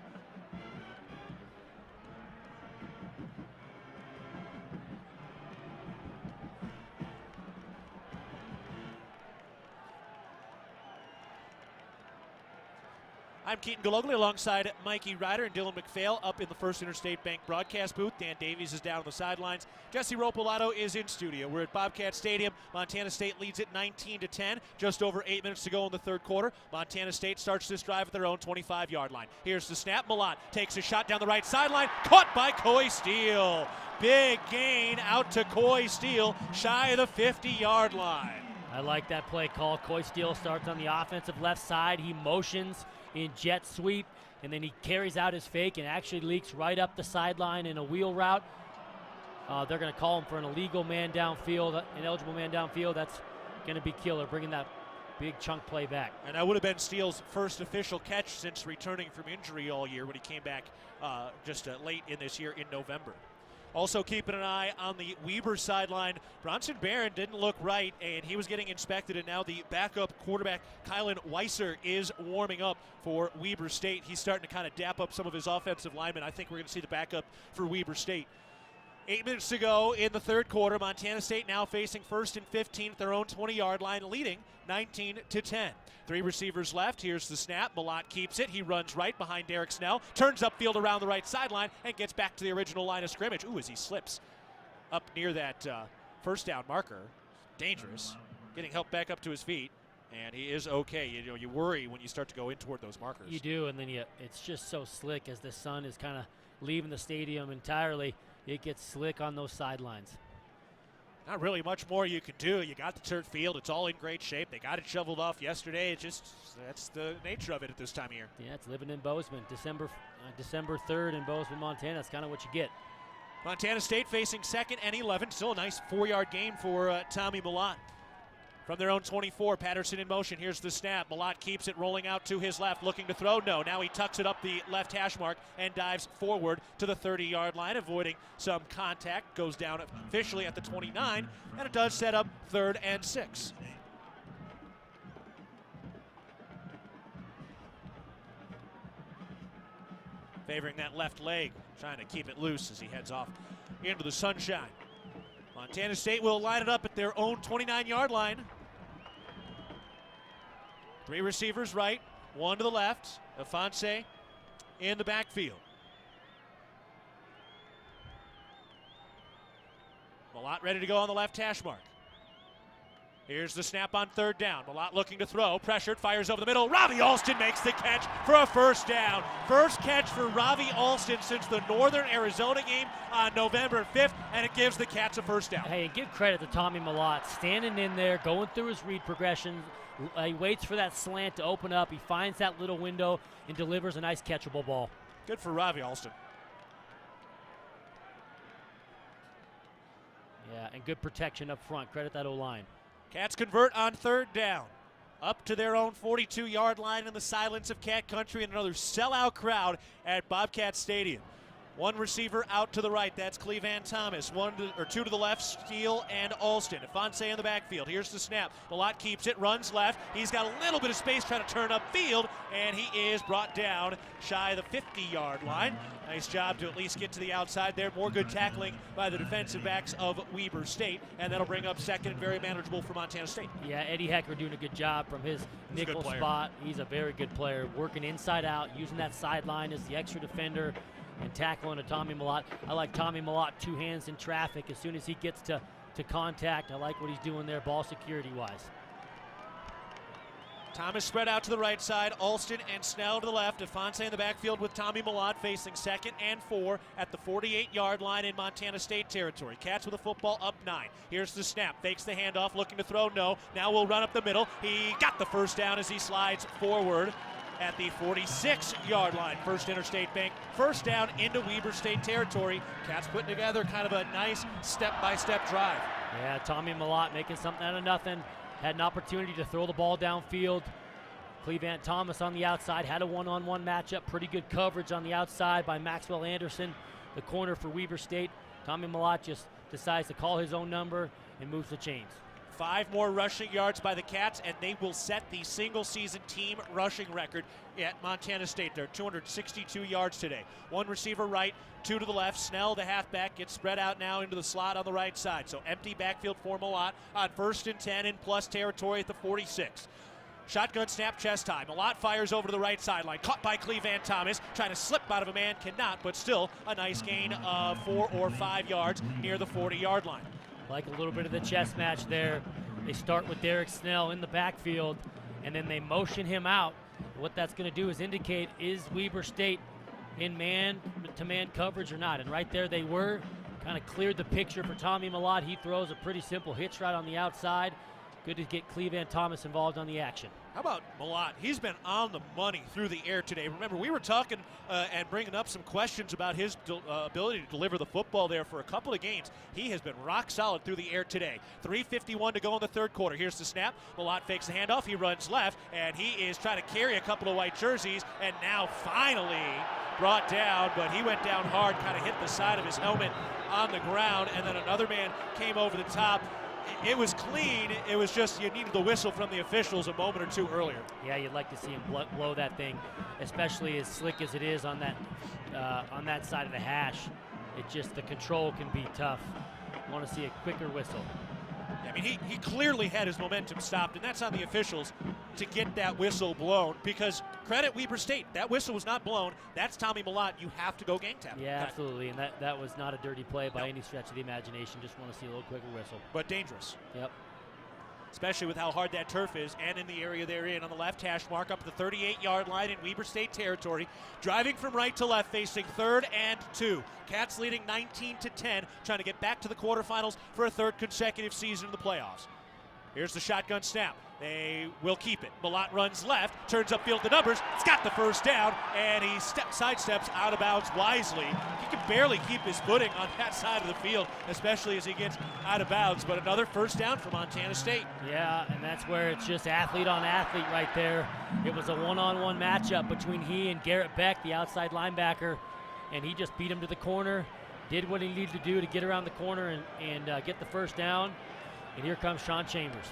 I'm Keaton Galogly alongside Mikey Ryder and Dylan McPhail up in the First Interstate Bank broadcast booth. Dan Davies is down on the sidelines. Jesse Ropolato is in studio. We're at Bobcat Stadium. Montana State leads it 19-10. Just over 8 minutes to go in the third quarter. Montana State starts this drive at their own 25-yard line. Here's the snap. Malott takes a shot down the right sideline. Caught by Coy Steele. Big gain out to Coy Steele, shy of the 50-yard line. I like that play call. Coy Steele starts on the offensive left side. He motions in jet sweep, and then he carries out his fake and actually leaks right up the sideline in a wheel route. They're going to call him for an illegal man downfield, an eligible man downfield. That's going to be killer, bringing that big chunk play back. And that would have been Steele's first official catch since returning from injury all year when he came back just late in this year in November. Also keeping an eye on the Weber sideline. Bronson Barron didn't look right, and he was getting inspected, and now the backup quarterback, Kylan Weiser, is warming up for Weber State. He's starting to kind of dap up some of his offensive linemen. I think we're going to see the backup for Weber State. 8 minutes to go in the third quarter. Montana State now facing 1st and 15 at their own 20-yard line, leading 19-10. 3 receivers left. Here's the snap. Malott keeps it. He runs right behind Derek Snell, turns upfield around the right sideline, and gets back to the original line of scrimmage. Ooh, as he slips up near that first down marker. Dangerous. Getting helped back up to his feet. And he is okay. You worry when you start to go in toward those markers. You do, and then it's just so slick as the sun is kind of leaving the stadium entirely. It gets slick on those sidelines. Not really much more you can do. You got the turf field. It's all in great shape. They got it shoveled off yesterday. That's the nature of it at this time of year. Yeah, it's living in Bozeman. December 3rd in Bozeman, Montana. That's kind of what you get. Montana State facing 2nd and 11. Still a nice 4-yard gain for Tommy Malott. From their own 24, Patterson in motion. Here's the snap. Malott keeps it rolling out to his left, looking to throw. No, now he tucks it up the left hash mark and dives forward to the 30-yard line, avoiding some contact. Goes down officially at the 29, and it does set up 3rd and 6. Favoring that left leg, trying to keep it loose as he heads off into the sunshine. Montana State will line it up at their own 29-yard line. 3 receivers right, 1 to the left. Afonso in the backfield. Malott ready to go on the left hash mark. Here's the snap on 3rd down. Malott looking to throw. Pressured, fires over the middle. Robbie Alston makes the catch for a 1st down. First catch for Robbie Alston since the Northern Arizona game on November 5th, and it gives the Cats a 1st down. Hey, and give credit to Tommy Malott, standing in there, going through his read progression. He waits for that slant to open up. He finds that little window and delivers a nice catchable ball. Good for Robbie Alston. Yeah, and good protection up front. Credit that O-line. Cats convert on 3rd down. Up to their own 42-yard line in the silence of Cat Country, and another sellout crowd at Bobcat Stadium. 1 receiver out to the right. That's Clevan Thomas. 2 to the left, Steele and Alston. Afonso in the backfield. Here's the snap. Malott keeps it, runs left. He's got a little bit of space trying to turn upfield, and he is brought down shy of the 50-yard line. Nice job to at least get to the outside there. More good tackling by the defensive backs of Weber State, and that'll bring up 2nd and very manageable for Montana State. Yeah, Eddie Hecker doing a good job from his nickel spot. He's a very good player, working inside out, using that sideline as the extra defender, and tackling to Tommy Malott. I like Tommy Malott 2 hands in traffic as soon as he gets to contact. I like what he's doing there ball security-wise. Thomas spread out to the right side. Alston and Snell to the left. Afonso in the backfield with Tommy Malott facing 2nd and 4 at the 48-yard line in Montana State territory. Cats with the football up 9. Here's the snap. Fakes the handoff, looking to throw. No. Now we'll run up the middle. He got the 1st down as he slides forward. at the 46-yard line. First Interstate Bank, first down into Weber State territory. Cats putting together kind of a nice step-by-step drive. Yeah, Tommy Malott making something out of nothing. Had an opportunity to throw the ball downfield. Clevant Thomas on the outside, had a one-on-one matchup. Pretty good coverage on the outside by Maxwell Anderson, the corner for Weber State. Tommy Malott just decides to call his own number and moves the chains. 5 more rushing yards by the Cats, and they will set the single-season team rushing record at Montana State. They're 262 yards today. 1 receiver right, 2 to the left. Snell, the halfback, gets spread out now into the slot on the right side. So empty backfield for Malott on 1st and 10 in plus territory at the 46. Shotgun snap, chest high. Malott fires over to the right sideline. Caught by Clevant Thomas. Trying to slip out of a man, cannot, but still a nice gain of 4 or 5 yards near the 40-yard line. Like a little bit of the chess match there. They start with Derek Snell in the backfield, and then they motion him out. What that's going to do is indicate, is Weber State in man-to-man coverage or not? And right there they were. Kind of cleared the picture for Tommy Malott. He throws a pretty simple hitch right on the outside. Good to get Clevant Thomas involved on the action. How about Malott? He's been on the money through the air today. Remember, we were talking and bringing up some questions about his ability to deliver the football there for a couple of games. He has been rock solid through the air today. 3:51 to go in the third quarter. Here's the snap. Malott fakes the handoff. He runs left, and he is trying to carry a couple of white jerseys, and now finally brought down, but he went down hard, kind of hit the side of his helmet on the ground, and then another man came over the top. It was clean. It was just you needed the whistle from the officials a moment or two earlier. Yeah, you'd like to see him blow that thing, especially as slick as it is on that side of the hash. It just, the control can be tough. Want to see a quicker whistle. I mean, he clearly had his momentum stopped, and that's on the officials to get that whistle blown, because credit Weber State, that whistle was not blown. That's Tommy Malott. You have to go gang tap. Yeah, absolutely, and that was not a dirty play by any stretch of the imagination. Just want to see a little quicker whistle. But dangerous. Yep. Especially with how hard that turf is, and in the area they're in on the left hash mark up the 38-yard line in Weber State territory. Driving from right to left, facing 3rd and 2. Cats leading 19-10, trying to get back to the quarterfinals for a 3rd consecutive season in the playoffs. Here's the shotgun snap. They will keep it. Malott runs left, turns upfield the numbers. It's got the first down, and he sidesteps out of bounds wisely. He can barely keep his footing on that side of the field, especially as he gets out of bounds. But another first down for Montana State. Yeah, and that's where it's just athlete on athlete right there. It was a one-on-one matchup between he and Garrett Beck, the outside linebacker, and he just beat him to the corner, did what he needed to do to get around the corner and get the first down. And here comes Sean Chambers.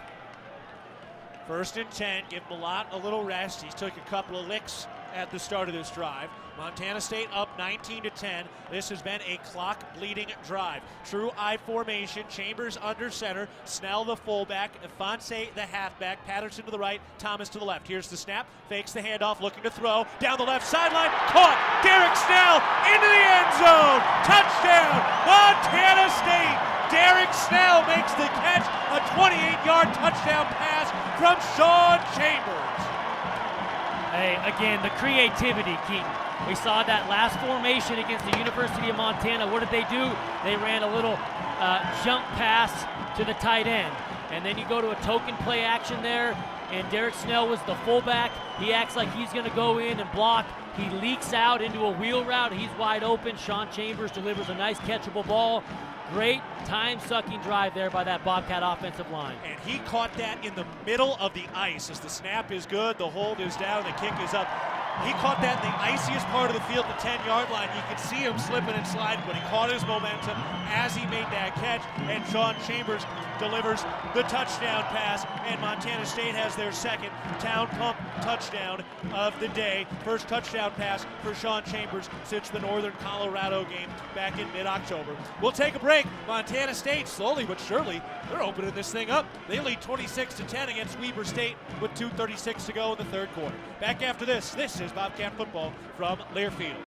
1st and 10, give Malott a little rest. He's took a couple of licks at the start of this drive. Montana State up 19-10. This has been a clock-bleeding drive. True I formation, Chambers under center, Snell the fullback, Fonse the halfback, Patterson to the right, Thomas to the left. Here's the snap, fakes the handoff, looking to throw, down the left sideline, caught, Derek Snell into the end zone, touchdown, Montana State. Derek Snell makes the catch, a 28-yard touchdown pass from Sean Chambers. Hey, again, the creativity, Keaton. We saw that last formation against the University of Montana. What did they do? They ran a little jump pass to the tight end. And then you go to a token play action there, and Derek Snell was the fullback. He acts like he's going to go in and block. He leaks out into a wheel route. He's wide open. Sean Chambers delivers a nice catchable ball. Great time-sucking drive there by that Bobcat offensive line. And he caught that in the middle of the ice as the snap is good, the hold is down, the kick is up. He caught that in the iciest part of the field, the 10-yard line. You could see him slipping and sliding, but he caught his momentum as he made that catch, and Sean Chambers delivers the touchdown pass, and Montana State has their 2nd Town Pump touchdown of the day. First touchdown pass for Sean Chambers since the Northern Colorado game back in mid-October. We'll take a break. Montana State, slowly but surely, they're opening this thing up. They lead 26-10 against Weber State with 2:36 to go in the third quarter. Back after this is Bobcat football from Learfield.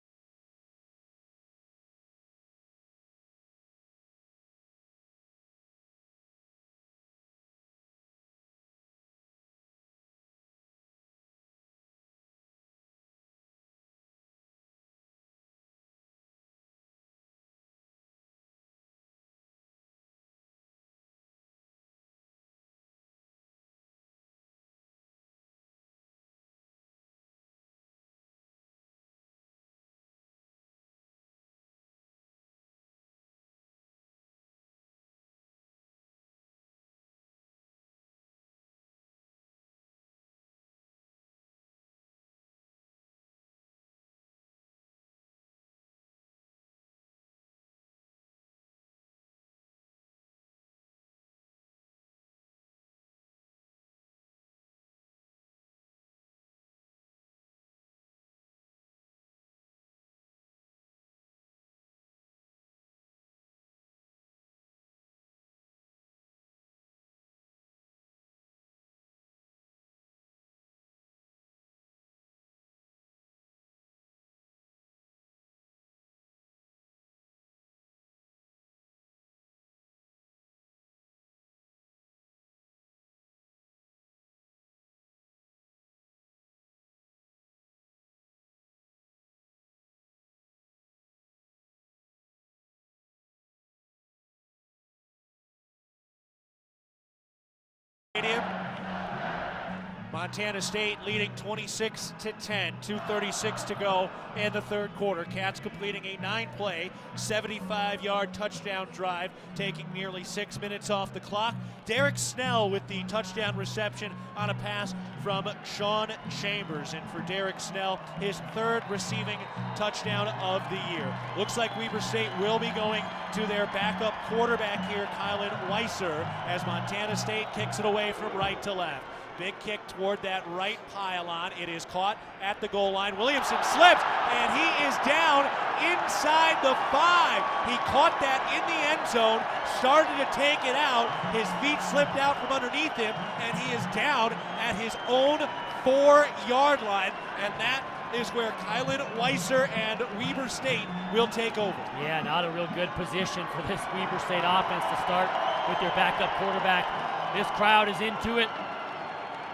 Montana State leading 26-10, 2:36 to go in the third quarter. Cats completing a 9-play, 75-yard touchdown drive, taking nearly 6 minutes off the clock. Derek Snell with the touchdown reception on a pass from Sean Chambers. And for Derek Snell, his third receiving touchdown of the year. Looks like Weber State will be going to their backup quarterback here, Kylan Weiser, as Montana State kicks it away from right to left. Big kick toward that right pylon. It is caught at the goal line. Williamson slips, and he is down inside the 5. He caught that in the end zone, started to take it out. His feet slipped out from underneath him, and he is down at his own 4-yard line. And that is where Kylan Weiser and Weber State will take over. Yeah, not a real good position for this Weber State offense to start with their backup quarterback. This crowd is into it.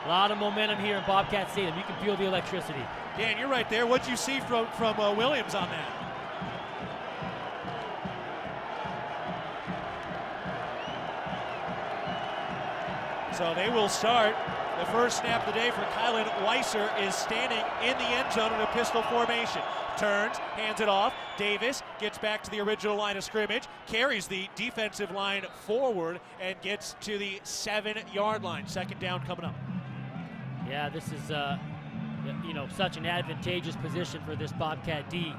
A lot of momentum here in Bobcat Stadium. You can feel the electricity. Dan, you're right there. What'd you see from Williams on that? So they will start. The first snap of the day for Kylan Weiser is standing in the end zone in a pistol formation. Turns, hands it off. Davis gets back to the original line of scrimmage, carries the defensive line forward, and gets to the 7-yard line. Second down coming up. Yeah, this is such an advantageous position for this Bobcat D.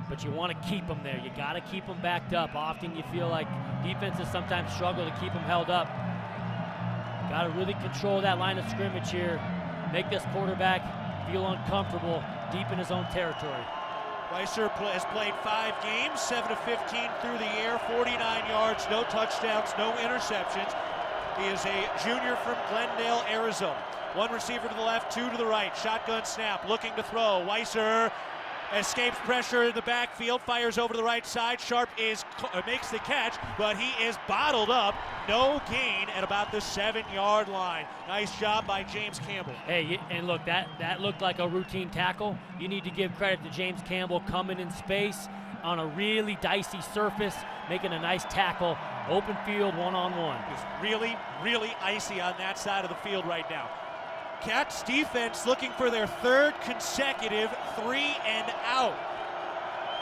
But you want to keep them there. You got to keep them backed up. Often you feel like defenses sometimes struggle to keep them held up. Got to really control that line of scrimmage here. Make this quarterback feel uncomfortable deep in his own territory. Weiser has played 5 games, 7 of 15 through the air, 49 yards, no touchdowns, no interceptions. He is a junior from Glendale, Arizona. One receiver to the left, 2 to the right. Shotgun snap, looking to throw. Weiser escapes pressure in the backfield, fires over to the right side. Sharp makes the catch, but he is bottled up. No gain at about the 7-yard line. Nice job by James Campbell. Hey, and look, that looked like a routine tackle. You need to give credit to James Campbell coming in space on a really dicey surface, making a nice tackle. Open field, one-on-one. It's really, really icy on that side of the field right now. Cats defense looking for their third consecutive 3-and-out.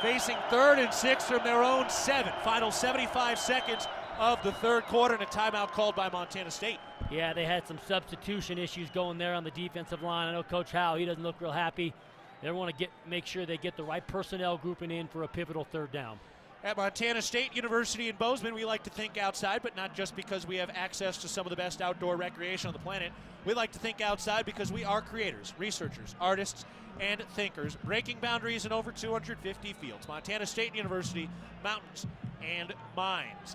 Facing 3rd and 6 from their own 7. Final 75 seconds of the third quarter, and a timeout called by Montana State. Yeah, they had some substitution issues going there on the defensive line. I know Coach Howe, he doesn't look real happy. They want to make sure they get the right personnel grouping in for a pivotal third down. At Montana State University in Bozeman, we like to think outside, but not just because we have access to some of the best outdoor recreation on the planet. We like to think outside because we are creators, researchers, artists, and thinkers, breaking boundaries in over 250 fields. Montana State University, mountains and mines.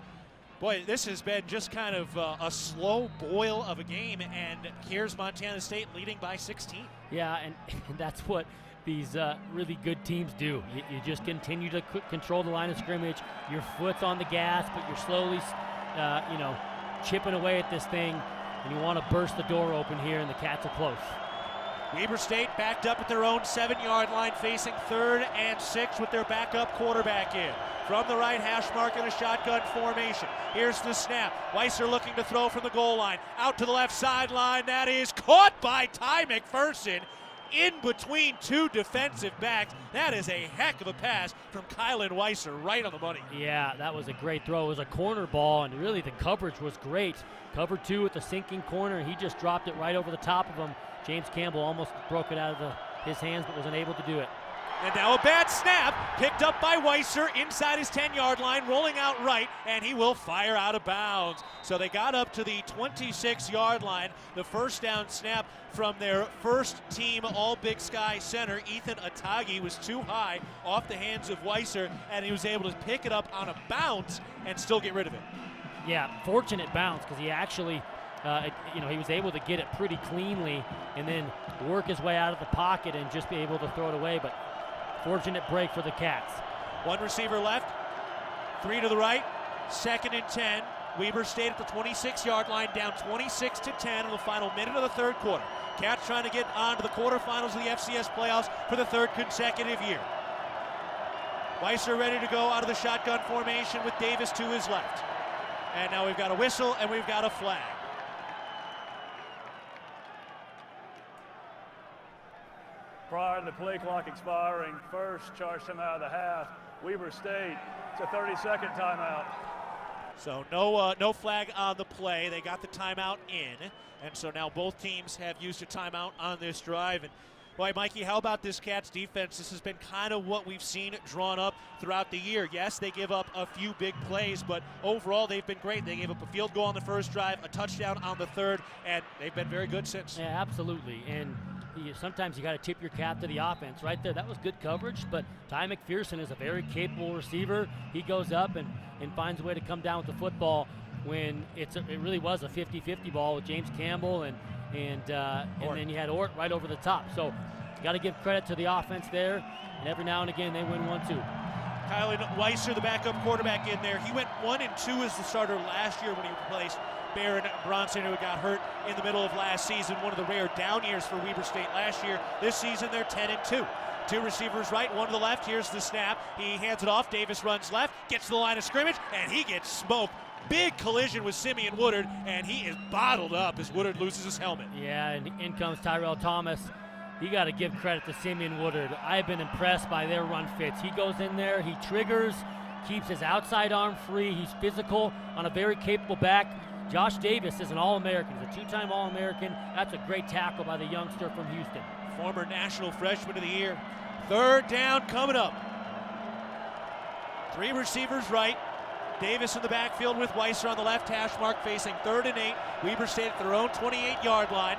Boy, this has been just kind of a slow boil of a game, and here's Montana State leading by 16. Yeah, and that's what these really good teams do. You just continue to control the line of scrimmage. Your foot's on the gas, but you're slowly, chipping away at this thing, and you want to burst the door open here, and the Cats are close. Weber State backed up at their own 7-yard line, facing 3rd and 6 with their backup quarterback in. From the right hash mark in a shotgun formation. Here's the snap. Weiser looking to throw from the goal line. Out to the left sideline. That is caught by Ty McPherson in between 2 defensive backs. That is a heck of a pass from Kylan Weiser, right on the money. Yeah, that was a great throw. It was a corner ball, and really the coverage was great. Cover 2 with the sinking corner, and he just dropped it right over the top of him. James Campbell almost broke it out of his hands, but was unable to do it. And now a bad snap, picked up by Weiser inside his 10-yard line, rolling out right, and he will fire out of bounds. So they got up to the 26-yard line. The first down snap from their first team All-Big Sky center, Ethan Atagi, was too high off the hands of Weiser, and he was able to pick it up on a bounce and still get rid of it. Yeah, fortunate bounce, because he actually, he was able to get it pretty cleanly and then work his way out of the pocket and just be able to throw it away. But fortunate break for the Cats. 1 receiver left, 3 to the right, 2nd and 10. Weber State at the 26-yard line, down 26-10 in the final minute of the third quarter. Cats trying to get on to the quarterfinals of the FCS playoffs for the 3rd consecutive year. Weiser ready to go out of the shotgun formation with Davis to his left. And now we've got a whistle and we've got a flag. Prior to the play clock expiring, first charge time out of the half, Weber State. It's a 30-second timeout. So no flag on the play. They got the timeout in, and so now both teams have used a timeout on this drive. And boy, Mikey, how about this Cats defense? This has been kind of what we've seen drawn up throughout the year. Yes, they give up a few big plays, but overall they've been great. They gave up a field goal on the first drive, a touchdown on the third, and they've been very good since. Yeah, absolutely. And sometimes you got to tip your cap to the offense right there. That was good coverage, but Ty McPherson is a very capable receiver. He goes up and finds a way to come down with the football when it really was a 50-50 ball with James Campbell and then you had Ort right over the top. So you got to give credit to the offense there, and every now and again they win 1-2. Kylan Weiser, the backup quarterback in there. He went 1-2 as the starter last year when he replaced Baron Bronson, who got hurt in the middle of last season. One of the rare down years for Weber State last year. This season they're 10-2. Two receivers right, one to the left. Here's the snap. He hands it off. Davis runs left, gets to the line of scrimmage, and he gets smoked. Big collision with Simeon Woodard, and he is bottled up as Woodard loses his helmet. Yeah, and in comes Tyrell Thomas. You got to give credit to Simeon Woodard. I've been impressed by their run fits. He goes in there, he triggers, keeps his outside arm free. He's physical on a very capable back. Josh Davis is an All-American. He's a two-time All-American. That's a great tackle by the youngster from Houston. Former National Freshman of the Year. Third down coming up. Three receivers right. Davis in the backfield with Weiser on the left hash mark, facing 3rd and 8. Weber State at their own 28-yard line.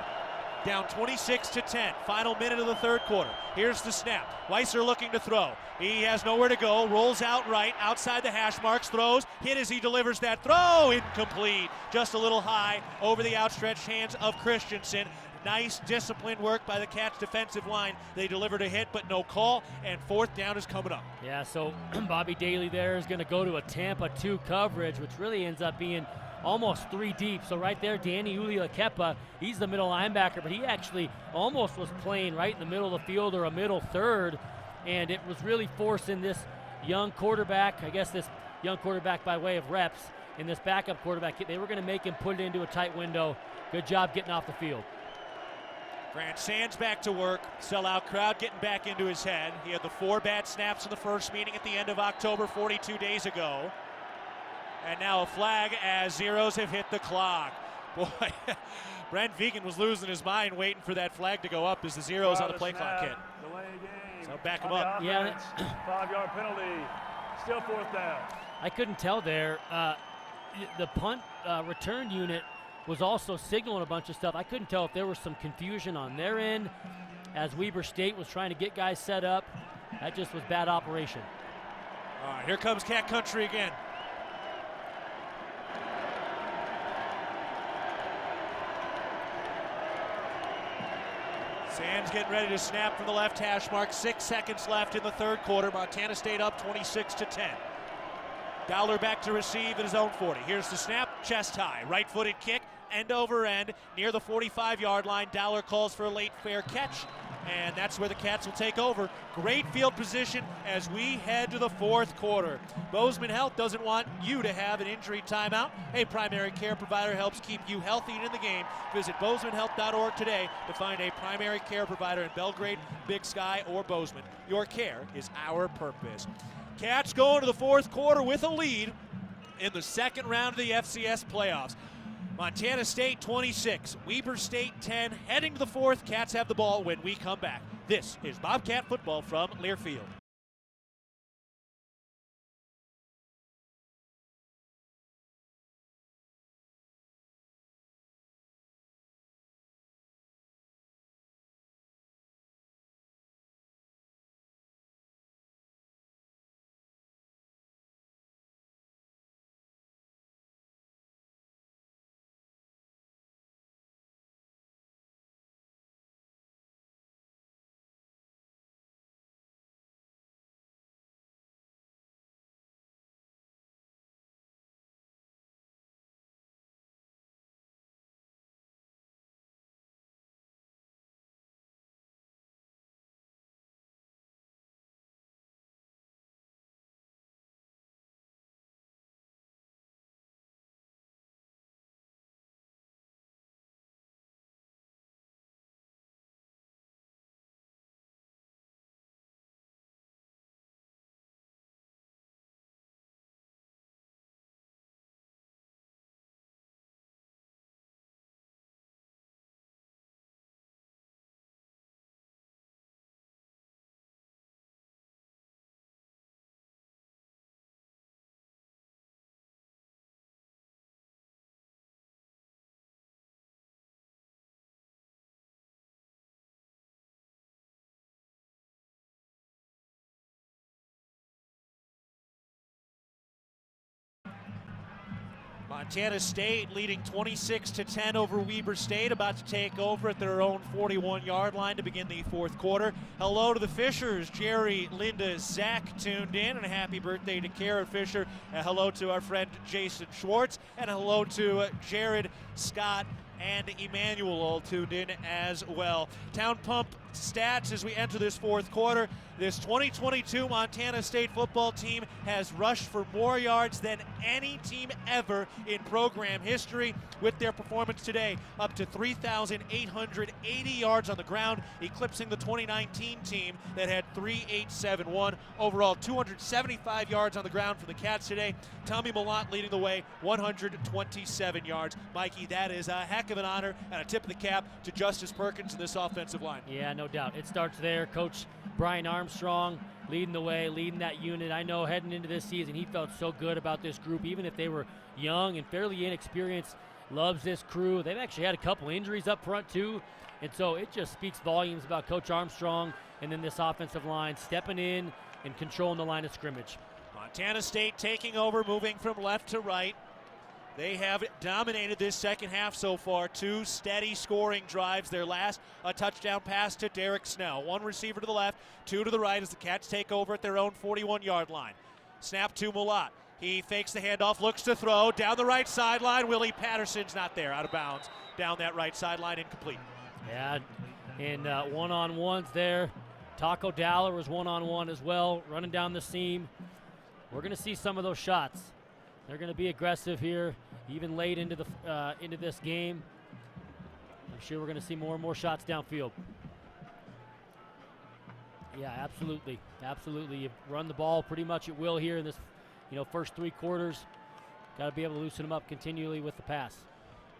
Down 26-10. Final minute of the third quarter. Here's the snap. Weiser looking to throw. He has nowhere to go. Rolls out right, outside the hash marks, throws. Hit as he delivers that throw. Incomplete. Just a little high over the outstretched hands of Christensen. Nice disciplined work by the Cats defensive line. They delivered a hit, but no call, and 4th down is coming up. Yeah, so Bobby Daly there is going to go to a Tampa 2 coverage, which really ends up being almost 3 deep. So right there, Danny Uliakepa, he's the middle linebacker, but he actually almost was playing right in the middle of the field or a middle third, and it was really forcing this young quarterback, I guess this young quarterback by way of reps, and this backup quarterback, they were going to make him put it into a tight window. Good job getting off the field. Grant Sands back to work. Sellout crowd getting back into his head. He had the 4 bad snaps in the first meeting at the end of October 42 days ago. And now a flag as zeros have hit the clock. Boy, Brent Vegan was losing his mind waiting for that flag to go up as the zeros on the play clock hit. So back him up. Yeah. 5-yard penalty. Still 4th down. I couldn't tell there. The punt return unit was also signaling a bunch of stuff. I couldn't tell if there was some confusion on their end as Weber State was trying to get guys set up. That just was bad operation. All right, here comes Cat Country again. Sands getting ready to snap from the left hash mark. 6 seconds left in the third quarter. Montana State up 26-10. Dowler back to receive at his own 40. Here's the snap, chest high, right-footed kick, end over end, near the 45-yard line. Dowler calls for a late fair catch, and that's where the Cats will take over. Great field position as we head to the fourth quarter. Bozeman Health doesn't want you to have an injury timeout. A primary care provider helps keep you healthy and in the game. Visit bozemanhealth.org today to find a primary care provider in Belgrade, Big Sky, or Bozeman. Your care is our purpose. Cats go into the fourth quarter with a lead in the second round of the FCS playoffs. Montana State 26, Weber State 10. Heading to the fourth, Cats have the ball when we come back. This is Bobcat football from Learfield. Montana State leading 26-10 over Weber State, about to take over at their own 41-yard line to begin the fourth quarter. Hello to the Fishers. Jerry, Linda, Zach tuned in, and a happy birthday to Kara Fisher. Hello to our friend Jason Schwartz, and hello to Jared, Scott, and Emmanuel all tuned in as well. Town Pump stats as we enter this fourth quarter. This 2022 Montana State football team has rushed for more yards than any team ever in program history with their performance today, up to 3,880 yards on the ground, eclipsing the 2019 team that had 3,871. Overall, 275 yards on the ground for the Cats today. Tommy Malott leading the way, 127 yards. Mikey, that is a heck of an honor and a tip of the cap to Justice Perkins and this offensive line. Yeah, no doubt. It starts there. Coach Brian Armstrong leading the way, leading that unit. I know heading into this season, he felt so good about this group, even if they were young and fairly inexperienced. Loves this crew. They've actually had a couple injuries up front too, and so it just speaks volumes about Coach Armstrong and then this offensive line stepping in and controlling the line of scrimmage. Montana State taking over, moving from left to right. They have dominated this second half so far. Two steady scoring drives. Their last, a touchdown pass to Derek Snell. One receiver to the left, two to the right as the Cats take over at their own 41-yard line. Snap to Malott. He fakes the handoff, looks to throw. Down the right sideline, Willie Patterson's not there, out of bounds. Down that right sideline, incomplete. Yeah, and one-on-ones there. Taco Dowler was one-on-one as well, running down the seam. We're going to see some of those shots. They're going to be aggressive here, even late into this game. I'm sure we're going to see more and more shots downfield. Yeah, absolutely, absolutely. You run the ball pretty much at will here in this, first three quarters. Got to be able to loosen them up continually with the pass.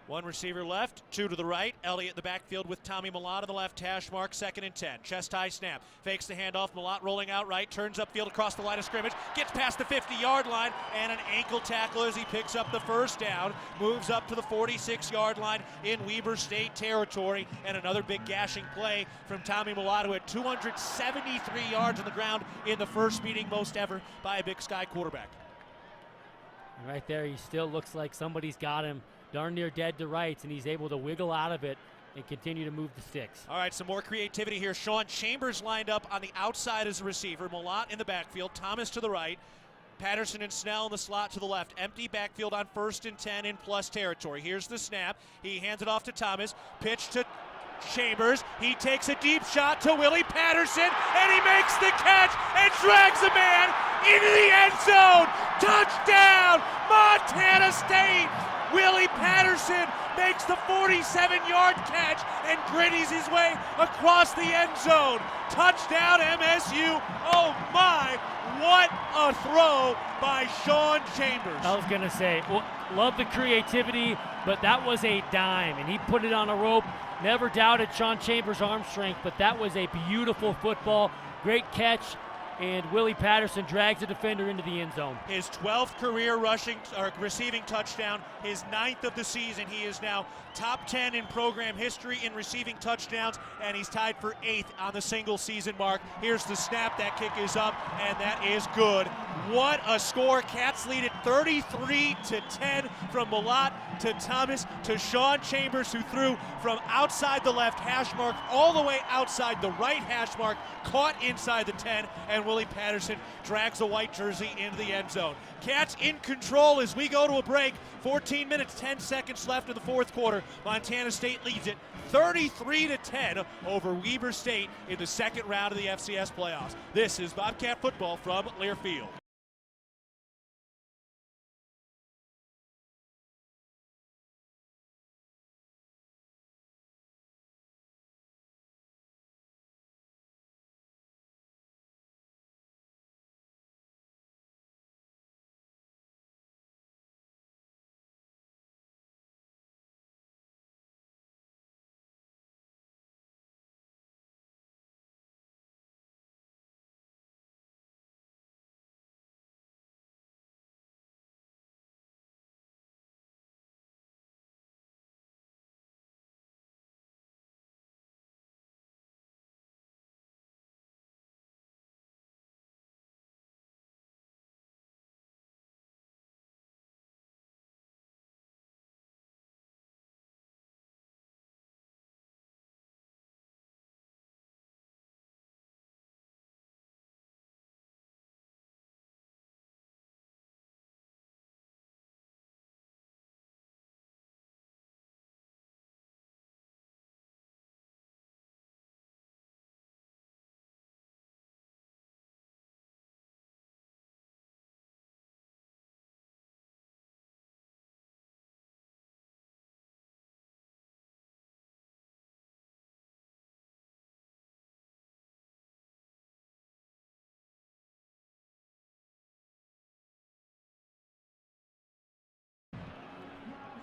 One receiver left, two to the right. Elliott in the backfield with Tommy Malott on the left hash mark, 2nd and 10. Chest high snap, fakes the handoff. Malott rolling out right, turns upfield across the line of scrimmage, gets past the 50-yard line, and an ankle tackle as he picks up the first down, moves up to the 46-yard line in Weber State territory, and another big gashing play from Tommy Malott, who had 273 yards on the ground in the first meeting, most ever by a Big Sky quarterback. And right there, he still looks like somebody's got him darn near dead to rights, and he's able to wiggle out of it and continue to move the sticks. All right, some more creativity here. Sean Chambers lined up on the outside as a receiver. Malott in the backfield, Thomas to the right, Patterson and Snell in the slot to the left. Empty backfield on 1st and 10 in plus territory. Here's the snap. He hands it off to Thomas. Pitch to Chambers. He takes a deep shot to Willie Patterson, and he makes the catch and drags a man into the end zone. Touchdown, Montana State! Willie Patterson makes the 47-yard catch and gritties his way across the end zone. Touchdown MSU. Oh my, what a throw by Sean Chambers. I was going to say, love the creativity, but that was a dime, and he put it on a rope. Never doubted Sean Chambers' arm strength, but that was a beautiful football. Great catch. And Willie Patterson drags the defender into the end zone. His 12th career receiving touchdown, his 9th of the season. He is now top 10 in program history in receiving touchdowns, and he's tied for 8th on the single season mark. Here's the snap. That kick is up, and that is good. What a score. Cats lead at 33-10 from Malott to Thomas to Sean Chambers, who threw from outside the left hash mark all the way outside the right hash mark, caught inside the 10, and Willie Patterson drags the white jersey into the end zone. Cats in control as we go to a break. 14 minutes, 10 seconds left in the fourth quarter. Montana State leads it 33-10 over Weber State in the second round of the FCS playoffs. This is Bobcat football from Learfield.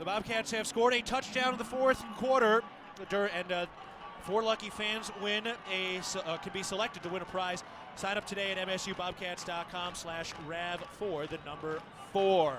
The Bobcats have scored a touchdown in the fourth quarter, and 4 lucky fans can be selected to win a prize. Sign up today at msubobcats.com/RAV4, the number 4.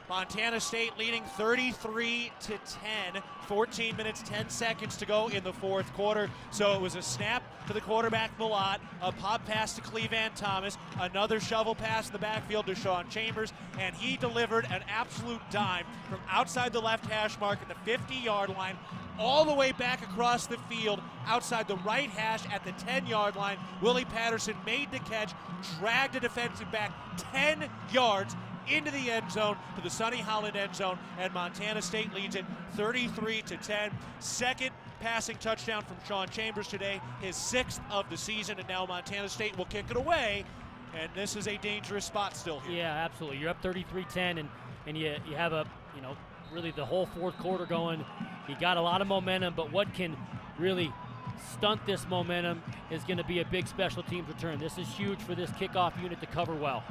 Montana State leading 33-10, 14 minutes, 10 seconds to go in the fourth quarter. So it was a snap to the quarterback, Malott, a pop pass to Clevan Thomas, another shovel pass in the backfield to Sean Chambers, and he delivered an absolute dime from outside the left hash mark at the 50-yard line, all the way back across the field, outside the right hash at the 10-yard line. Willie Patterson made the catch, dragged a defensive back 10 yards into the end zone, to the Sonny Holland end zone, and Montana State leads it 33-10. Second passing touchdown from Sean Chambers today, his 6th of the season, and now Montana State will kick it away, and this is a dangerous spot still here. Yeah, absolutely. You're up 33-10, and you have a, really the whole fourth quarter going. You got a lot of momentum, but what can really stunt this momentum is going to be a big special teams return. This is huge for this kickoff unit to cover well.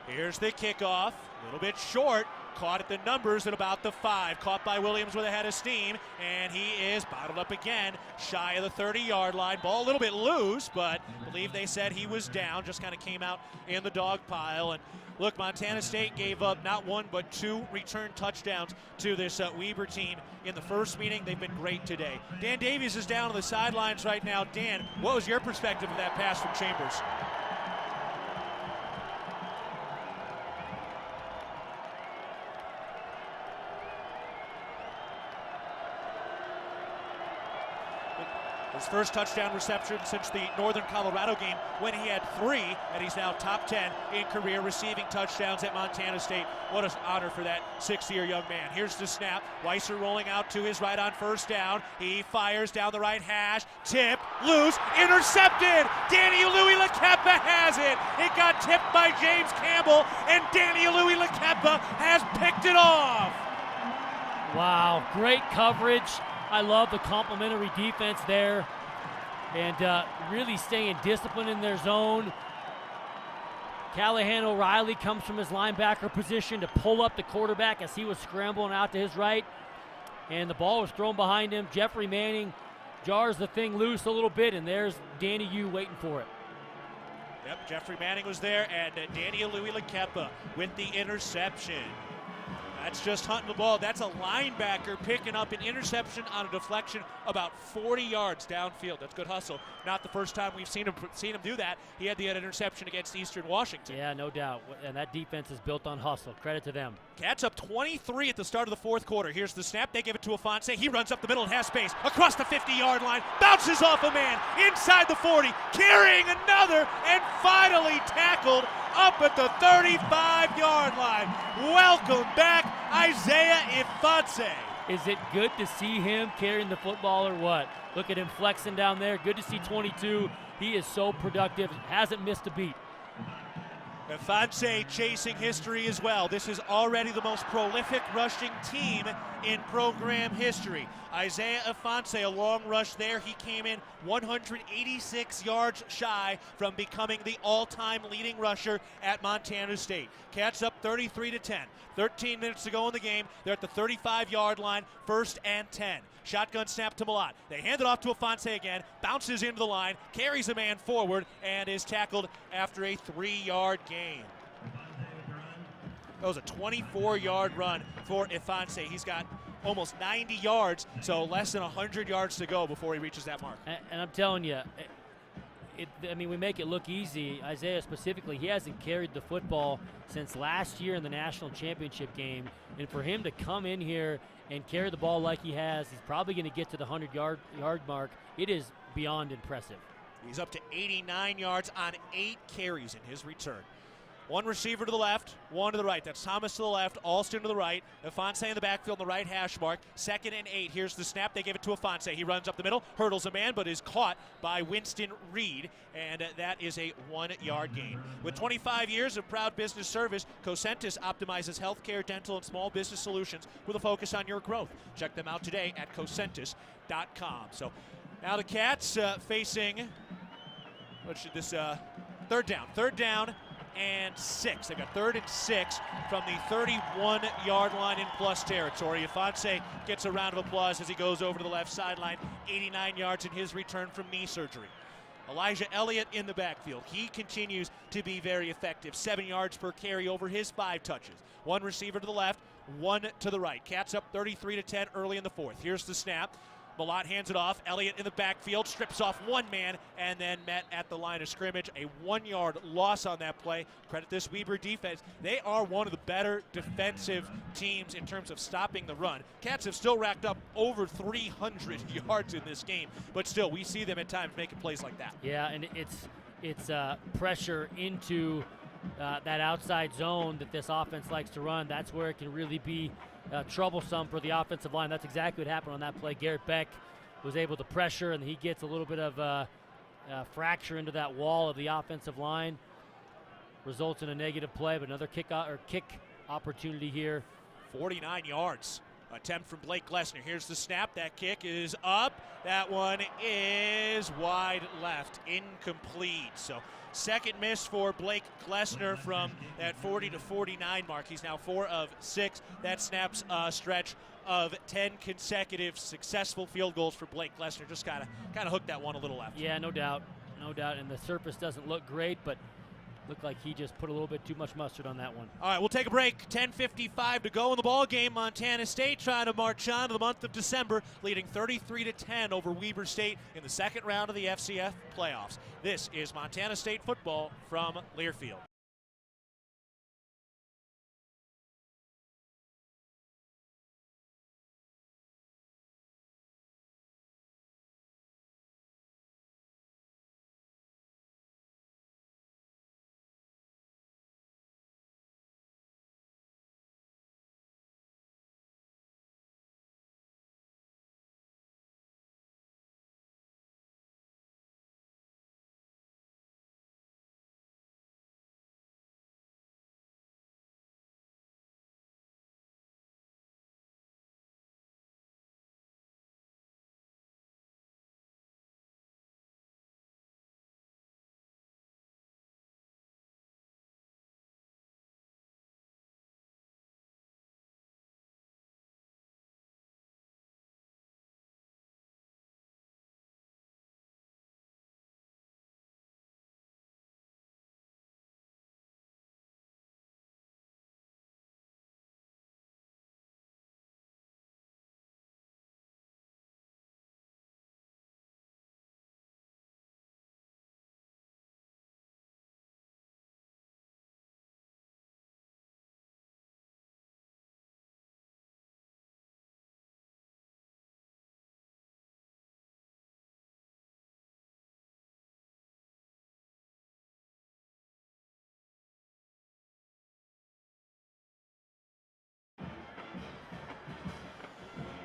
Here's the kickoff, a little bit short, caught at the numbers at about the 5. Caught by Williams with a head of steam, and he is bottled up again, shy of the 30-yard line. Ball a little bit loose, but I believe they said he was down, just kind of came out in the dog pile. And look, Montana State gave up not 1 but 2 return touchdowns to this Weber team in the first meeting. They've been great today. Dan Davies is down on the sidelines right now. Dan, what was your perspective of that pass from Chambers? His first touchdown reception since the Northern Colorado game, when he had 3, and he's now top 10 in career receiving touchdowns at Montana State. What an honor for that 6-year young man. Here's the snap. Weiser rolling out to his right on first down. He fires down the right hash. Tip, loose, intercepted. Danny Louis-Lekepa has it. It got tipped by James Campbell, and Danny Louis-Lekepa has picked it off. Wow, great coverage. I love the complementary defense there, and really staying disciplined in their zone. Callahan O'Reilly comes from his linebacker position to pull up the quarterback as he was scrambling out to his right, and the ball was thrown behind him. Jeffrey Manning jars the thing loose a little bit, and there's Danny U waiting for it. Yep, Jeffrey Manning was there, and Danny Louis-Lekepa with the interception. That's just hunting the ball. That's a linebacker picking up an interception on a deflection about 40 yards downfield. That's good hustle. Not the first time we've seen him do that. He had the interception against Eastern Washington. Yeah, no doubt. And that defense is built on hustle. Credit to them. Cats up 23 at the start of the fourth quarter. Here's the snap. They give it to Afonso. He runs up the middle and has space. Across the 50-yard line. Bounces off a man. Inside the 40. Carrying another. And finally tackled up at the 35-yard line. Welcome back, Isaiah Afonso. Is it good to see him carrying the football or what? Look at him flexing down there. Good to see 22. He is so productive. Hasn't missed a beat. Afonso chasing history as well. This is already the most prolific rushing team in program history. Isaiah Afonso, a long rush there. He came in 186 yards shy from becoming the all-time leading rusher at Montana State. Cats up 33-10. 13 minutes to go in the game. They're at the 35-yard line, 1st and 10. Shotgun snap to Malott. They hand it off to Afonso again, bounces into the line, carries a man forward, and is tackled after a 3-yard gain. That was a 24-yard run for Afonso. He's got almost 90 yards, so less than 100 yards to go before he reaches that mark. And I'm telling you, we make it look easy. Isaiah specifically, he hasn't carried the football since last year in the national championship game. And for him to come in here and carry the ball like he has, he's probably going to get to the 100-yard mark. It is beyond impressive. He's up to 89 yards on 8 carries in his return. One receiver to the left, one to the right. That's Thomas to the left, Alston to the right. Afonso in the backfield on the right hash mark. 2nd and 8. Here's the snap. They give it to Afonso. He runs up the middle, hurdles a man, but is caught by Winston Reed, and that is a 1-yard gain. With 25 years of proud business service, Cosentus optimizes healthcare, dental, and small business solutions with a focus on your growth. Check them out today at cosentus.com. So now the Cats facing, what should this, third down. and 6. They've got 3rd and 6 from the 31-yard line in plus territory. Afonso gets a round of applause as he goes over to the left sideline. 89 yards in his return from knee surgery. Elijah Elliott in the backfield. He continues to be very effective. 7 yards per carry over his 5 touches. 1 receiver to the left, 1 to the right. Cats up 33-10 early in the 4th. Here's the snap. Malott hands it off. Elliott in the backfield, strips off 1 man, and then met at the line of scrimmage. A 1-yard loss on that play. Credit this Weber defense. They are one of the better defensive teams in terms of stopping the run. Cats have still racked up over 300 yards in this game, but still, we see them at times making plays like that. Yeah, and it's pressure into that outside zone that this offense likes to run. That's where it can really be troublesome for the offensive line. That's exactly what happened on that play. Garrett Beck was able to pressure, and he gets a little bit of fracture into that wall of the offensive line. Results in a negative play, but another kick opportunity here. 49 yards. Attempt from Blake Glessner. Here's the snap. That kick is up. That one is wide left. Incomplete. So second miss for Blake Glessner from that 40 to 49 mark. He's now 4 of 6. That snaps a stretch of 10 consecutive successful field goals for Blake Glessner. Just kind of hooked that one a little left. Yeah, no doubt. No doubt. And the surface doesn't look great, but looked like he just put a little bit too much mustard on that one. All right, we'll take a break. 10:55 to go in the ball game. Montana State trying to march on to the month of December, leading 33-10 over Weber State in the second round of the FCF playoffs. This is Montana State football from Learfield.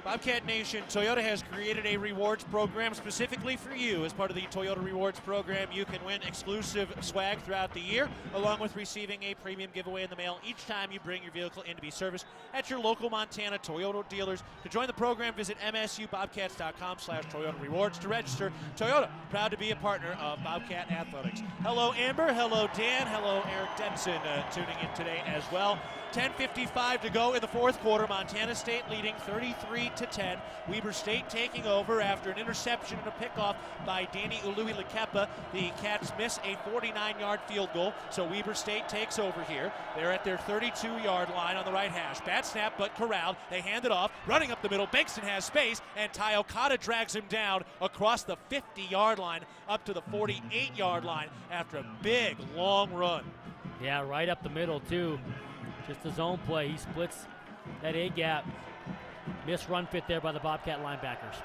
Bobcat Nation, Toyota has created a rewards program specifically for you. As part of the Toyota Rewards program, you can win exclusive swag throughout the year, along with receiving a premium giveaway in the mail each time you bring your vehicle in to be serviced at your local Montana Toyota dealers. To join the program, visit msubobcats.com/Toyota Rewards to register. Toyota, proud to be a partner of Bobcat Athletics. Hello, Amber. Hello, Dan. Hello, Eric Denson tuning in today as well. 10:55 to go in the 4th quarter. Montana State leading 33-10. Weber State taking over after an interception and a pickoff by Danny Ului-Lekepa. The Cats miss a 49-yard field goal, so Weber State takes over here. They're at their 32-yard line on the right hash. Bad snap, but corralled. They hand it off. Running up the middle, Bankston has space, and Ty Okada drags him down across the 50-yard line up to the 48-yard line after a big, long run. Yeah, right up the middle, too. Just a zone play. He splits that A-gap. Missed run fit there by the Bobcat linebackers.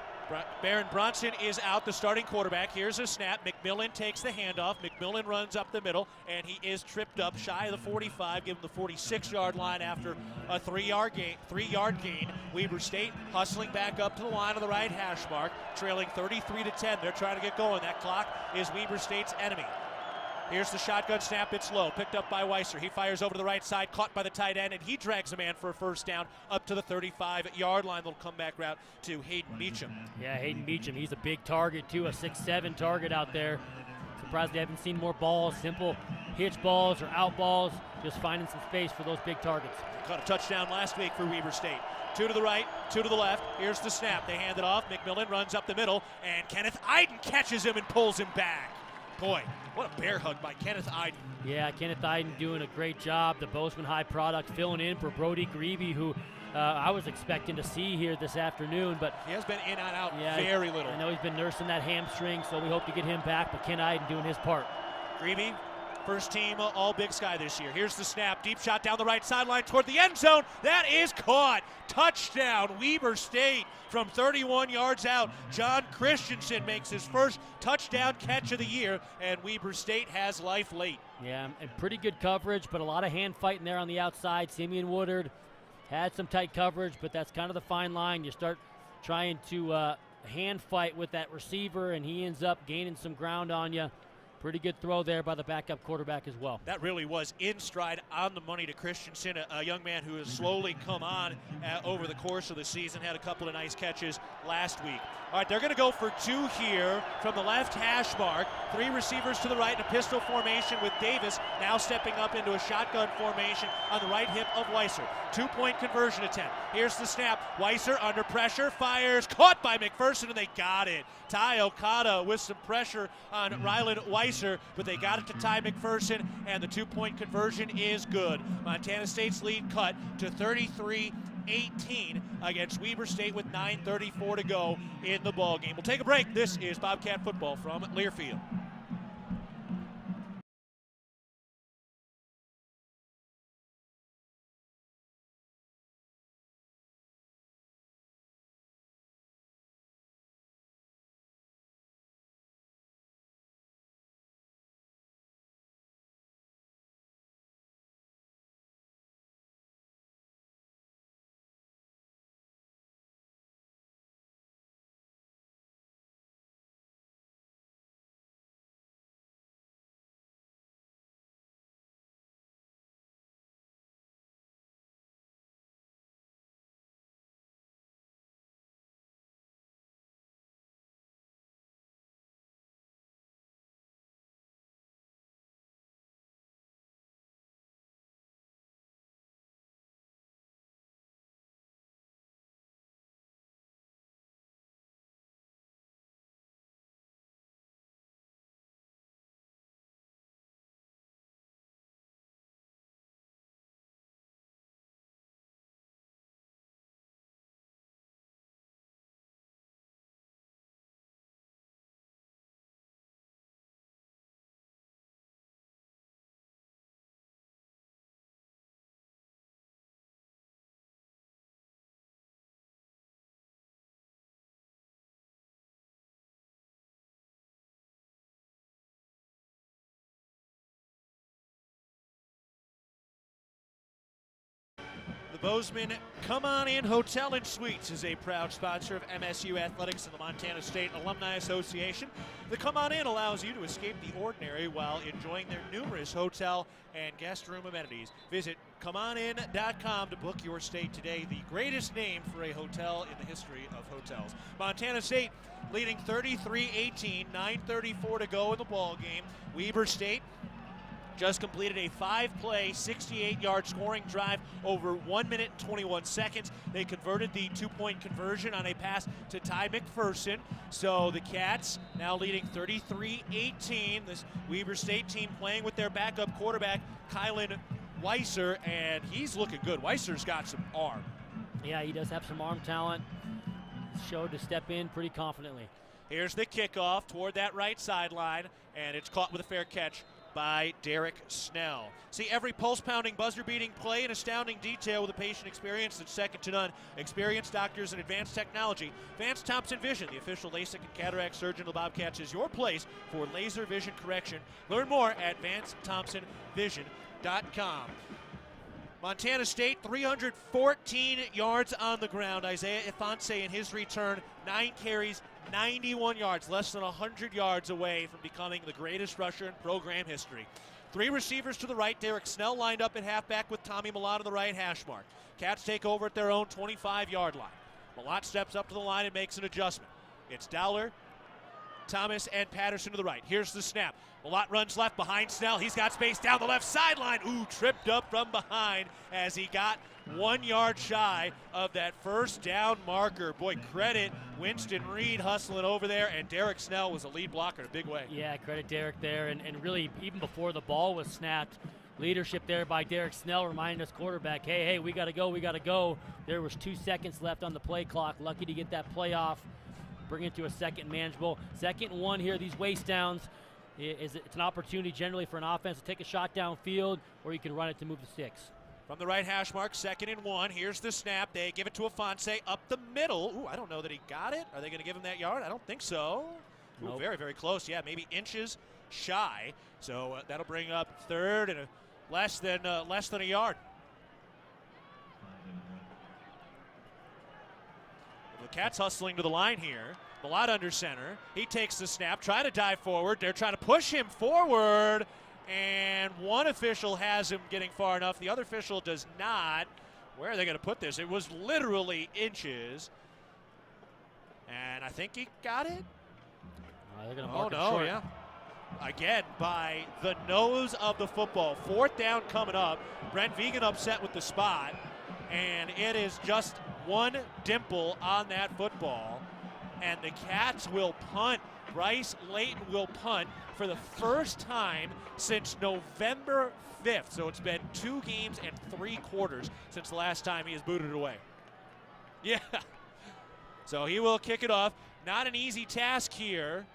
Baron Bronson is out, the starting quarterback. Here's a snap. McMillan takes the handoff. McMillan runs up the middle, and he is tripped up shy of the 45, given the 46-yard line after a 3-yard gain. Weber State hustling back up to the line of the right hash mark, trailing 33-10. They're trying to get going. That clock is Weber State's enemy. Here's the shotgun snap. It's low. Picked up by Weiser. He fires over to the right side, caught by the tight end, and he drags a man for a first down up to the 35-yard line. Little comeback route to Hayden Beecham. Yeah, Hayden Beecham. He's a big target, too, a 6'7" target out there. Surprised they haven't seen more balls. Simple hitch balls or out balls, just finding some space for those big targets. Caught a touchdown last week for Weber State. 2 to the right, 2 to the left. Here's the snap. They hand it off. McMillan runs up the middle, and Kenneth Iden catches him and pulls him back. Boy, what a bear hug by Kenneth Iden. Yeah, Kenneth Iden doing a great job. The Bozeman High product filling in for Brody Greavy, who I was expecting to see here this afternoon, but he has been in and out very little. I know he's been nursing that hamstring, so we hope to get him back, but Ken Iden doing his part. Greavy, first team all Big Sky this year. Here's the snap. Deep shot down the right sideline toward the end zone. That is caught. Touchdown, Weber State from 31 yards out. John Christensen makes his first touchdown catch of the year, and Weber State has life late. Yeah, and pretty good coverage, but a lot of hand fighting there on the outside. Simeon Woodard had some tight coverage, but that's kind of the fine line. You start trying to hand fight with that receiver, and he ends up gaining some ground on you. Pretty good throw there by the backup quarterback as well. That really was in stride, on the money to Christensen, a young man who has slowly come on over the course of the season, had a couple of nice catches last week. All right, they're going to go for 2 here from the left hash mark. 3 receivers to the right in a pistol formation with Davis now stepping up into a shotgun formation on the right hip of Weiser. 2-point conversion attempt. Here's the snap. Weiser under pressure, fires, caught by McPherson, and they got it. Ty Okada with some pressure on Ryland Weiser, but they got it to Ty McPherson, and the 2-point conversion is good. Montana State's lead cut to 33-18 against Weber State with 9:34 to go in the ball game. We'll take a break. This is Bobcat football from Learfield. The Bozeman Come On In Hotel and Suites is a proud sponsor of MSU Athletics and the Montana State Alumni Association. The Come On In allows you to escape the ordinary while enjoying their numerous hotel and guest room amenities. Visit comeonin.com to book your stay today. The greatest name for a hotel in the history of hotels. Montana State leading 33-18, 9:34 to go in the ball game. Weber State just completed a 5-play, 68-yard scoring drive over 1 minute and 21 seconds. They converted the 2-point conversion on a pass to Ty McPherson. So the Cats now leading 33-18. This Weber State team playing with their backup quarterback, Kylan Weiser, and he's looking good. Weiser's got some arm. Yeah, he does have some arm talent. Showed to step in pretty confidently. Here's the kickoff toward that right sideline, and it's caught with a fair catch by Derek Snell. See every pulse-pounding, buzzer-beating play in astounding detail with a patient experience that's second to none. Experienced doctors and advanced technology. Vance Thompson Vision, the official LASIK and cataract surgeon of the Bobcats, is your place for laser vision correction. Learn more at VanceThompsonVision.com. Montana State, 314 yards on the ground. Isaiah Ifanse in his return, 9 carries, 91 yards, less than 100 yards away from becoming the greatest rusher in program history. 3 receivers to the right. Derek Snell lined up at halfback with Tommy Malott on the right hash mark. Cats take over at their own 25-yard line. Malott steps up to the line and makes an adjustment. It's Dowler Thomas and Patterson to the right. Here's the snap. Malott runs left behind Snell. He's got space down the left sideline. Ooh, tripped up from behind as he got 1 yard shy of that first down marker. Boy, credit Winston Reed hustling over there, and Derek Snell was a lead blocker in a big way. Yeah, credit Derek there, and really even before the ball was snapped, leadership there by Derek Snell reminding us quarterback, hey, we got to go. There was 2 seconds left on the play clock. Lucky to get that play off, bring it to a second manageable. 2nd and 1 here, these waste downs. It's an opportunity generally for an offense to take a shot downfield, or you can run it to move the sticks. From the right hash mark, 2nd and 1. Here's the snap. They give it to Afonso up the middle. Ooh, I don't know that he got it. Are they going to give him that yard? I don't think so. Ooh, nope. Very, very close. Yeah, maybe inches shy. So that'll bring up 3rd and less than a yard. The Cats hustling to the line here. Malott under center. He takes the snap, try to dive forward. They're trying to push him forward, and one official has him getting far enough. The other official does not. Where are they going to put this? It was literally inches, and I think he got it. They're going to mark it short. Yeah. Again, by the nose of the football. 4th down coming up. Brent Vegan upset with the spot, and it is just one dimple on that football. And the Cats will punt. Bryce Layton will punt for the first time since November 5th. So it's been 2 games and 3 quarters since the last time he has booted it away. Yeah. So he will kick it off. Not an easy task here,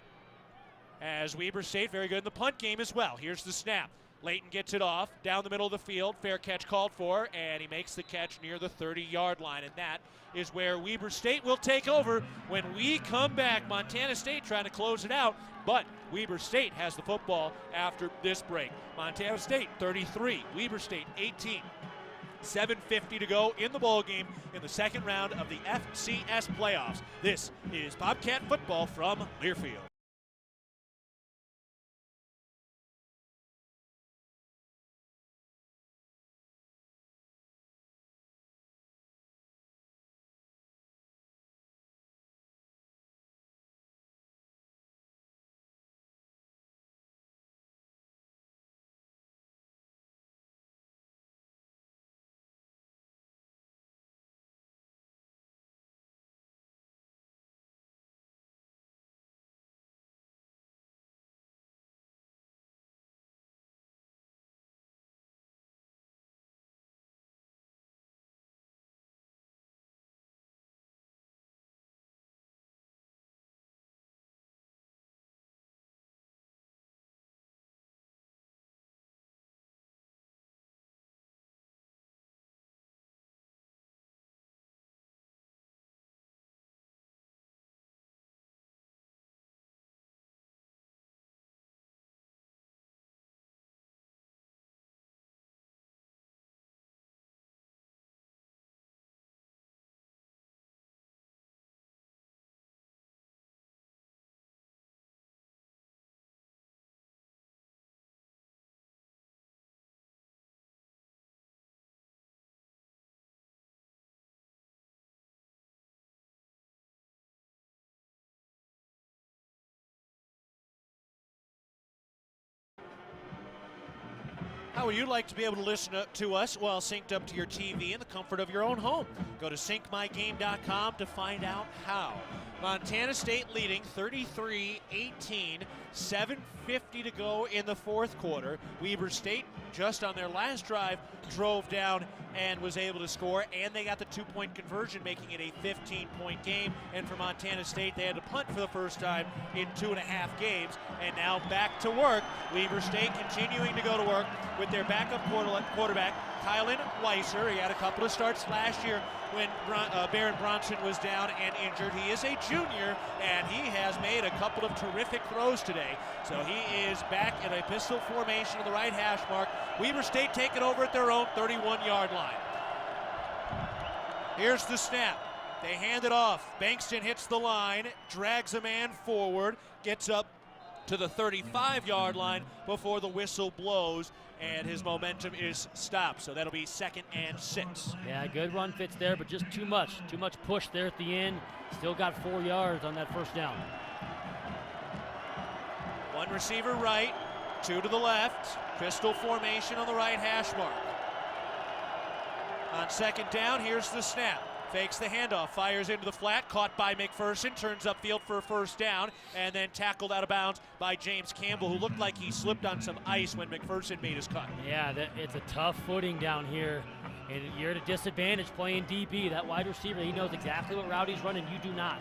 as Weber State very good in the punt game as well. Here's the snap. Layton gets it off down the middle of the field. Fair catch called for, and he makes the catch near the 30-yard line. And that is where Weber State will take over when we come back. Montana State trying to close it out, but Weber State has the football after this break. Montana State 33, Weber State 18. 7:50 to go in the ball game in the 2nd round of the FCS playoffs. This is Bobcat football from Learfield. How would you like to be able to listen to us while synced up to your TV in the comfort of your own home? Go to syncmygame.com to find out how. Montana State leading 33-18, 7:50 to go in the 4th quarter. Weber State, just on their last drive, drove down and was able to score, and they got the 2-point conversion, making it a 15-point game. And for Montana State, they had to punt for the first time in 2.5 games, and now back to work. Weber State continuing to go to work with their backup quarterback, Kylan Weiser. He had a couple of starts last year when Baron Bronson was down and injured. He is a junior, and he has made a couple of terrific throws today. So he is back in a pistol formation on the right hash mark. Weber State taking over at their own 31-yard line. Here's the snap. They hand it off. Bankston hits the line, drags a man forward, gets up to the 35-yard line before the whistle blows, and his momentum is stopped. So that'll be 2nd and 6. Yeah, good run fits there, but just too much push there at the end. Still got 4 yards on that first down. One receiver right, two to the left. Pistol formation on the right hash mark. On second down, here's the snap. Fakes the handoff, fires into the flat, caught by McPherson, turns upfield for a first down, and then tackled out of bounds by James Campbell, who looked like he slipped on some ice when McPherson made his cut. Yeah, it's a tough footing down here, and you're at a disadvantage playing DB. That wide receiver, he knows exactly what route he's running. You do not.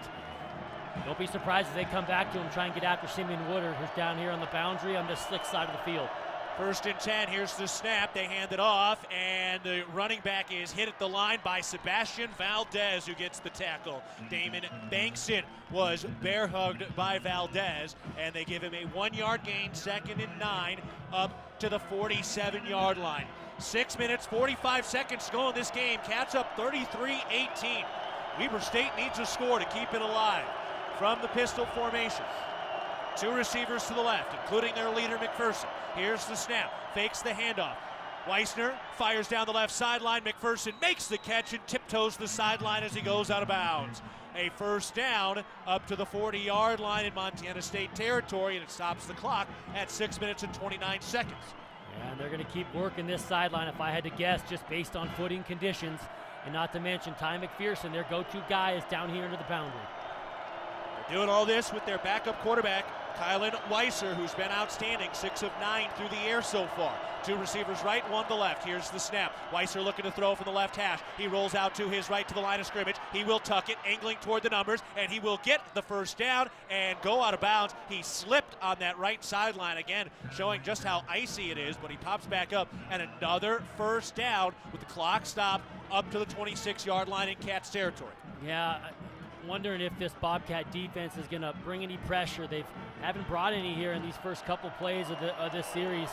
Don't be surprised if they come back to him, try and get after Simeon Woodard, who's down here on the boundary on the slick side of the field. First and 10, here's the snap. They hand it off, and the running back is hit at the line by Sebastian Valdez, who gets the tackle. Damon Bankson was bear hugged by Valdez, and they give him a 1-yard gain, 2nd and 9, up to the 47-yard line. 6 minutes, 45 seconds to go in this game. Cats up 33-18. Weber State needs a score to keep it alive. From the pistol formation, two receivers to the left, including their leader, McPherson. Here's the snap, fakes the handoff. Weissner fires down the left sideline. McPherson makes the catch and tiptoes the sideline as he goes out of bounds. A first down up to the 40-yard line in Montana State territory, and it stops the clock at 6 minutes and 29 seconds. Yeah, and they're going to keep working this sideline, if I had to guess, just based on footing conditions, and not to mention Ty McPherson, their go-to guy, is down here into the boundary. They're doing all this with their backup quarterback, Kylan Weiser, who's been outstanding, 6 of 9 through the air so far. Two receivers right, one to the left. Here's the snap. Weiser looking to throw from the left hash. He rolls out to his right to the line of scrimmage. He will tuck it, angling toward the numbers, and he will get the first down and go out of bounds. He slipped on that right sideline again, showing just how icy it is, but he pops back up, and another first down with the clock stopped up to the 26-yard line in Cats territory. Yeah, wondering if this Bobcat defense is going to bring any pressure. They haven't brought any here in these first couple plays of this series.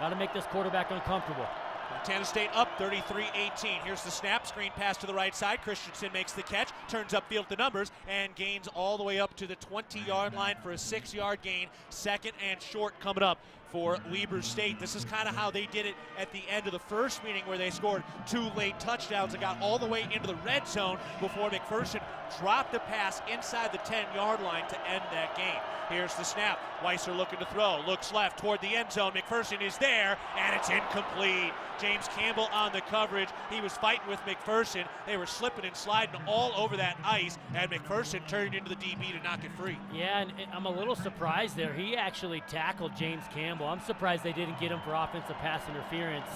Got to make this quarterback uncomfortable. Montana State up 33-18. Here's the snap, screen pass to the right side. Christensen makes the catch, turns upfield the numbers, and gains all the way up to the 20-yard line for a 6-yard gain. 2nd and short coming up for Weber State. This is kind of how they did it at the end of the first meeting, where they scored 2 late touchdowns and got all the way into the red zone before McPherson dropped a pass inside the 10-yard line to end that game. Here's the snap. Weiser looking to throw. Looks left toward the end zone. McPherson is there, and it's incomplete. James Campbell on the coverage. He was fighting with McPherson. They were slipping and sliding all over that ice, and McPherson turned into the DB to knock it free. Yeah, and I'm a little surprised there. He actually tackled James Campbell. I'm surprised they didn't get him for offensive pass interference,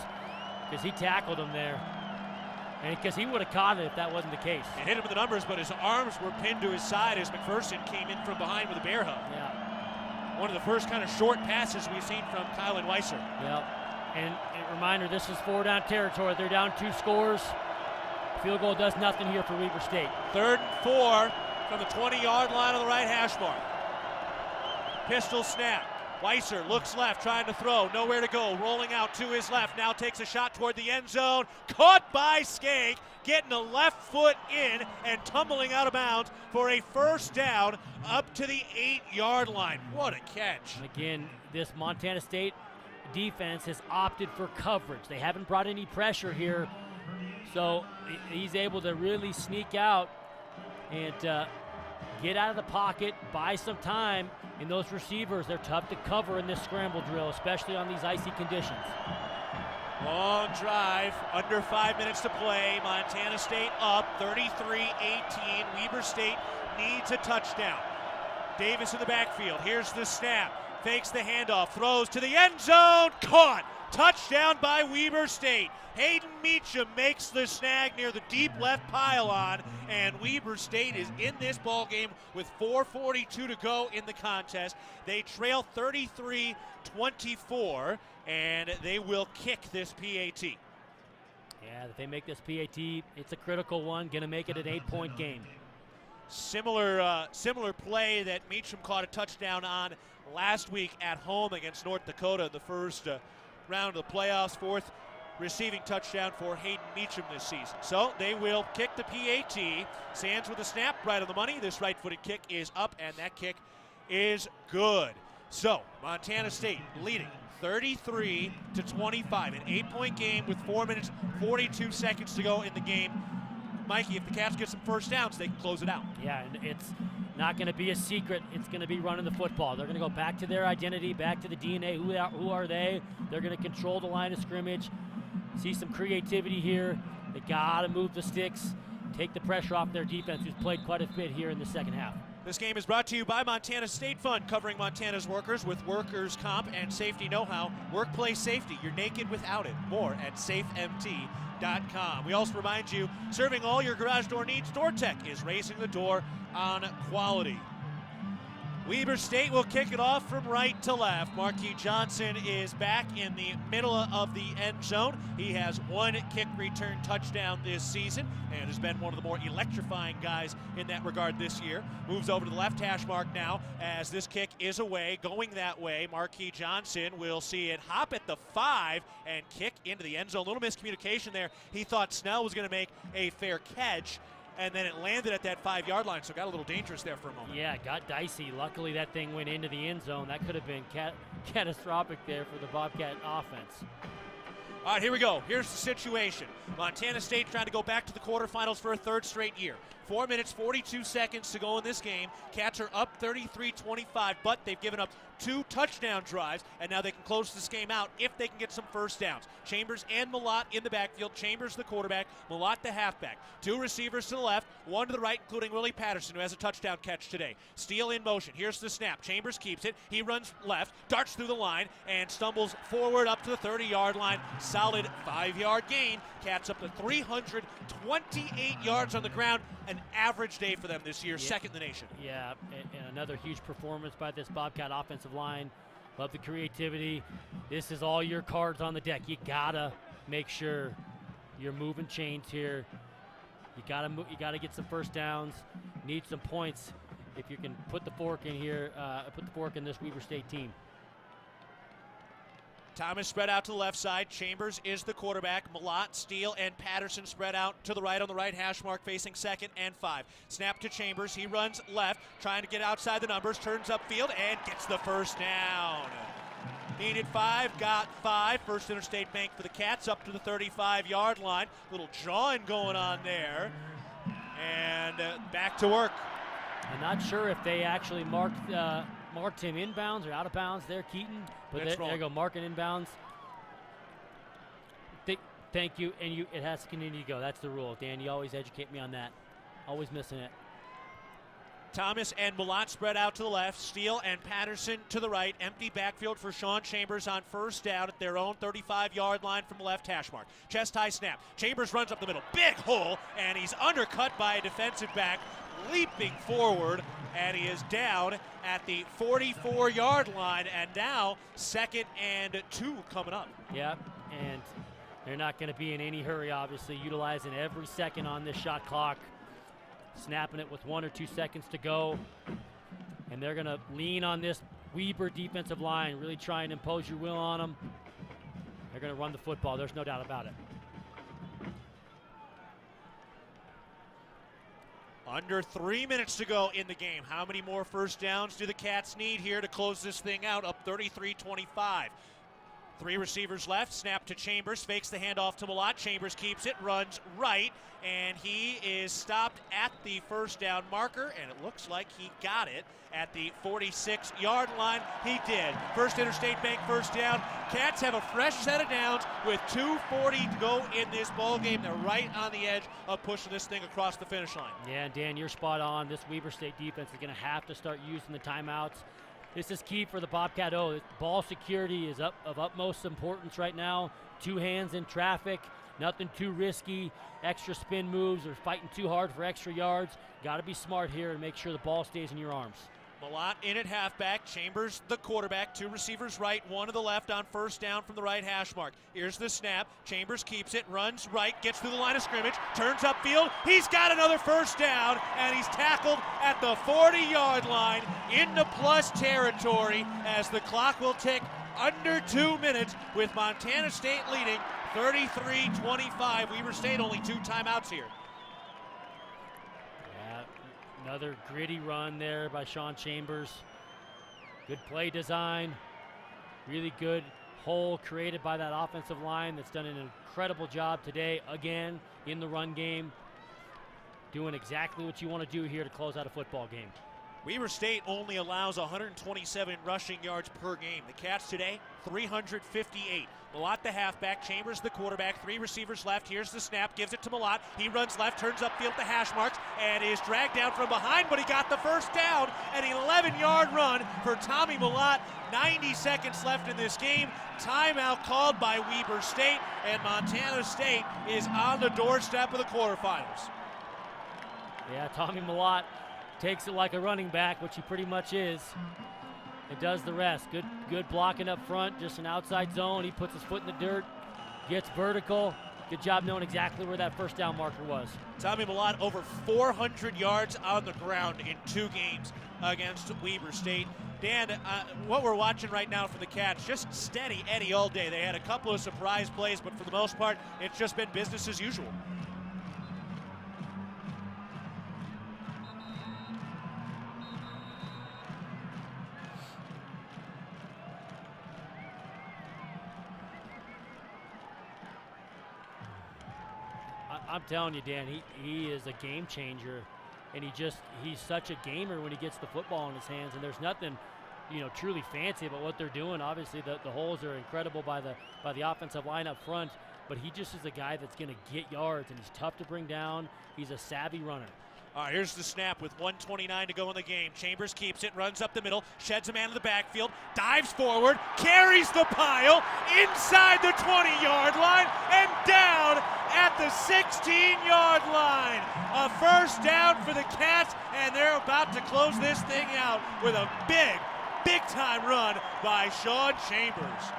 because he tackled him there. And because he would have caught it if that wasn't the case. It hit him with the numbers, but his arms were pinned to his side as McPherson came in from behind with a bear hug. Yeah. One of the first kind of short passes we've seen from Kylan Weiser. Yep. And a reminder, this is 4-down territory. They're down 2 scores. Field goal does nothing here for Weber State. 3rd and 4 from the 20-yard line on the right hash mark. Pistol snap. Weiser looks left, trying to throw, nowhere to go, rolling out to his left, now takes a shot toward the end zone, caught by Skank, getting a left foot in and tumbling out of bounds for a first down up to the 8-yard line. What a catch. And again, this Montana State defense has opted for coverage. They haven't brought any pressure here, so he's able to really sneak out and get out of the pocket, buy some time. And those receivers, they're tough to cover in this scramble drill, especially on these icy conditions. Long drive, under 5 minutes to play. Montana State up 33-18. Weber State needs a touchdown. Davis in the backfield. Here's the snap. Fakes the handoff, throws to the end zone, caught. Touchdown by Weber State. Hayden Meacham makes the snag near the deep left pylon, and Weber State is in this ball game with 4:42 to go in the contest. They trail 33-24, and they will kick this PAT. Yeah, if they make this PAT, it's a critical one, going to make it an 8-point game. Similar play that Meacham caught a touchdown on last week at home against North Dakota in the first round of the playoffs. 4th receiving touchdown for Hayden Meacham this season. So they will kick the PAT. Sands with a snap, right on the money. This right-footed kick is up, and that kick is good. So Montana State leading 33-25, an 8-point game with 4 minutes 42 seconds to go in the game. Mikey, if the Cats get some first downs, they can close it out. Yeah, and not going to be a secret. It's going to be running the football. They're going to go back to their identity, back to the DNA. Who are they? They're going to control the line of scrimmage. See some creativity here. They got to move the sticks, take the pressure off their defense, who's played quite a bit here in the second half. This game is brought to you by Montana State Fund, covering Montana's workers with workers' comp and safety know-how. Workplace safety, you're naked without it. More at safemt.com. We also remind you, serving all your garage door needs, DoorTech is raising the door on quality. Weber State will kick it off from right to left. Marquis Johnson is back in the middle of the end zone. He has one kick return touchdown this season and has been one of the more electrifying guys in that regard this year. Moves over to the left hash mark now as this kick is away, going that way. Marquis Johnson will see it hop at the 5 and kick into the end zone. A little miscommunication there. He thought Snell was going to make a fair catch, and then it landed at that 5-yard line, so it got a little dangerous there for a moment. Yeah, it got dicey. Luckily, that thing went into the end zone. That could have been catastrophic there for the Bobcat offense. All right, here we go. Here's the situation. Montana State trying to go back to the quarterfinals for a third straight year. 4 minutes, 42 seconds to go in this game. Cats are up 33-25, but they've given up 2 touchdown drives, and now they can close this game out if they can get some first downs. Chambers and Malott in the backfield. Chambers the quarterback, Malott the halfback. 2 receivers to the left, 1 to the right, including Willie Patterson, who has a touchdown catch today. Steele in motion. Here's the snap. Chambers keeps it. He runs left, darts through the line, and stumbles forward up to the 30-yard line. Solid 5-yard gain. Cats up to 328 yards on the ground. An average day for them this year, second in the nation. Yeah, and another huge performance by this Bobcat offensive line. Love the creativity. This is all your cards on the deck. You gotta make sure you're moving chains here. You gotta get some first downs. Need some points if you can put the fork in here. Put the fork in this Weber State team. Thomas spread out to the left side. Chambers is the quarterback. Malott, Steele, and Patterson spread out to the right on the right hash mark, facing 2nd and 5. Snap to Chambers. He runs left, trying to get outside the numbers, turns upfield, and gets the first down. Needed 5, got 5. First interstate bank for the Cats up to the 35-yard line. Little jawing going on there. And back to work. I'm not sure if they actually marked him inbounds or out of bounds there, Keaton. But there you go, marking inbounds. Thank you, and it has to continue to go. That's the rule. Dan, you always educate me on that. Always missing it. Thomas and Malott spread out to the left. Steele and Patterson to the right. Empty backfield for Sean Chambers on first down at their own 35-yard line from the left hash mark. Chest high snap. Chambers runs up the middle. Big hole, and he's undercut by a defensive back, leaping forward, and he is down at the 44-yard line, and now 2nd and 2 coming up. Yep, and they're not going to be in any hurry, obviously, utilizing every second on this shot clock, snapping it with 1 or 2 seconds to go, and they're going to lean on this Weber defensive line, really try and impose your will on them. They're going to run the football, there's no doubt about it. Under 3 minutes to go in the game. How many more first downs do the Cats need here to close this thing out? Up 33-25. 3 receivers left. Snap to Chambers. Fakes the handoff to Malott. Chambers keeps it. Runs right. And he is stopped at the first down marker. And it looks like he got it at the 46-yard line. He did. First interstate bank first down. Cats have a fresh set of downs with 2:40 to go in this ball game. They're right on the edge of pushing this thing across the finish line. Yeah, Dan, you're spot on. This Weber State defense is going to have to start using the timeouts. This is key for the Bobcat O. Ball security is of utmost importance right now. 2 hands in traffic, nothing too risky, extra spin moves or fighting too hard for extra yards. Got to be smart here and make sure the ball stays in your arms. Malott in at halfback. Chambers the quarterback. 2 receivers right, 1 to the left on first down from the right hash mark. Here's the snap. Chambers keeps it, runs right, gets through the line of scrimmage, turns upfield. He's got another first down, and he's tackled at the 40-yard line into plus territory as the clock will tick under 2 minutes with Montana State leading 33-25. Weber State only 2 timeouts here. Another gritty run there by Sean Chambers. Good play design. Really good hole created by that offensive line that's done an incredible job today, again, in the run game. Doing exactly what you want to do here to close out a football game. Weber State only allows 127 rushing yards per game. The Cats today, 358. Malott the halfback, Chambers the quarterback, 3 receivers left. Here's the snap, gives it to Malott. He runs left, turns upfield to hash marks, and is dragged down from behind, but he got the first down. An 11-yard run for Tommy Malott. 90 seconds left in this game. Timeout called by Weber State, and Montana State is on the doorstep of the quarterfinals. Yeah, Tommy Malott takes it like a running back, which he pretty much is. It does the rest. Good blocking up front, just an outside zone. He puts his foot in the dirt, gets vertical. Good job knowing exactly where that first down marker was. Tommy Malott over 400 yards on the ground in 2 games against Weber State. Dan, what we're watching right now for the Cats, just steady Eddie all day. They had a couple of surprise plays, but for the most part, it's just been business as usual. I'm telling you, Dan, he is a game changer, and he's such a gamer when he gets the football in his hands, and there's nothing, truly fancy about what they're doing. Obviously, the holes are incredible by the offensive line up front, but he just is a guy that's going to get yards, and he's tough to bring down. He's a savvy runner. All right, here's the snap with 1:29 to go in the game. Chambers keeps it, runs up the middle, sheds a man in the backfield, dives forward, carries the pile inside the 20-yard line and down at the 16-yard line. A first down for the Cats, and they're about to close this thing out with a big-time run by Sean Chambers.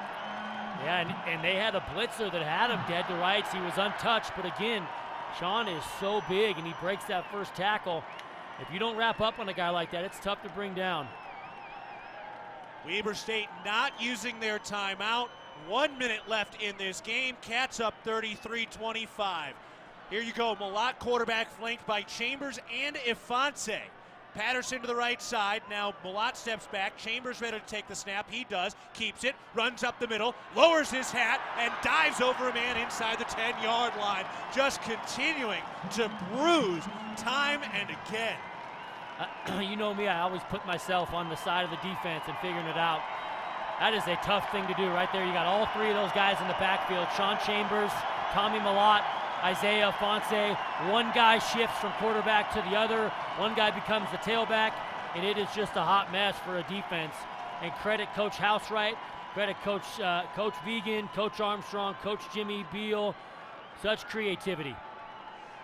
Yeah, and they had a blitzer that had him dead to rights. He was untouched, but again, Sean is so big, and he breaks that first tackle. If you don't wrap up on a guy like that, it's tough to bring down. Weber State not using their timeout. 1 minute left in this game. Cats up 33-25. Here you go. Malott quarterback flanked by Chambers and Ifanse. Patterson to the right side. Now Malott steps back. Chambers ready to take the snap. He does. Keeps it. Runs up the middle. Lowers his hat and dives over a man inside the 10-yard line. Just continuing to bruise time and again. You know me, I always put myself on the side of the defense and figuring it out. That is a tough thing to do right there. You got all 3 of those guys in the backfield. Sean Chambers, Tommy Malott, Isaiah Ifanse. One guy shifts from quarterback to the other. One guy becomes the tailback, and it is just a hot mess for a defense. And credit Coach Housewright, credit Coach Vegan, Coach Armstrong, Coach Jimmy Beal. Such creativity.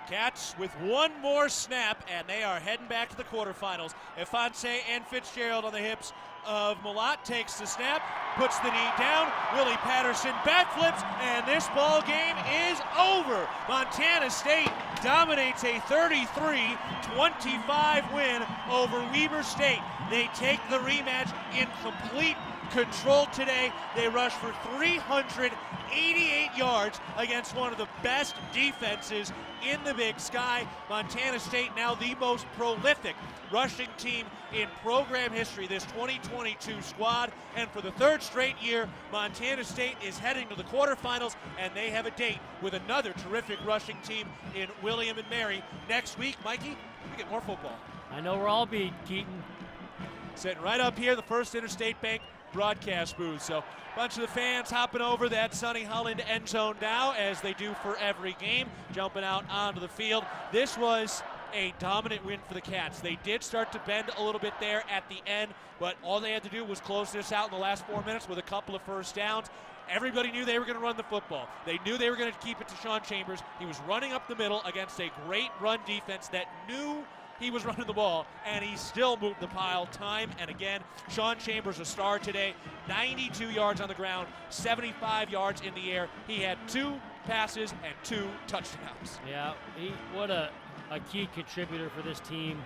Cats with one more snap, and they are heading back to the quarterfinals. Ifanse and Fitzgerald on the hips of Malott, takes the snap, puts the knee down. Willie Patterson backflips, and this ball game is over. Montana State dominates a 33-25 win over Weber State. They take the rematch in complete control today. They rush for 388 yards against one of the best defenses in the Big Sky. Montana State now the most prolific rushing team in program history, this 2022 squad. And for the 3rd straight year, Montana State is heading to the quarterfinals, and they have a date with another terrific rushing team in William and Mary next week. Mikey, we get more football. I know we're all beat, Keaton. Sitting right up here, the First Interstate Bank broadcast booth. So a bunch of the fans hopping over that Sonny Holland end zone now, as they do for every game, jumping out onto the field. This was a dominant win for the Cats. They did start to bend a little bit there at the end, but all they had to do was close this out in the last 4 minutes with a couple of first downs. Everybody knew they were going to run the football. They knew they were going to keep it to Sean Chambers. He was running up the middle against a great run defense that knew he was running the ball, and he still moved the pile time and again. Sean Chambers, a star today, 92 yards on the ground, 75 yards in the air. He had 2 passes and 2 touchdowns. Yeah, what a key contributor for this team,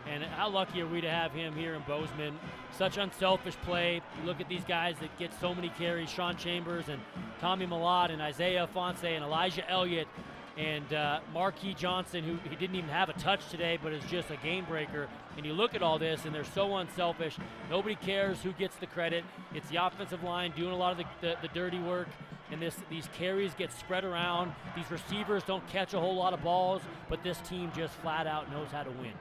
and how lucky are we to have him here in Bozeman. Such unselfish play. You look at these guys that get so many carries, Sean Chambers and Tommy Malott and Isaiah Ifanse and Elijah Elliott and Marquis Johnson, who he didn't even have a touch today, but is just a game breaker. And you look at all this, and they're so unselfish. Nobody cares who gets the credit. It's the offensive line doing a lot of the dirty work, and these carries get spread around. These receivers don't catch a whole lot of balls, but this team just flat out knows how to win.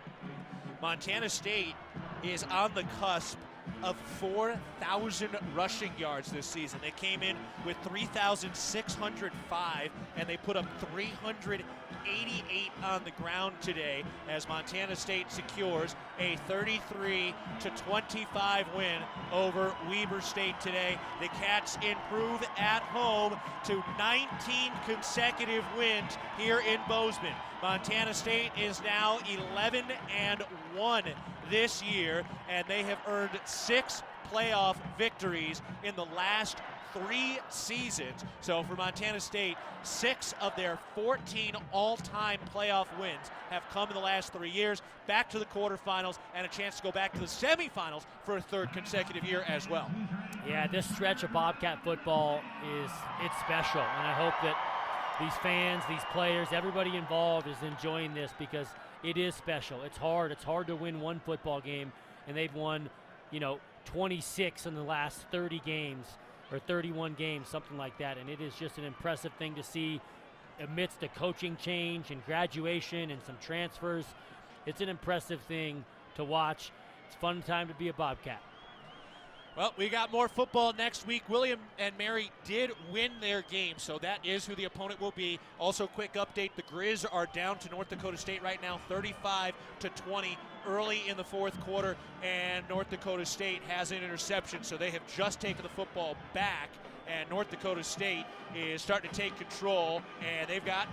Montana State is on the cusp of 4,000 rushing yards this season. They came in with 3,605, and they put up 388 on the ground today as Montana State secures a 33-25 win over Weber State today. The Cats improve at home to 19 consecutive wins here in Bozeman. Montana State is now 11-1 this year, and they have earned 6 playoff victories in the last 3 seasons. So for Montana State, 6 of their 14 all-time playoff wins have come in the last 3 years, back to the quarterfinals, and a chance to go back to the semifinals for a 3rd consecutive year as well. Yeah, this stretch of Bobcat football it's special, and I hope that these fans, these players, everybody involved is enjoying this because it is special. It's hard. It's hard to win one football game, and they've won, 26 in the last 30 games or 31 games, something like that. And it is just an impressive thing to see amidst a coaching change and graduation and some transfers. It's an impressive thing to watch. It's a fun time to be a Bobcat. Well, we got more football next week. William and Mary did win their game, so that is who the opponent will be. Also, quick update, the Grizz are down to North Dakota State right now, 35-20 early in the 4th quarter, and North Dakota State has an interception, so they have just taken the football back, and North Dakota State is starting to take control, and they've got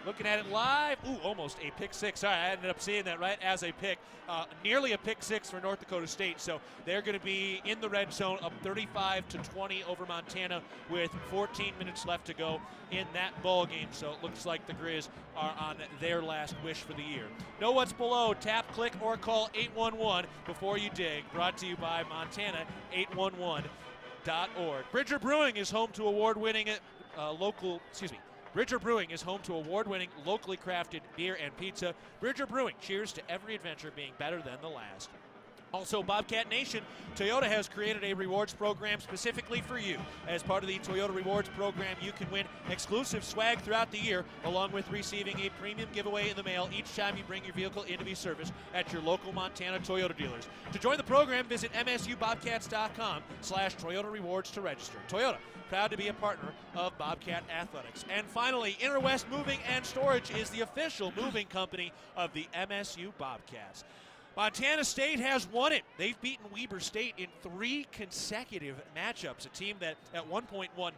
looking at it live, almost a pick 6. Sorry, I ended up seeing that right as a pick. Nearly a pick 6 for North Dakota State, so they're going to be in the red zone up 35-20 over Montana with 14 minutes left to go in that ball game. So it looks like the Grizz are on their last wish for the year. Know what's below? Tap, click, or call 811 before you dig. Brought to you by Montana 811.org. Bridger Brewing is home to award-winning Bridger Brewing is home to award-winning, locally crafted beer and pizza. Bridger Brewing, cheers to every adventure being better than the last. Also, Bobcat Nation, Toyota has created a rewards program specifically for you. As part of the Toyota Rewards program, you can win exclusive swag throughout the year, along with receiving a premium giveaway in the mail each time you bring your vehicle in to be serviced at your local Montana Toyota dealers. To join the program, visit msubobcats.com/Toyota Rewards to register. Toyota, proud to be a partner of Bobcat Athletics. And finally, Interwest Moving and Storage is the official moving company of the MSU Bobcats. Montana State has won it. They've beaten Weber State in 3 consecutive matchups, a team that at one point won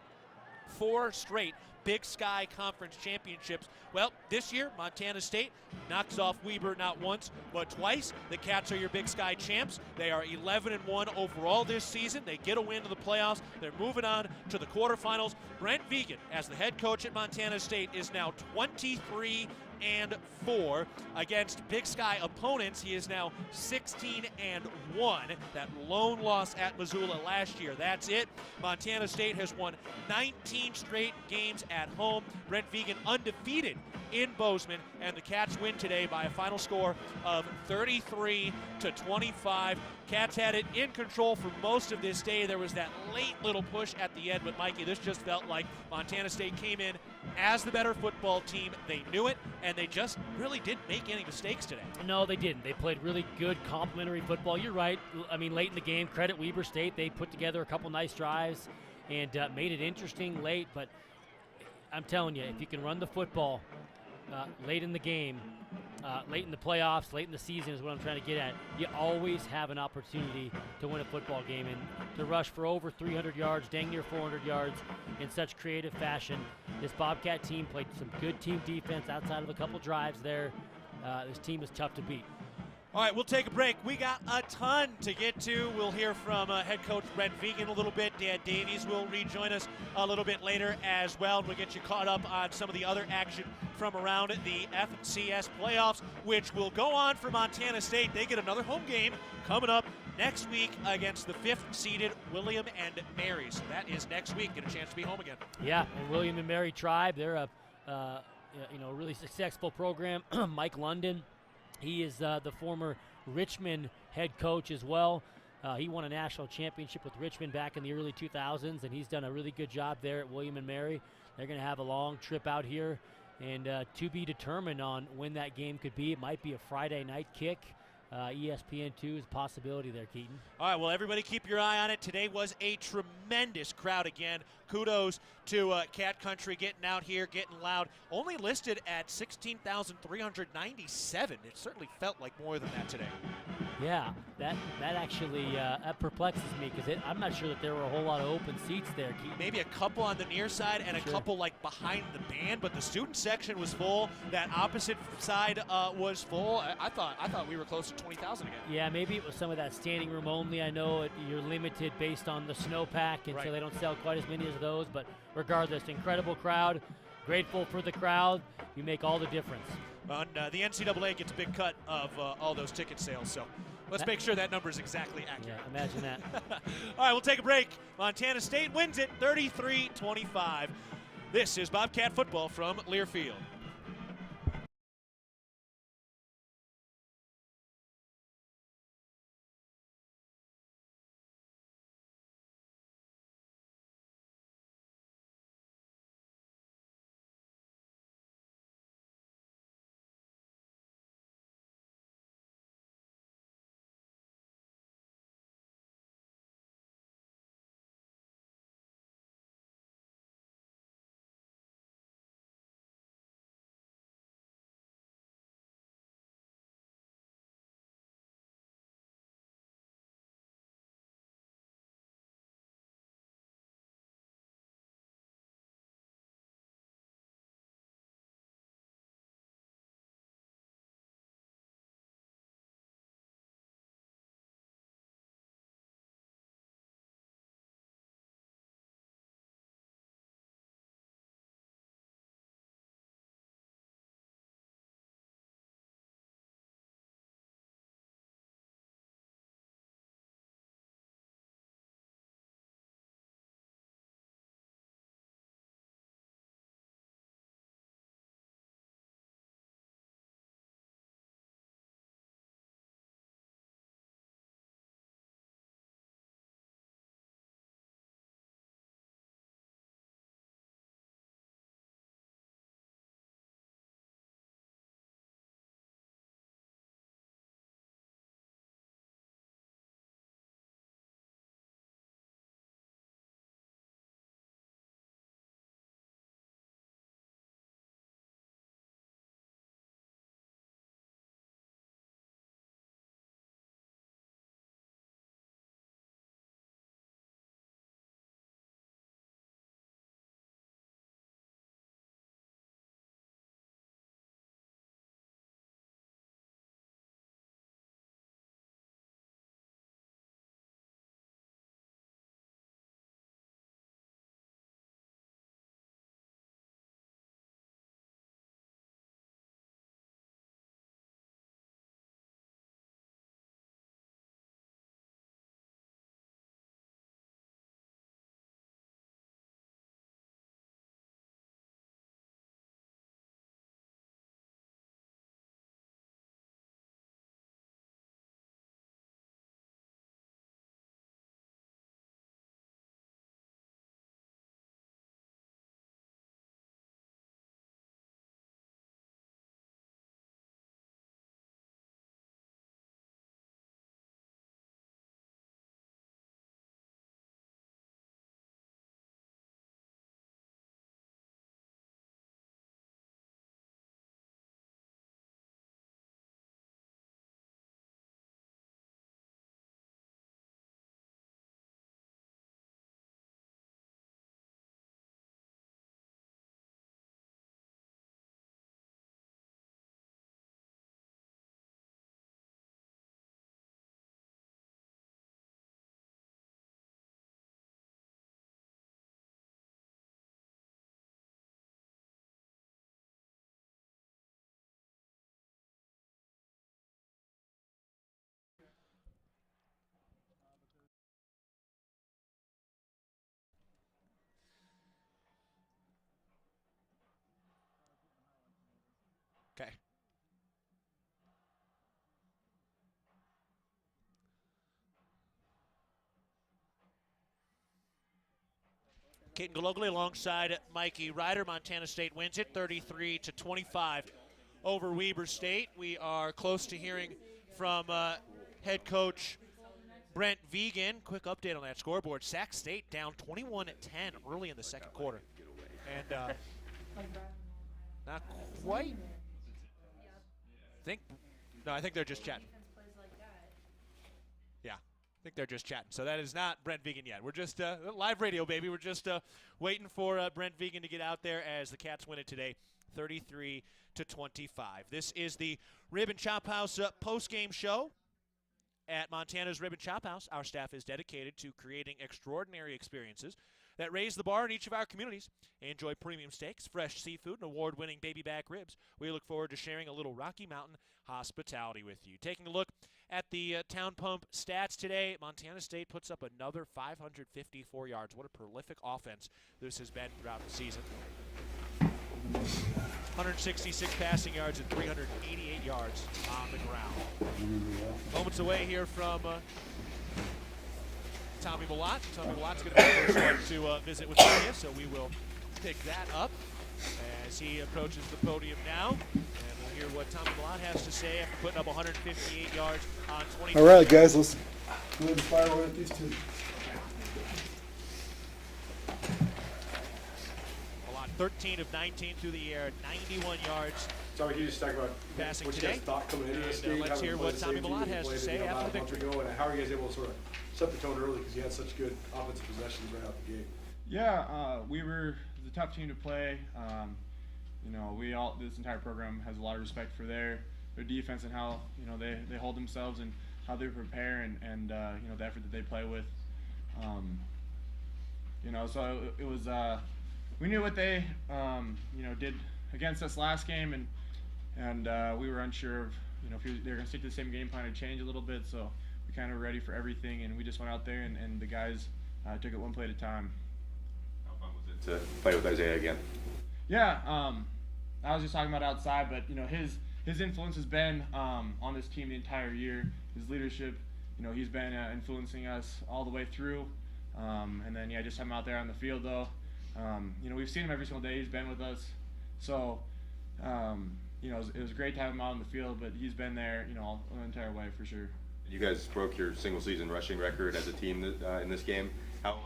4 straight Big Sky Conference championships. Well, this year, Montana State knocks off Weber not once, but twice. The Cats are your Big Sky champs. They are 11-1 overall this season. They get a win to the playoffs. They're moving on to the quarterfinals. Brent Vigen, as the head coach at Montana State, is now 23-4 against Big Sky opponents. He is now 16-1. That lone loss at Missoula last year, that's it. Montana State has won 19 straight games at home. Brent Vigen undefeated in Bozeman, and the Cats win today by a final score of 33-25. Cats had it in control for most of this day. There was that late little push at the end, but Mikey, this just felt like Montana State came in as the better football team. They knew it, and they just really didn't make any mistakes today. No, they didn't. They played really good complementary football. You're right. I mean, late in the game, credit Weber State. They put together a couple nice drives and made it interesting late, but I'm telling you, if you can run the football late in the game, late in the playoffs, late in the season is what I'm trying to get at, you always have an opportunity to win a football game and to rush for over 300 yards, dang near 400 yards in such creative fashion. This Bobcat team played some good team defense outside of a couple drives there. This team is tough to beat. All right, we'll take a break. We got a ton to get to. We'll hear from head coach Brent Vigen a little bit. Dan Davies will rejoin us a little bit later as well. We'll get you caught up on some of the other action from around the FCS playoffs, which will go on for Montana State. They get another home game coming up next week against the 5th-seeded William and Mary. So that is next week. Get a chance to be home again. Yeah, and William and Mary Tribe, they're a really successful program. Mike London, he is the former Richmond head coach as well. He won a national championship with Richmond back in the early 2000s, and he's done a really good job there at William and Mary. They're going to have a long trip out here, and to be determined on when that game could be. It might be a Friday night kick. ESPN2 is a possibility there, Keaton. All right, well, everybody keep your eye on it. Today was a tremendous crowd again. Kudos to Cat Country getting out here, getting loud. Only listed at 16,397. It certainly felt like more than that today. Yeah, that actually that perplexes me because I'm not sure that there were a whole lot of open seats there, Keaton. Maybe a couple on the near side and a couple like behind the band, but the student section was full. That opposite side was full. I thought we were close to 20,000 again. Yeah, maybe it was some of that standing room only. I know you're limited based on the snowpack, and so they don't sell quite as many as those. But regardless, incredible crowd. Grateful for the crowd. You make all the difference. The NCAA gets a big cut of all those ticket sales, so let's make sure that number is exactly accurate. Yeah, imagine that. All right, we'll take a break. Montana State wins it 33-25. This is Bobcat football from Learfield. Okay. Caden Galogly alongside Mikey Ryder. Montana State wins it 33-25 over Weber State. We are close to hearing from from head coach Brent Vegan. Quick update on that scoreboard. Sac State down 21-10 early in the second quarter. And not quite. I think they're just chatting. Yeah, I think they're just chatting. So that is not Brent Vegan yet. We're just live radio, baby. We're just waiting for Brent Vegan to get out there as the Cats win it today, 33-25. This is the Rib and Chop House post-game show. At Montana's Rib and Chop House, our staff is dedicated to creating extraordinary experiences that raise the bar in each of our communities. Enjoy premium steaks, fresh seafood, and award-winning baby back ribs. We look forward to sharing a little Rocky Mountain hospitality with you. Taking a look at the Town Pump stats today, Montana State puts up another 554 yards. What a prolific offense this has been throughout the season. 166 passing yards and 388 yards on the ground. Moments away here from Tommy Malott. Tommy Malott's going to be the first one to visit with media, so we will pick that up as he approaches the podium now. And we'll hear what Tommy Malott has to say after putting up 158 yards on 20. All right, guys, let's fire away with these two. 13 of 19 through the air, 91 yards. Sorry, can you just talk about passing what you today? guys thought coming into this game? Let's hear what Tommy Malott has to say after the victory. And how are you guys able to sort of set the tone early because you had such good offensive possessions right out the gate? Yeah, we were the tough team to play. This entire program has a lot of respect for their defense and how they hold themselves and how they prepare and the effort that they play with. So it was. We knew what they did against us last game, and we were unsure of if they're going to stick to the same game plan or change a little bit. So we kind of were ready for everything, and we just went out there and the guys took it one play at a time. How fun was it to play with Isaiah again? Yeah, I was just talking about outside, but his influence has been on this team the entire year. His leadership, he's been influencing us all the way through, and then just have him out there on the field though. We've seen him every single day. He's been with us, so it was great to have him out on the field. But he's been there, all the entire way for sure. You guys broke your single-season rushing record as a team in this game. How,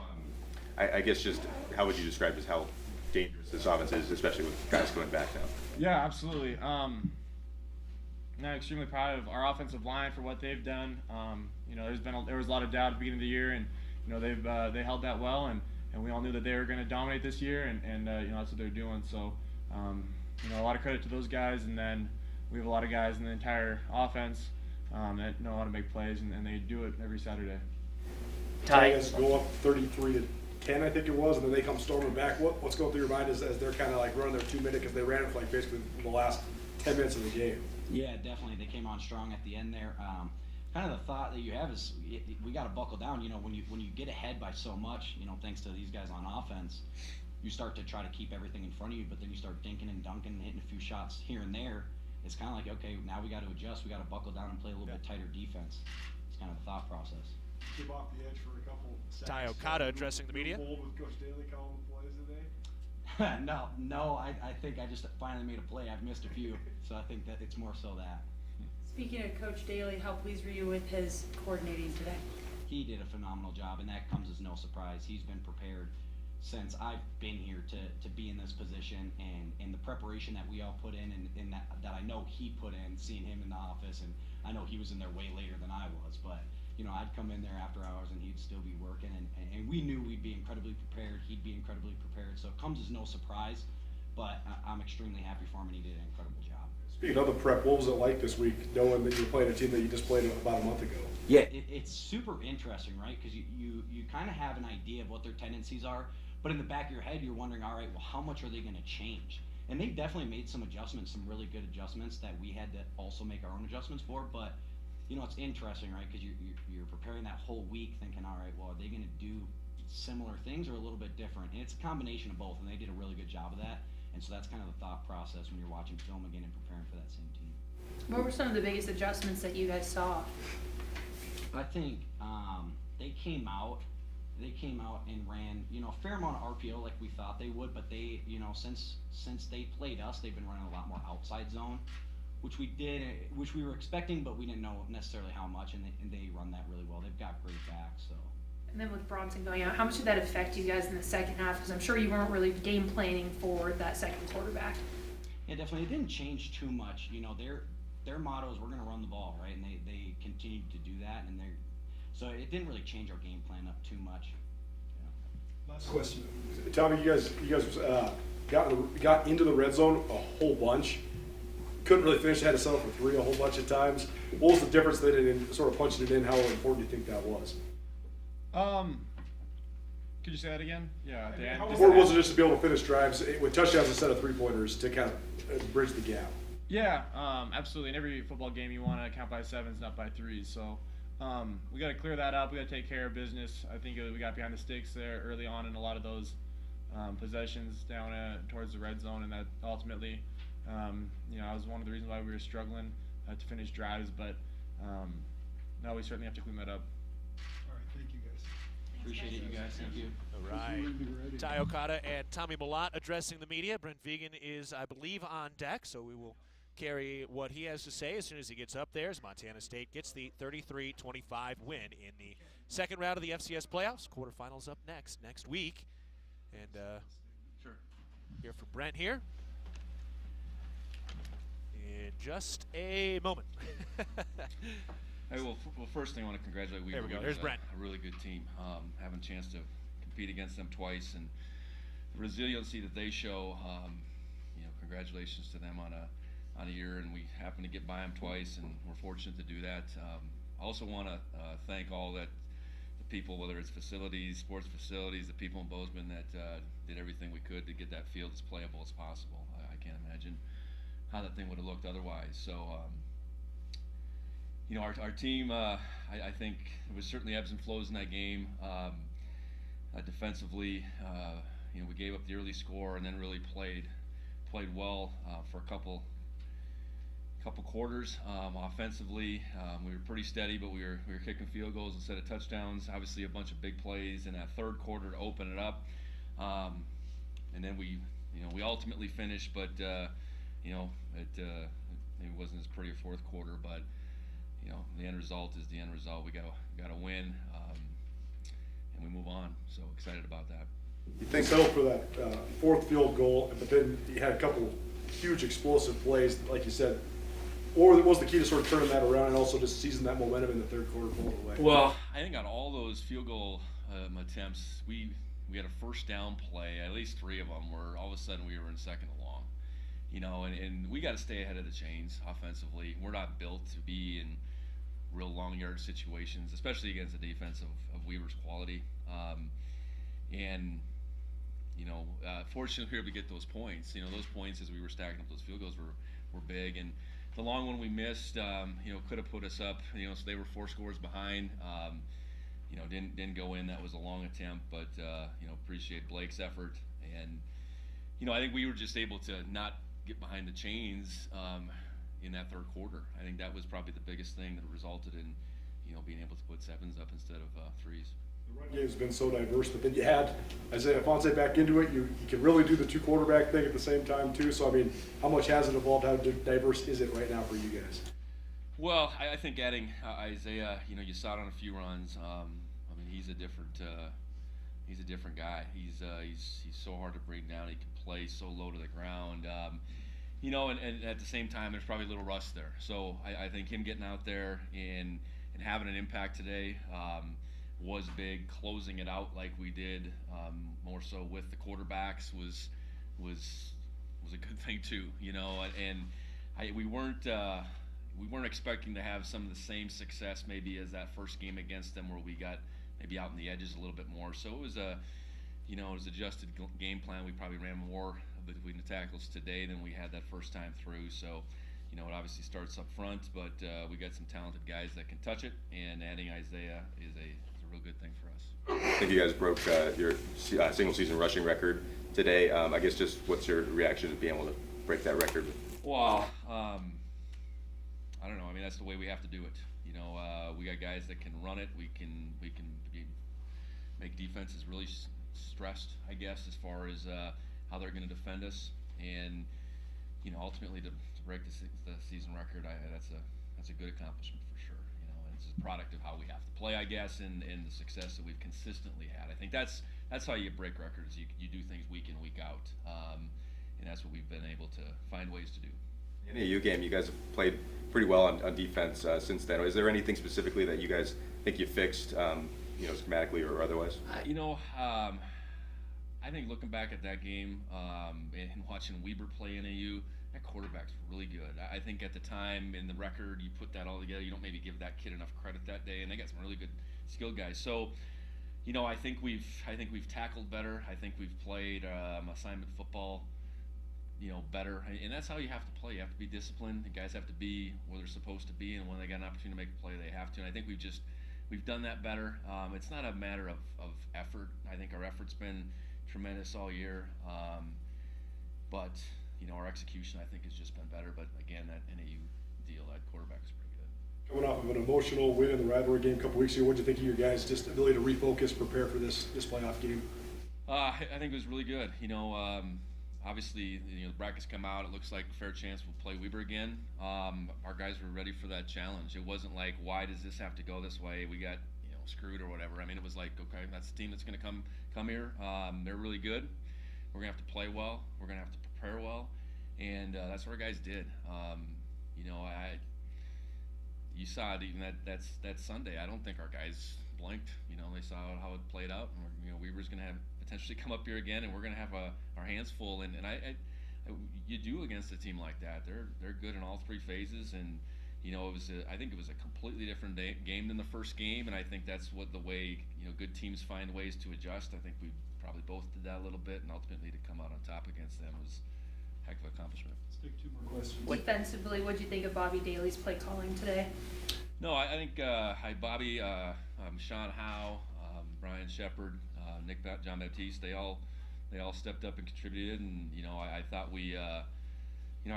I guess, just how would you describe just how dangerous this offense is, especially with guys going back now? Yeah, absolutely. I'm extremely proud of our offensive line for what they've done. There was a lot of doubt at the beginning of the year, and they held that well, and we all knew that they were going to dominate this year, and that's what they're doing. So, a lot of credit to those guys, and then we have a lot of guys in the entire offense that know how to make plays, and they do it every Saturday. You guys go up 33-10, I think it was, and then they come storming back. What's going through your mind as they're kind of like running their 2 minute because they ran it for basically the last 10 minutes of the game? Yeah, definitely. They came on strong at the end there. Kind of the thought that you have is we got to buckle down. When you get ahead by so much, thanks to these guys on offense, you start to try to keep everything in front of you, but then you start dinking and dunking, hitting a few shots here and there. It's kind of like, okay, now we got to adjust. We got to buckle down and play a little bit tighter defense. It's kind of the thought process. Keep off the edge for a couple seconds. Ty Okada addressing the media. Bold with Coach Daly calling the plays today? No. I think I just finally made a play. I've missed a few, so I think that it's more so that. Speaking of Coach Daly, how pleased were you with his coordinating today? He did a phenomenal job, and that comes as no surprise. He's been prepared since I've been here to be in this position, and the preparation that we all put in and that I know he put in, seeing him in the office, and I know he was in there way later than I was, but I'd come in there after hours and he'd still be working, and we knew we'd be incredibly prepared. He'd be incredibly prepared, so it comes as no surprise, but I'm extremely happy for him, and he did an incredible job. Speaking of the prep, what was it like this week, knowing that you're playing a team that you just played about a month ago? Yeah, it's super interesting, right? Because you kind of have an idea of what their tendencies are, but in the back of your head, you're wondering, all right, well, how much are they going to change? And they've definitely made some adjustments, some really good adjustments that we had to also make our own adjustments for. But it's interesting, right? Because you're preparing that whole week, thinking, all right, well, are they going to do similar things or a little bit different? And it's a combination of both, and they did a really good job of that. And so that's kind of the thought process when you're watching film again and preparing for that same team. What were some of the biggest adjustments that you guys saw? I think they came out and ran, a fair amount of RPO like we thought they would, but they, since they played us, they've been running a lot more outside zone, which we did, which we were expecting, but we didn't know necessarily how much, and they run that really well. They've got great backs, so. And then with Bronson going out, how much did that affect you guys in the second half? Because I'm sure you weren't really game planning for that second quarterback. Yeah, definitely. It didn't change too much. You know, their motto is we're going to run the ball, right? And they continued to do that, and so it didn't really change our game plan up too much. Last question. Tommy, you guys got into the red zone a whole bunch. Couldn't really finish, had to settle for 3 a whole bunch of times. What was the difference then in sort of punching it in? How important do you think that was? Could you say that again? Yeah, Dan. How important was it just to be able to finish drives with touchdowns instead of 3-pointers to kind of bridge the gap? Yeah, absolutely. In every football game, you want to count by 7s, not by 3s. So we got to clear that up. We got to take care of business. I think we got behind the sticks there early on in a lot of those possessions down towards the red zone, and that ultimately, that was one of the reasons why we were struggling to finish drives. But no, we certainly have to clean that up. All right, thank you guys. Appreciate it, you guys. Thank you. All right. Ty Okada and Tommy Malott addressing the media. Brent Vigen is, I believe, on deck, so we will carry what he has to say as soon as he gets up there, as Montana State gets the 33-25 win in the second round of the FCS playoffs. Quarterfinals up next week. And hear from Brent here in just a moment. Hey, well, first thing I want to congratulate Weaver. There we go. There's Brent. A really good team. Having a chance to compete against them twice, and the resiliency that they show. Congratulations to them on a year, and we happen to get by them twice, and we're fortunate to do that. I also want to thank all the people, whether it's facilities, sports facilities, the people in Bozeman that did everything we could to get that field as playable as possible. I can't imagine how that thing would have looked otherwise. So. Our team, I think there was certainly ebbs and flows in that game. Defensively, we gave up the early score and then really played well for a couple quarters. Offensively, we were pretty steady, but we were kicking field goals instead of touchdowns. Obviously, a bunch of big plays in that third quarter to open it up, and then we ultimately finished, but it maybe wasn't as pretty a fourth quarter, but. The end result is the end result. We got to win, and we move on. So excited about that. You think settled for that fourth field goal, but then you had a couple huge explosive plays, like you said. Or was the key to sort of turning that around and also just seizing that momentum in the third quarter, pulling it away? Well, I think on all those field goal attempts, we had a first down play. At least 3 of them where all of a sudden we were in second and long. And we got to stay ahead of the chains offensively. We're not built to be in real long yard situations, especially against a defense of Weaver's quality. Fortunately we were able to get those points. Those points as we were stacking up those field goals were big. And the long one we missed, could have put us up. So they were 4 scores behind. Didn't go in. That was a long attempt, but appreciate Blake's effort. And I think we were just able to not get behind the chains in that third quarter. I think that was probably the biggest thing that resulted in, being able to put 7s up instead of 3s. The run game's been so diverse, but then you had Isaiah Fonse back into it. You can really do the 2 quarterback thing at the same time too. So I mean, how much has it evolved? How diverse is it right now for you guys? Well, I think adding Isaiah, you saw it on a few runs. He's a different guy. He's so hard to bring down. He can play so low to the ground. And at the same time, there's probably a little rust there. So I think him getting out there and having an impact today was big. Closing it out like we did, more so with the quarterbacks, was a good thing too. And we weren't expecting to have some of the same success maybe as that first game against them, where we got maybe out in the edges a little bit more. So it was adjusted game plan. We probably ran more between the tackles today than we had that first time through. So, it obviously starts up front, but we got some talented guys that can touch it, and adding Isaiah is a real good thing for us. I think you guys broke your single season rushing record today. I guess just what's your reaction to being able to break that record? Well, I don't know. That's the way we have to do it. We got guys that can run it. We can make defenses really stressed, I guess, as far as how they're going to defend us. And ultimately to break the season record, that's a good accomplishment for sure. And it's a product of how we have to play, I guess, and the success that we've consistently had. I think that's how you break records. You do things week in, week out, and that's what we've been able to find ways to do. In the AU game, you guys have played pretty well on defense since then. Is there anything specifically that you guys think you fixed, schematically or otherwise? I think looking back at that game and watching Weber play in AU, that quarterback's really good. I think at the time in the record, you put that all together, you don't maybe give that kid enough credit that day, and they got some really good skilled guys. So, I think we've tackled better. I think we've played assignment football, better, and that's how you have to play. You have to be disciplined. The guys have to be where they're supposed to be, and when they got an opportunity to make a play, they have to. And I think we've done that better. It's not a matter of effort. I think our effort's been tremendous all year, but our execution I think has just been better. But again, that NAU deal, that quarterback is pretty good. Coming off of an emotional win in the rivalry game a couple weeks ago, what did you think of your guys' just ability to refocus, prepare for this playoff game? I think it was really good. Obviously, the brackets come out. It looks like a fair chance we'll play Weber again. Our guys were ready for that challenge. It wasn't like, why does this have to go this way? We got screwed or whatever. I mean, it was like, okay, that's the team that's going to come here. They're really good. We're going to have to play well. We're going to have to prepare well, and that's what our guys did. You saw it even that Sunday. I don't think our guys blinked. They saw how it played out, and Weber's going to have potentially come up here again, and we're going to have our hands full. And you do against a team like that. They're good in all three phases, and I think it was a completely different game than the first game, and I think that's the way good teams find ways to adjust. I think we probably both did that a little bit, and ultimately to come out on top against them was a heck of an accomplishment. Let's take two more questions. Defensively, what do you think of Bobby Daly's play calling today? No, I think Bobby, Sean Howe, Brian Shepard, John Baptiste, they all stepped up and contributed, and I thought I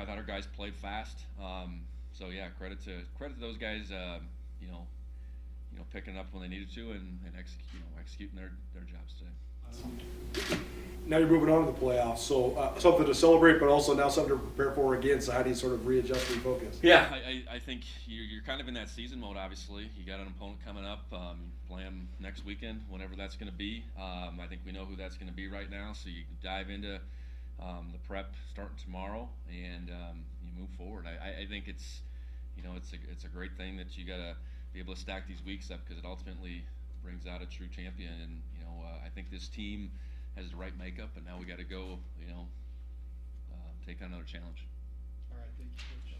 thought our guys played fast. So yeah, credit to those guys, picking up when they needed to and executing their jobs today. Now you're moving on to the playoffs, so something to celebrate, but also now something to prepare for again. So how do you sort of readjust, refocus? Yeah, I think you're kind of in that season mode. Obviously, you got an opponent coming up. Play them next weekend, whenever that's going to be. I think we know who that's going to be right now. So you can dive into the prep starting tomorrow, and you move forward. I think it's a great thing that you got to be able to stack these weeks up, because it ultimately brings out a true champion. And I think this team has the right makeup, and now we got to go take on another challenge. All right, thank you, Coach.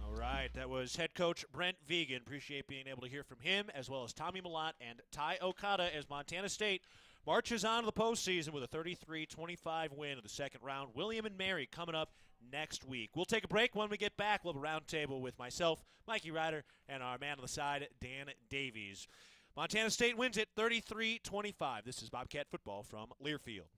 All right, that was head coach Brent Vigen. Appreciate being able to hear from him, as well as Tommy Malott and Ty Okada, as Montana State marches on to the postseason with a 33-25 win in the second round. William and Mary coming up next week. We'll take a break. When we get back, we'll have a roundtable with myself, Mikey Ryder, and our man on the side, Dan Davies. Montana State wins it 33-25. This is Bobcat football from Learfield.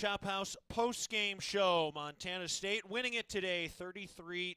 Chop House post-game show. Montana State winning it today 33-25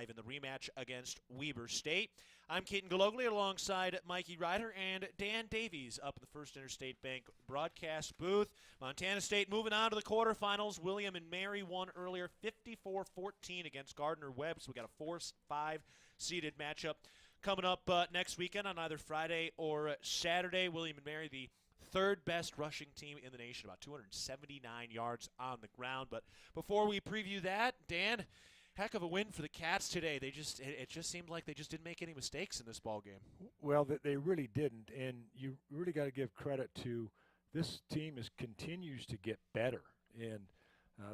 in the rematch against Weber State. I'm Keaton Galogli alongside Mikey Ryder and Dan Davies up in the First Interstate Bank broadcast booth. Montana State moving on to the quarterfinals. William and Mary won earlier 54-14 against Gardner-Webb, so we got a 4-5 seeded matchup coming up next weekend on either Friday or Saturday. William and Mary, the third best rushing team in the nation, about 279 yards on the ground. But before we preview that, Dan, heck of a win for the Cats today. It just seemed like they just didn't make any mistakes in this ball game. Well, they really didn't, and you really got to give credit to this team continues to get better, and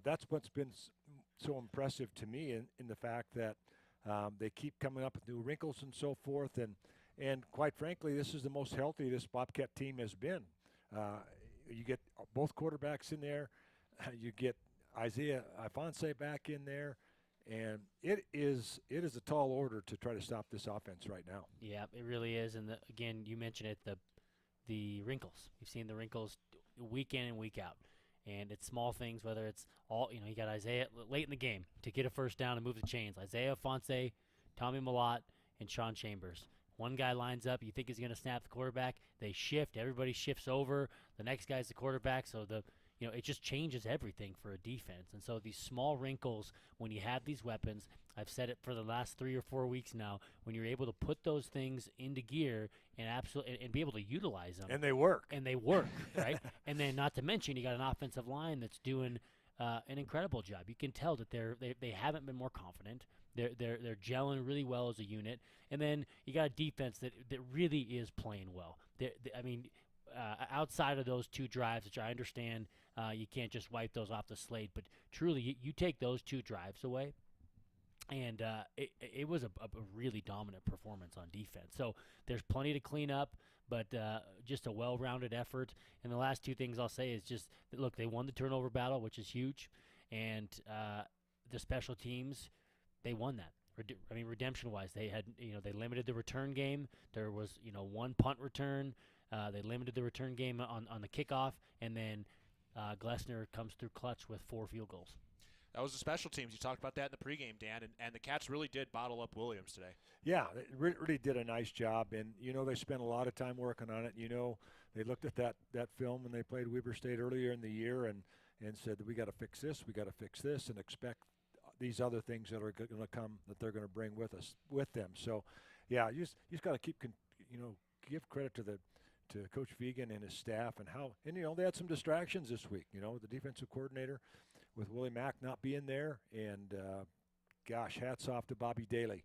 that's what's been so impressive to me in the fact that they keep coming up with new wrinkles and so forth, and quite frankly, this is the most healthy this Bobcat team has been. You get both quarterbacks in there. You get Isaiah Ifonse back in there. And it is a tall order to try to stop this offense right now. Yeah, it really is. And, again, you mentioned it, the wrinkles. You've seen the wrinkles week in and week out. And it's small things, whether it's you got Isaiah late in the game to get a first down and move the chains. Isaiah Ifonse, Tommy Malott, and Sean Chambers. One guy lines up, you think he's going to snap the quarterback. They shift. Everybody shifts over. The next guy's the quarterback. So it just changes everything for a defense. And so these small wrinkles, when you have these weapons, I've said it for the last 3 or 4 weeks now, when you're able to put those things into gear and be able to utilize them. And they work. Right? And then not to mention, you got an offensive line that's doing an incredible job. You can tell that they haven't been more confident. They're gelling really well as a unit. And then you got a defense that really is playing well. Outside of those two drives, which I understand you can't just wipe those off the slate, but truly you take those two drives away, and it was a really dominant performance on defense. So there's plenty to clean up, but just a well-rounded effort. And the last two things I'll say is just, look, they won the turnover battle, which is huge, and the special teams, they won that. Redemption-wise, they had, they limited the return game. There was, one punt return. They limited the return game on the kickoff, and then Glessner comes through clutch with 4 field goals. That was the special teams. You talked about that in the pregame, Dan, and the Cats really did bottle up Williams today. Yeah, they really did a nice job, and they spent a lot of time working on it. They looked at that film when they played Weber State earlier in the year and said, we got to fix this, and expect these other things that are going to come that they're going to bring with them. So, yeah, you just got to keep give credit to Coach Vegan and his staff and they had some distractions this week. The defensive coordinator with Willie Mack not being there, and gosh, hats off to Bobby Daly.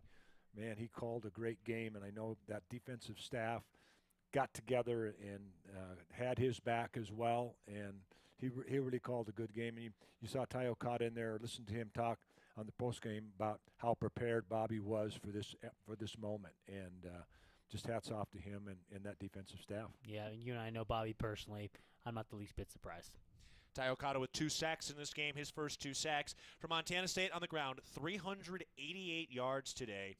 Man, he called a great game, and I know that defensive staff got together and had his back as well, and he really called a good game. And you saw Ty Okada in there, listened to him talk on the postgame about how prepared Bobby was for this moment, and just hats off to him and that defensive staff. Yeah, and you and I know Bobby personally. I'm not the least bit surprised. Ty Okada with 2 sacks in this game, his first 2 sacks for Montana State on the ground, 388 yards today.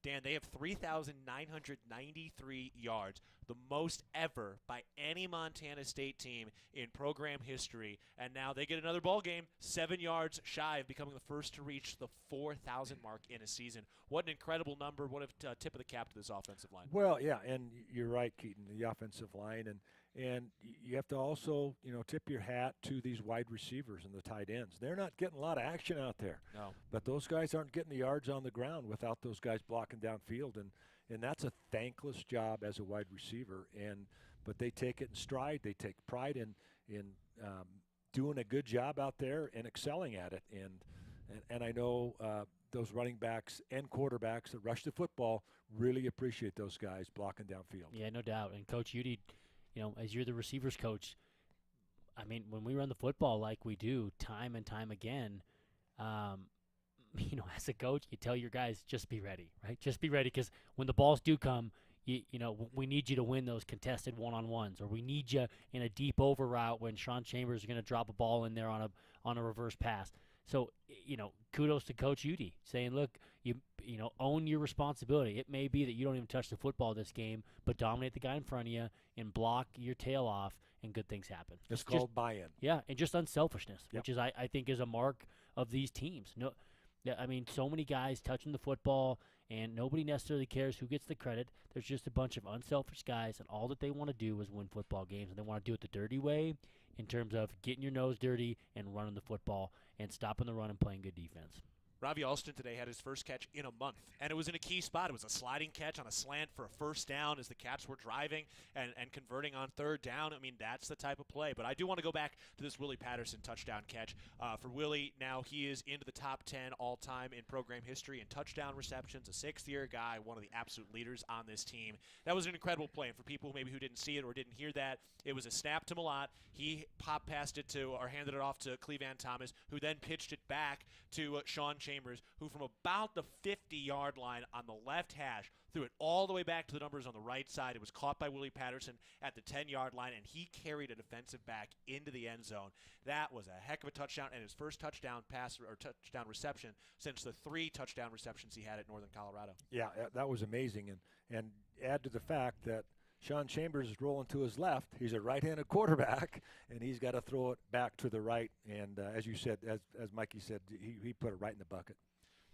Dan, they have 3,993 yards, the most ever by any Montana State team in program history. And now they get another ball game, 7 yards shy of becoming the first to reach the 4,000 mark in a season. What an incredible number. What a tip of the cap to this offensive line. Well, yeah, and you're right, Keaton, the offensive line. And you have to also, tip your hat to these wide receivers and the tight ends. They're not getting a lot of action out there. No. But those guys aren't getting the yards on the ground without those guys blocking downfield. And that's a thankless job as a wide receiver. But they take it in stride. They take pride in doing a good job out there and excelling at it. And I know those running backs and quarterbacks that rush the football really appreciate those guys blocking downfield. Yeah, no doubt. And Coach Udy, as you're the receivers coach, when we run the football like we do time and time again, as a coach, you tell your guys, just be ready, right? Just be ready, because when the balls do come, we need you to win those contested one-on-ones, or we need you in a deep over route when Sean Chambers is going to drop a ball in there on a reverse pass. So, kudos to Coach Udy saying, look, own your responsibility. It may be that you don't even touch the football this game, but dominate the guy in front of you and block your tail off, and good things happen. It's called buy-in. Yeah, and just unselfishness, Yep. which is I think is a mark of these teams. No, I mean, so many guys touching the football, and nobody necessarily cares who gets the credit. There's just a bunch of unselfish guys, and all that they want to do is win football games, and they want to do it the dirty way in terms of getting your nose dirty and running the football and stopping the run and playing good defense. Ravi Alston today had his first catch in a month, and it was in a key spot. It was a sliding catch on a slant for a first down as the Cats were driving and converting on third down. I mean, that's the type of play. But I do want to go back to this Willie Patterson touchdown catch. For Willie, now he is into the top 10 all-time in program history in touchdown receptions, a sixth-year guy, one of the absolute leaders on this team. That was an incredible play, and for people maybe who didn't see it or didn't hear that, it was a snap to Malott. He pop passed it to, or handed it off to Clevan Thomas, who then pitched it back to Sean Chambers, who from about the 50-yard line on the left hash threw it all the way back to the numbers on the right side. It was caught by Willie Patterson at the 10-yard line, and he carried a defensive back into the end zone. That was a heck of a touchdown, and his first touchdown pass or touchdown reception since the 3 touchdown receptions he had at Northern Colorado. Yeah, that was amazing, and add to the fact that Sean Chambers is rolling to his left. He's a right-handed quarterback, and he's got to throw it back to the right. And as you said, as Mikey said, he put it right in the bucket.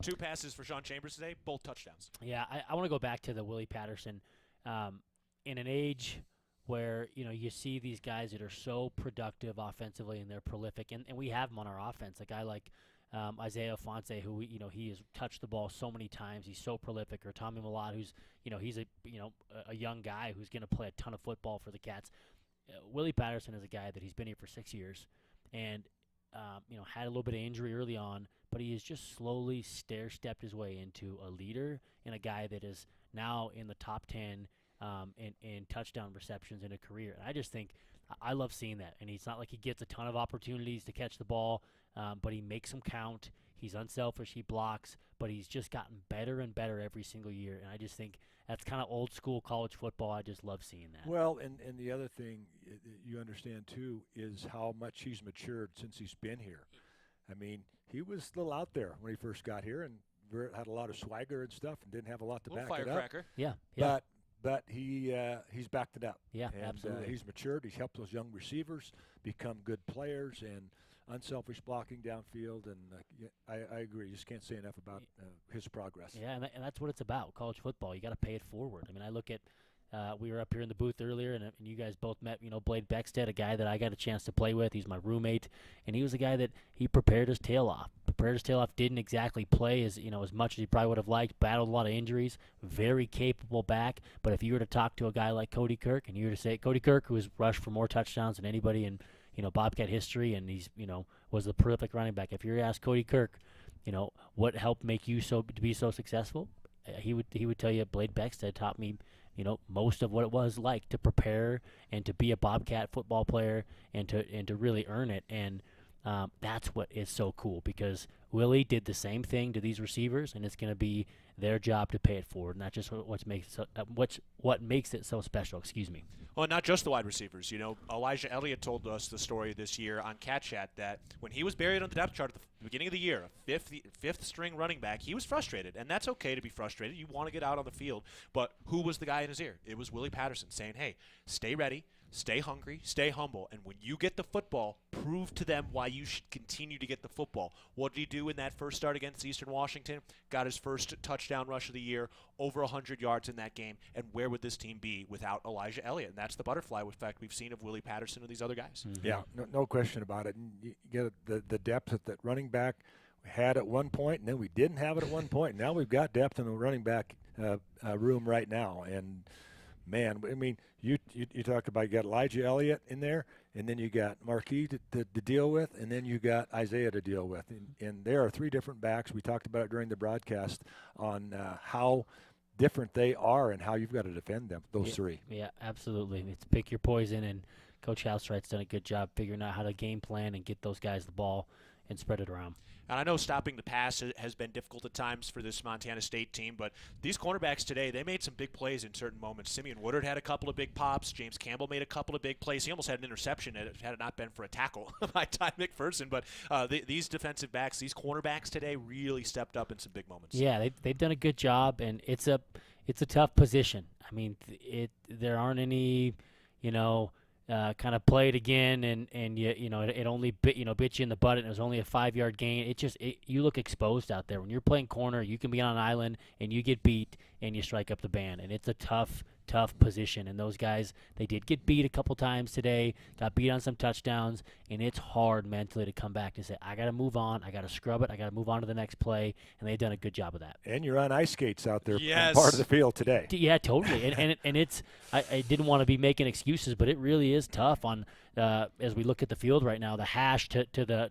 2 passes for Sean Chambers today, both touchdowns. Yeah, I want to go back to the Willie Patterson. In an age where, you see these guys that are so productive offensively and they're prolific, and we have them on our offense. A guy like Isaiah Fonse, who he has touched the ball so many times. He's so prolific. Or Tommy Malott, who's he's a young guy who's going to play a ton of football for the Cats. Willie Patterson is a guy that he's been here for 6 years, and had a little bit of injury early on, but he has just slowly stair-stepped his way into a leader and a guy that is now in the top 10 in touchdown receptions in a career. And I just think I love seeing that. And it's not like he gets a ton of opportunities to catch the ball, but he makes them count. He's unselfish. He blocks, but he's just gotten better and better every single year. And I just think that's kind of old school college football. I just love seeing that. Well, and the other thing you understand too is how much he's matured since he's been here. I mean, he was a little out there when he first got here and had a lot of swagger and stuff and didn't have a lot to back it up. Firecracker. Yeah. But he's backed it up. Yeah, and, absolutely. He's matured. He's helped those young receivers become good players and unselfish blocking downfield. And I agree. You just can't say enough about his progress. Yeah, and that's what it's about, college football. You got to pay it forward. I mean, I look at we were up here in the booth earlier, and you guys both met, Blade Beckstead, a guy that I got a chance to play with. He's my roommate, and he was a guy that he prepared his tail off. Didn't exactly play as much as he probably would have liked. Battled a lot of injuries. Very capable back. But if you were to talk to a guy like Cody Kirk, and you were to say Cody Kirk, who has rushed for more touchdowns than anybody in Bobcat history, and he's was the prolific running back. If you were to ask Cody Kirk, what helped make you to be so successful, he would tell you Blade Beckstead taught me most of what it was like to prepare and to be a Bobcat football player and to really earn it. And that's what is so cool, because Willie did the same thing to these receivers, and it's going to be their job to pay it forward, not just what makes it so special. Excuse me. Well, not just the wide receivers. Elijah Elliott told us the story this year on Cat Chat that when he was buried on the depth chart at the beginning of the year, a fifth string running back, he was frustrated, and that's okay to be frustrated. You want to get out on the field, but who was the guy in his ear? It was Willie Patterson saying, "Hey, stay ready, stay hungry, stay humble, and when you get the football, prove to them why you should continue to get the football." What did he do in that first start against Eastern Washington? Got his first touchdown rush of the year, over 100 yards in that game, and where would this team be without Elijah Elliott? And that's the butterfly effect we've seen of Willie Patterson and these other guys. Mm-hmm. Yeah, no question about it. And you get the depth at that running back we had at one point, and then we didn't have it at one point. Now we've got depth in the running back room right now, and man, I mean, you talked about, you got Elijah Elliott in there, and then you got Marquis to deal with, and then you got Isaiah to deal with. And there are 3 different backs. We talked about it during the broadcast on how different they are and how you've got to defend them, those 3. Yeah, absolutely. It's pick your poison, and Coach Housewright's done a good job figuring out how to game plan and get those guys the ball and spread it around. And I know stopping the pass has been difficult at times for this Montana State team, but these cornerbacks today, they made some big plays in certain moments. Simeon Woodard had a couple of big pops. James Campbell made a couple of big plays. He almost had an interception had it not been for a tackle by Ty McPherson. But these defensive backs, these cornerbacks today really stepped up in some big moments. Yeah, they've done a good job, and it's a tough position. I mean, there aren't any, kind of play it again, and it only bit you in the butt, and it was only a 5-yard gain. You look exposed out there when you're playing corner. You can be on an island and you get beat and you strike up the band, and it's a tough position. And those guys, they did get beat a couple times today, got beat on some touchdowns, and it's hard mentally to come back and say, I got to move on, I got to scrub it, I got to move on to the next play, and they've done a good job of that. And you're on ice skates out there, yes. part of the field today. Yeah, totally. and it's I didn't want to be making excuses, but it really is tough on as we look at the field right now. The hash to the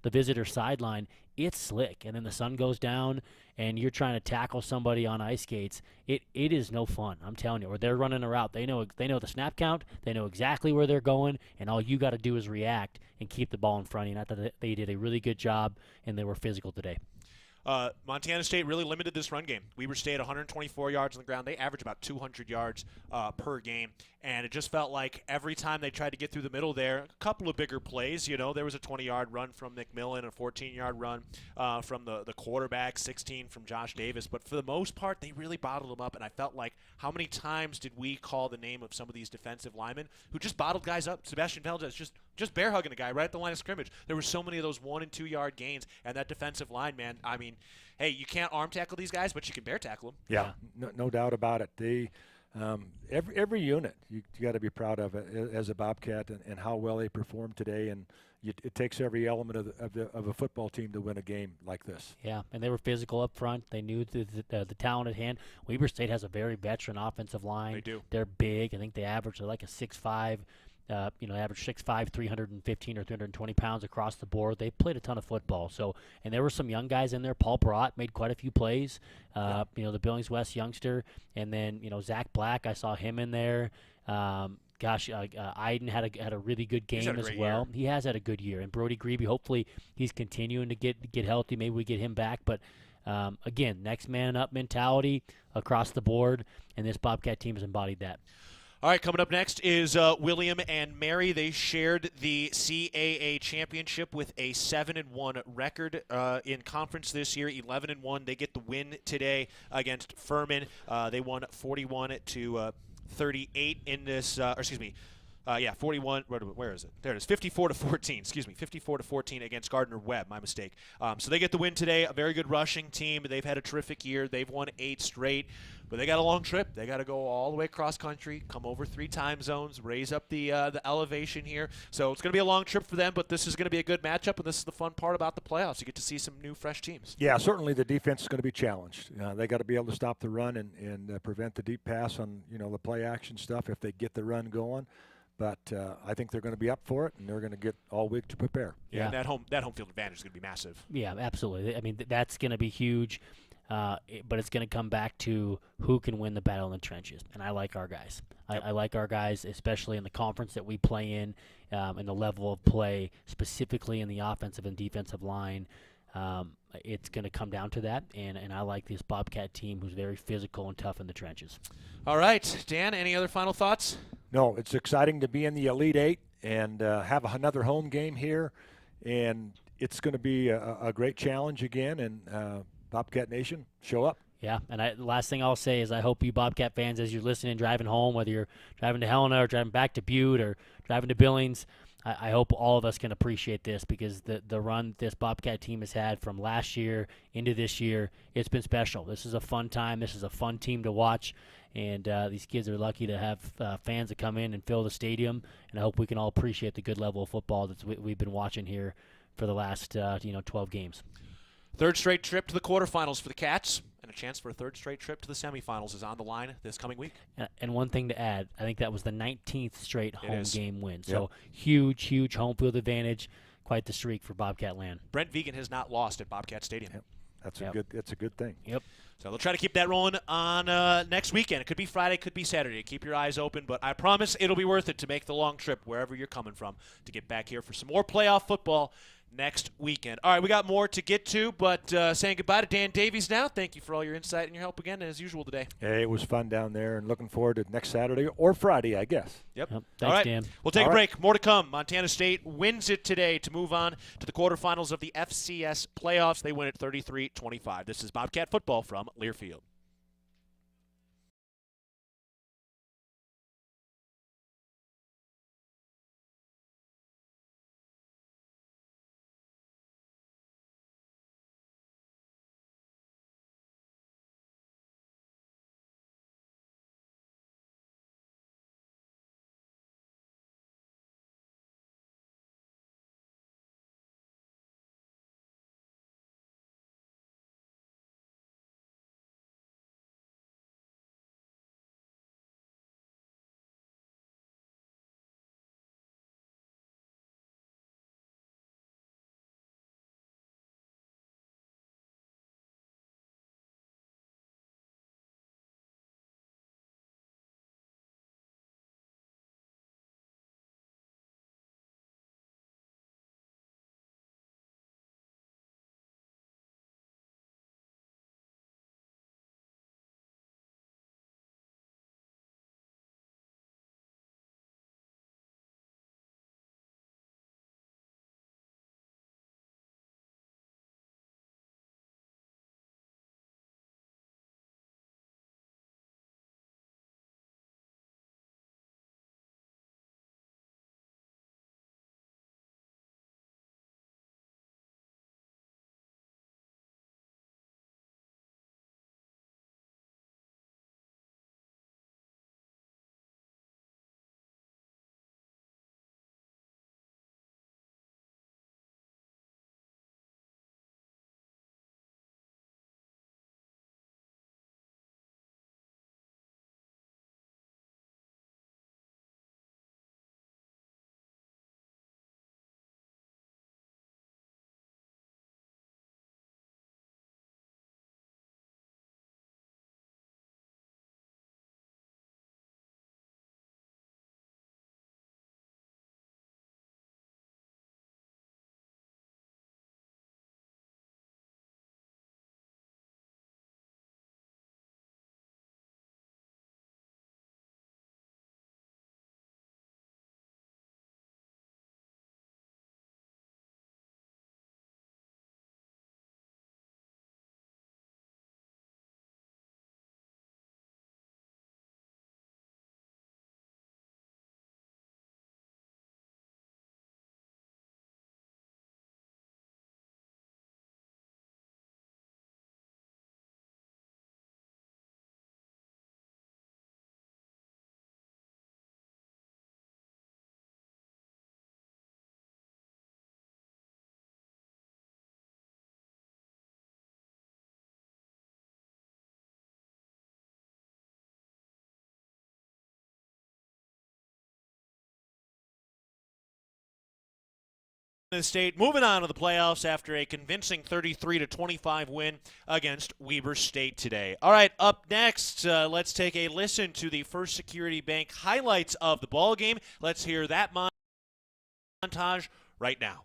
visitor sideline, it's slick, and then the sun goes down, and you're trying to tackle somebody on ice skates. It is no fun, I'm telling you. Or they're running a route. They know the snap count. They know exactly where they're going, and all you got to do is react and keep the ball in front of you. And I thought they did a really good job, and they were physical today. Montana State really limited this run game. Weber State 124 yards on the ground. They average about 200 yards per game, and it just felt like every time they tried to get through the middle there, a couple of bigger plays. There was a 20-yard run from McMillan, a 14-yard run from the quarterback, 16 from Josh Davis. But for the most part, they really bottled them up, and I felt like how many times did we call the name of some of these defensive linemen who just bottled guys up? Sebastian Valdez just bear hugging a guy right at the line of scrimmage. There were so many of those 1- and 2-yard gains, and that defensive line, man, I mean, hey, you can't arm tackle these guys, but you can bear tackle them. Yeah, no doubt about it. They every unit you got to be proud of it as a Bobcat and how well they performed today. And it takes every element of a football team to win a game like this. Yeah, and they were physical up front. They knew the talent at hand. Weber State has a very veteran offensive line. They do. They're big. I think they average like a 6'5". Average 6'5", 315 or 320 pounds across the board. They played a ton of football. And there were some young guys in there. Paul Barat made quite a few plays. The Billings West youngster, and then Zach Black. I saw him in there. Iden had a really good game as well. He has had a good year. And Brody Grebe, hopefully he's continuing to get healthy. Maybe we get him back. But again, next man up mentality across the board, and this Bobcat team has embodied that. All right, coming up next is William and Mary. They shared the CAA championship with a 7-1 record in conference this year, 11-1. They get the win today against Furman. They won 41-38 in this. 41. Where is it? There it is. 54-14. Excuse me, 54-14 against Gardner Webb. My mistake. So they get the win today. A very good rushing team. They've had a terrific year. They've won 8 straight, but they got a long trip. They got to go all the way across country, come over 3 time zones, raise up the elevation here. So it's going to be a long trip for them, but this is going to be a good matchup, and this is the fun part about the playoffs. You get to see some new, fresh teams. Yeah, certainly the defense is going to be challenged. They got to be able to stop the run and prevent the deep pass on the play action stuff if they get the run going. But I think they're going to be up for it, and they're going to get all week to prepare. Yeah, and that home field advantage is going to be massive. Yeah, absolutely. I mean, that's going to be huge, but it's going to come back to who can win the battle in the trenches. And I like our guys. I like our guys, especially in the conference that we play in, and the level of play, specifically in the offensive and defensive line. It's going to come down to that, and I like this Bobcat team who's very physical and tough in the trenches. All right, Dan, any other final thoughts? No, it's exciting to be in the Elite Eight and have another home game here, and it's going to be a great challenge again, and Bobcat Nation, show up. Yeah, and the last thing I'll say is I hope you Bobcat fans, as you're listening, driving home, whether you're driving to Helena or driving back to Butte or driving to Billings, I hope all of us can appreciate this, because the run this Bobcat team has had from last year into this year, it's been special. This is a fun time. This is a fun team to watch, and these kids are lucky to have fans that come in and fill the stadium, and I hope we can all appreciate the good level of football that we've been watching here for the last 12 games. Third straight trip to the quarterfinals for the Cats, and a chance for a third straight trip to the semifinals is on the line this coming week. And one thing to add, I think that was the 19th straight home game win. Yep. So huge home field advantage. Quite the streak for Bobcat land. Brent Vegan has not lost at Bobcat Stadium. Yep. That's a good thing. Yep. So they'll try to keep that rolling on next weekend. It could be Friday, it could be Saturday. Keep your eyes open, but I promise it'll be worth it to make the long trip wherever you're coming from to get back here for some more playoff football next weekend. All right, we got more to get to, but saying goodbye to Dan Davies now. Thank you for all your insight and your help again, as usual today. Hey, it was fun down there, and looking forward to next Saturday or Friday, I guess. Yep. Thanks, all right. Dan. We'll take All a right. break. More to come. Montana State wins it today to move on to the quarterfinals of the FCS playoffs. They win it 33-25. This is Bobcat football from Learfield. State moving on to the playoffs after a convincing 33-25 win against Weber State today. All right, up next, let's take a listen to the First Security Bank highlights of the ball game. Let's hear that montage right now.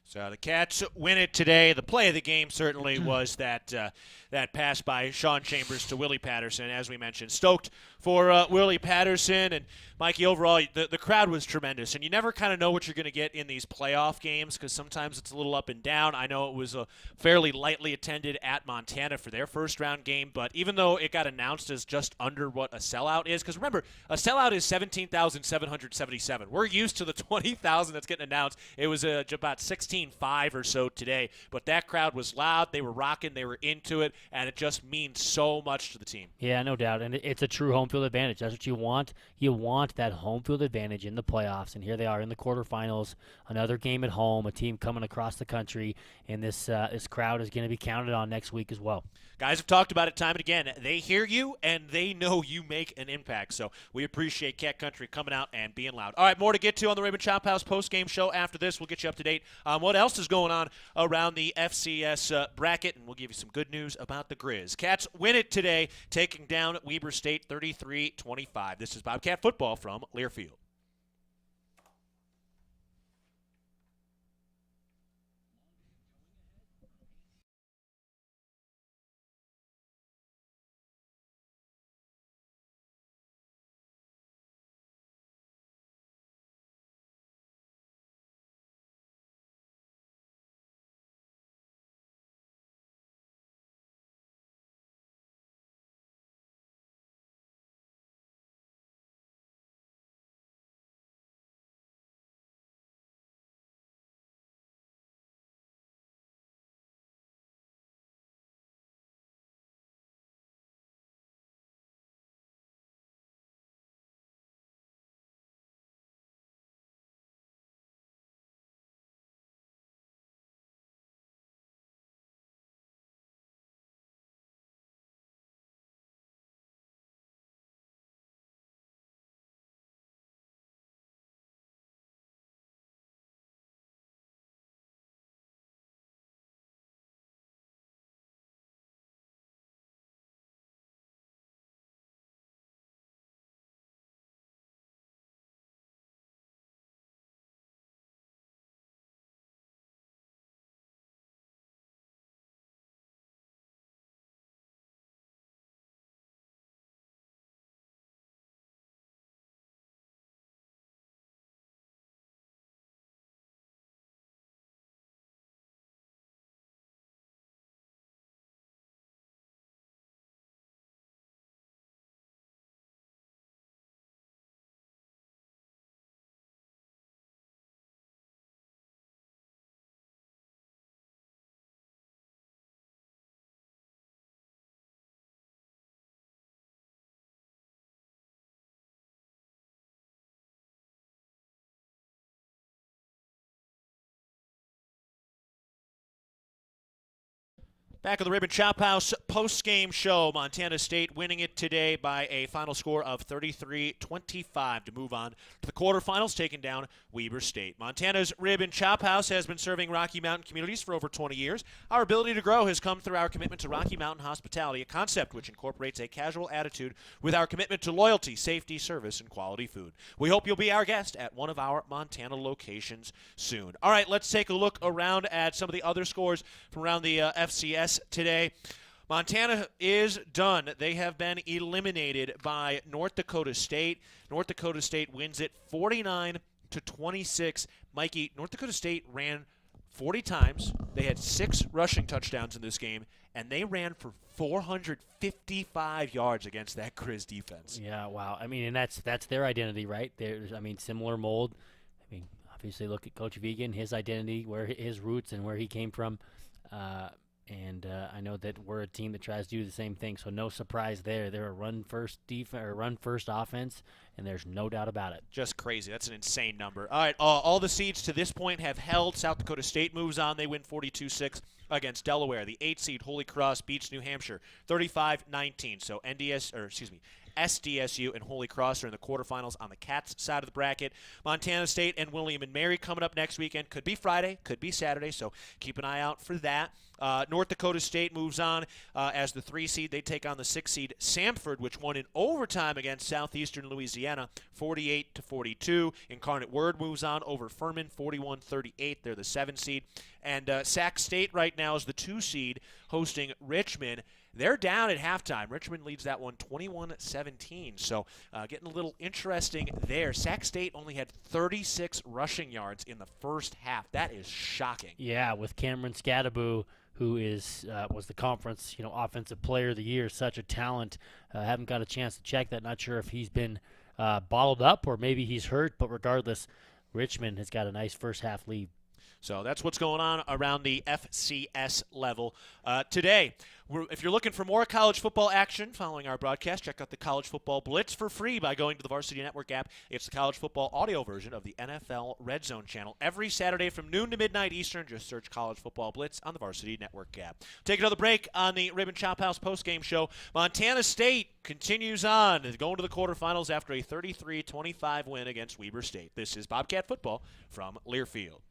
So the Cats win it today. The play of the game certainly was that pass by Sean Chambers to Willie Patterson, as we mentioned. Stoked for Willie Patterson. And, Mikey, overall, the crowd was tremendous. And you never kind of know what you're going to get in these playoff games because sometimes it's a little up and down. I know it was fairly lightly attended at Montana for their first-round game. But even though it got announced as just under what a sellout is, because remember, a sellout is 17,777. We're used to the 20,000 that's getting announced. It was about 16.5 or so today. But that crowd was loud. They were rocking. They were into it. And it just means so much to the team. Yeah, no doubt. And it's a true home field advantage. That's what you want. You want that home field advantage in the playoffs. And here they are in the quarterfinals. Another game at home, a team coming across the country. And this crowd is going to be counted on next week as well. Guys have talked about it time and again. They hear you, and they know you make an impact. So we appreciate Cat Country coming out and being loud. All right, more to get to on the Raymond Chop House post-game show after this. We'll get you up to date on what else is going on around the FCS bracket, and we'll give you some good news about the Grizz. Cats win it today, taking down Weber State 33-25. This is Bobcat football from Learfield. Back at the Ribbon Chop House post-game show. Montana State winning it today by a final score of 33-25 to move on to the quarterfinals, taking down Weber State. Montana's Ribbon Chop House has been serving Rocky Mountain communities for over 20 years. Our ability to grow has come through our commitment to Rocky Mountain hospitality, a concept which incorporates a casual attitude with our commitment to loyalty, safety, service, and quality food. We hope you'll be our guest at one of our Montana locations soon. All right, let's take a look around at some of the other scores from around the FCS today. Montana is done. They have been eliminated by North Dakota State. North Dakota State wins it 49-26. Mikey, North Dakota State ran 40 times. They had 6 rushing touchdowns in this game, and they ran for 455 yards against that Grizz defense. Yeah, wow. I mean, and that's their identity, right? There's, I mean, similar mold. I mean, obviously look at Coach Vegan, his identity, where his roots and where he came from. And I know that we're a team that tries to do the same thing, so no surprise there. They're a run-first defense or run-first offense, and there's no doubt about it. Just crazy. That's an insane number. All right, all the seeds to this point have held. South Dakota State moves on. They win 42-6 against Delaware. The 8 seed Holy Cross beats New Hampshire 35-19. So SDSU and Holy Cross are in the quarterfinals on the Cats side of the bracket. Montana State and William and Mary coming up next weekend. Could be Friday, could be Saturday, so keep an eye out for that. North Dakota State moves on as the 3 seed. They take on the 6 seed Samford, which won in overtime against Southeastern Louisiana, 48-42. Incarnate Word moves on over Furman, 41-38. They're the 7 seed. And Sac State right now is the 2 seed hosting Richmond. They're down at halftime. Richmond leads that one 21-17. So getting a little interesting there. Sac State only had 36 rushing yards in the first half. That is shocking. Yeah, with Cameron Scadaboo, who was the conference offensive player of the year, such a talent. Haven't got a chance to check that. Not sure if he's been bottled up or maybe he's hurt. But regardless, Richmond has got a nice first half lead. So that's what's going on around the FCS level today. If you're looking for more college football action following our broadcast, check out the College Football Blitz for free by going to the Varsity Network app. It's the college football audio version of the NFL Red Zone channel. Every Saturday from noon to midnight Eastern, just search College Football Blitz on the Varsity Network app. Take another break on the Ribbon Chop House postgame show. Montana State continues on, going to the quarterfinals after a 33-25 win against Weber State. This is Bobcat football from Learfield.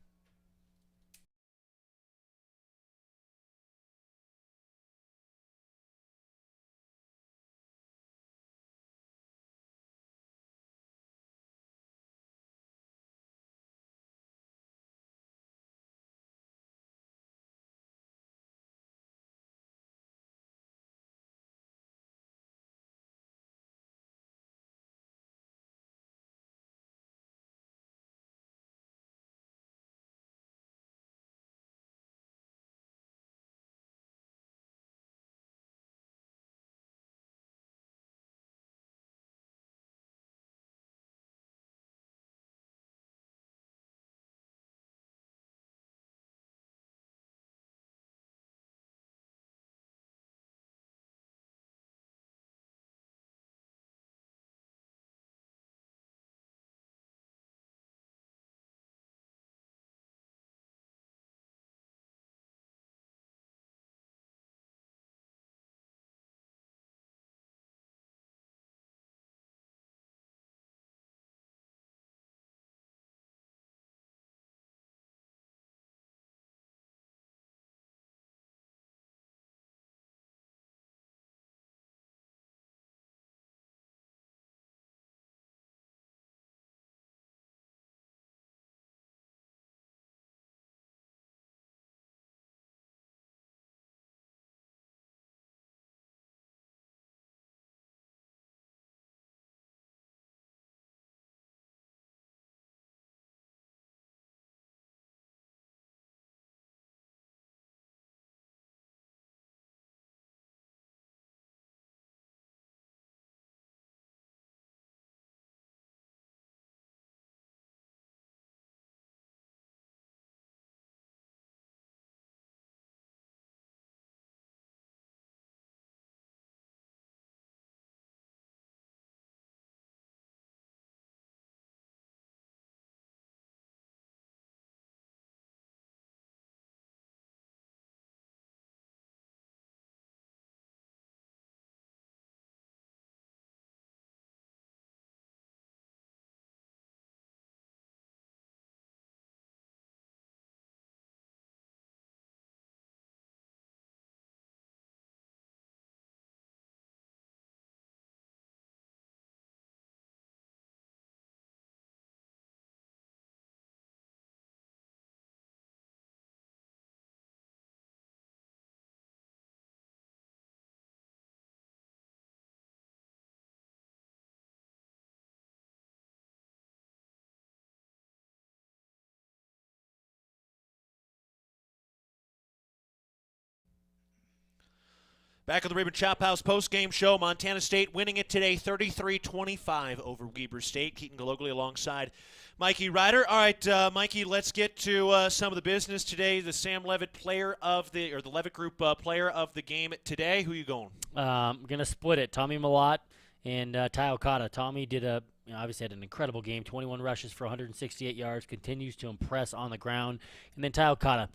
Back on the Ribbon Chop House post-game show, Montana State winning it today 33-25 over Weber State. Keaton Galogly alongside Mikey Ryder. All right, Mikey, let's get to some of the business today. The Sam Levitt the Levitt Group player of the game today. Who are you going? I'm going to split it. Tommy Malott and Ty Okada. Tommy did obviously had an incredible game, 21 rushes for 168 yards, continues to impress on the ground. And then Ty Okada,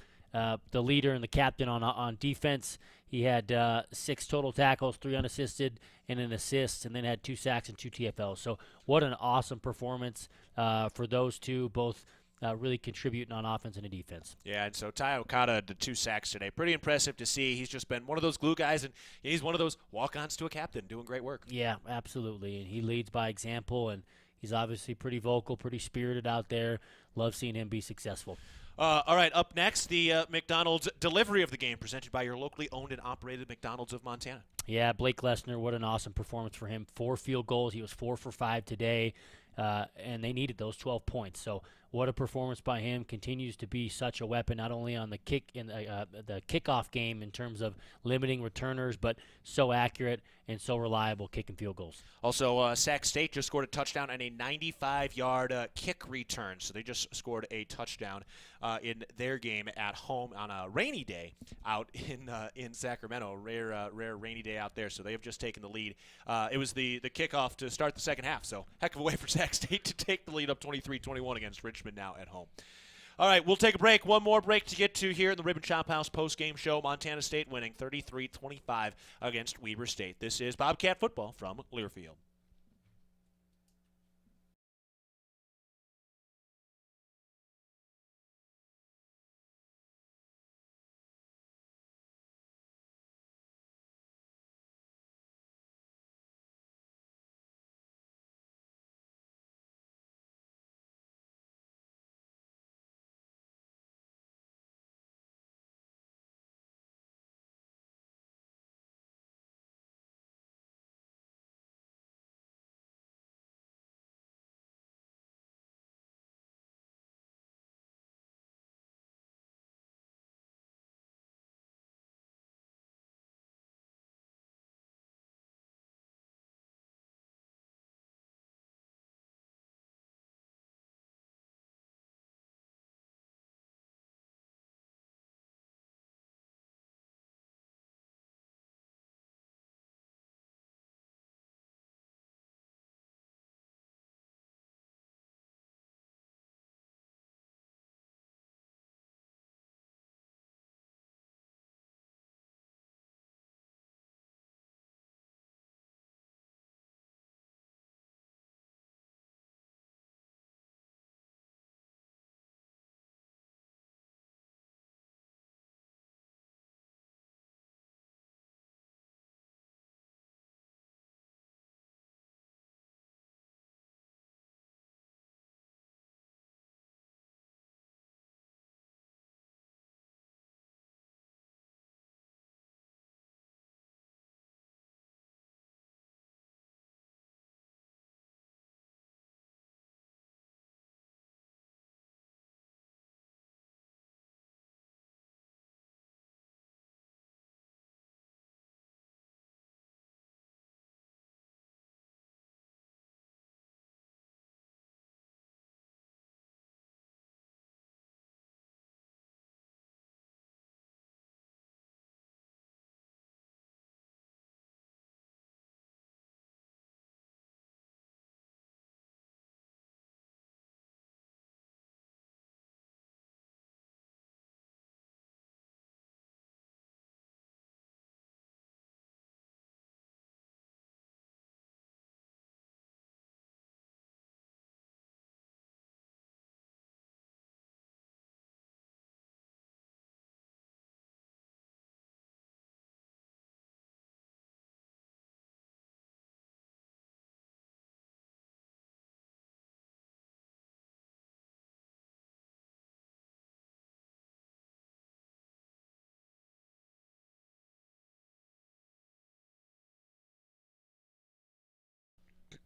the leader and the captain on defense. He had 6 total tackles, 3 unassisted, and an assist, and then had 2 sacks and 2 TFLs. So what an awesome performance for those two, both really contributing on offense and defense. Yeah, and so Ty Okada did 2 sacks today. Pretty impressive to see. He's just been one of those glue guys, and he's one of those walk-ons to a captain, doing great work. Yeah, absolutely. And he leads by example, and he's obviously pretty vocal, pretty spirited out there. Love seeing him be successful. All right, up next, the McDonald's delivery of the game, presented by your locally owned and operated McDonald's of Montana. Yeah, Blake Lesnar, what an awesome performance for him. 4 field goals. He was 4 for 5 today, and they needed those 12 points. So what a performance by him. Continues to be such a weapon, not only on the kickoff game in terms of limiting returners, but so accurate and so reliable kicking field goals. Also, Sac State just scored a touchdown and a 95-yard kick return. So they just scored a touchdown in their game at home on a rainy day out in Sacramento. Rare rainy day out there. So they have just taken the lead. It was the kickoff to start the second half. So heck of a way for Sac State to take the lead up 23-21 against Richmond now at home. All right, we'll take a break. One more break to get to here in the Ribbon Chop House post-game show. Montana State winning 33-25 against Weber State. This is Bobcat football from Learfield.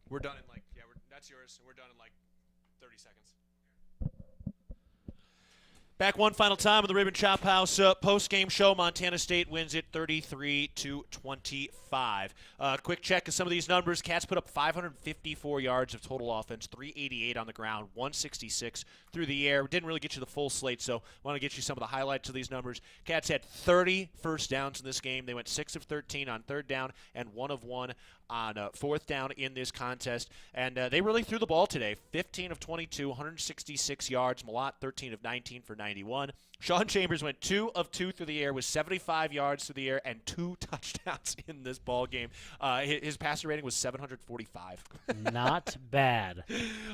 We're done in that's yours. We're done in 30 seconds. Back one final time in the Ribbon Chop House post-game show. Montana State wins it 33-25. Quick check of some of these numbers. Cats put up 554 yards of total offense, 388 on the ground, 166 through the air. Didn't really get you the full slate, so I want to get you some of the highlights of these numbers. Cats had 30 first downs in this game. They went 6 of 13 on third down and 1 of 1 on fourth down in this contest. And they really threw the ball today. 15 of 22, 166 yards. Malott, 13 of 19 for 91. Sean Chambers went 2 of 2 through the air with 75 yards through the air and 2 touchdowns in this ball game. His passer rating was 745. Not bad.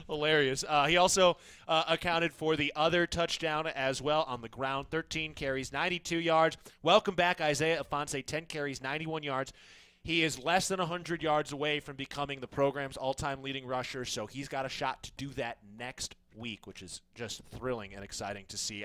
Hilarious. He also accounted for the other touchdown as well on the ground. 13 carries, 92 yards. Welcome back, Isaiah Ifanse. 10 carries, 91 yards. He is less than 100 yards away from becoming the program's all-time leading rusher, so he's got a shot to do that next week, which is just thrilling and exciting to see.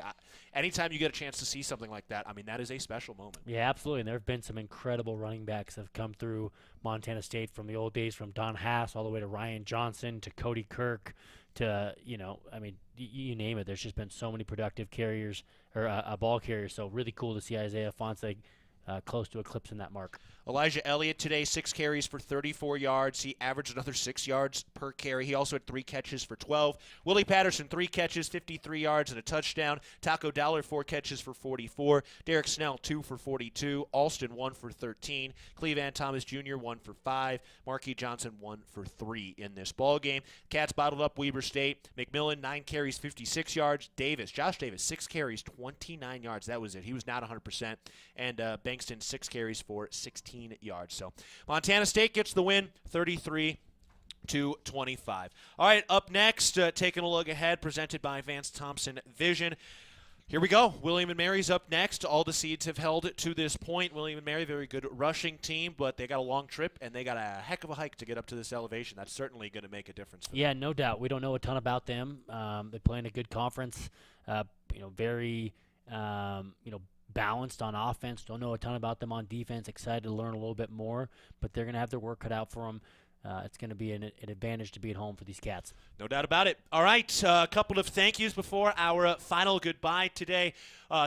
Anytime you get a chance to see something like that, I mean, that is a special moment. Yeah, absolutely. And there have been some incredible running backs that have come through Montana State from the old days, from Don Hass all the way to Ryan Johnson to Cody Kirk to, you name it. There's just been so many productive carriers or ball carriers. So really cool to see Isaiah Ifanse close to eclipsing that mark. Elijah Elliott today, 6 carries for 34 yards. He averaged another 6 yards per carry. He also had 3 catches for 12. Willie Patterson, 3 catches, 53 yards and a touchdown. Taco Dowler, 4 catches for 44. Derek Snell, 2 for 42. Alston, 1 for 13. Cleveland Thomas Jr., 1 for 5. Marquis Johnson, 1 for 3 in this ball game. Cats bottled up Weber State. McMillan, 9 carries, 56 yards. Josh Davis, 6 carries, 29 yards. That was it. He was not 100%. And Bankston, 6 carries for 16 yards. So Montana State gets the win, 33-25. All right, up next, taking a look ahead, presented by Vance Thompson Vision. Here we go. William & Mary's up next. All the seeds have held to this point. William & Mary, very good rushing team, but they got a long trip, and they got a heck of a hike to get up to this elevation. That's certainly going to make a difference for them. Yeah, no doubt. We don't know a ton about them. They play in a good conference, very, balanced on offense. Don't know a ton about them on defense. Excited to learn a little bit more, but they're going to have their work cut out for them. It's going to be an advantage to be at home for these Cats. No doubt about it. All right, a couple of thank yous before our final goodbye today.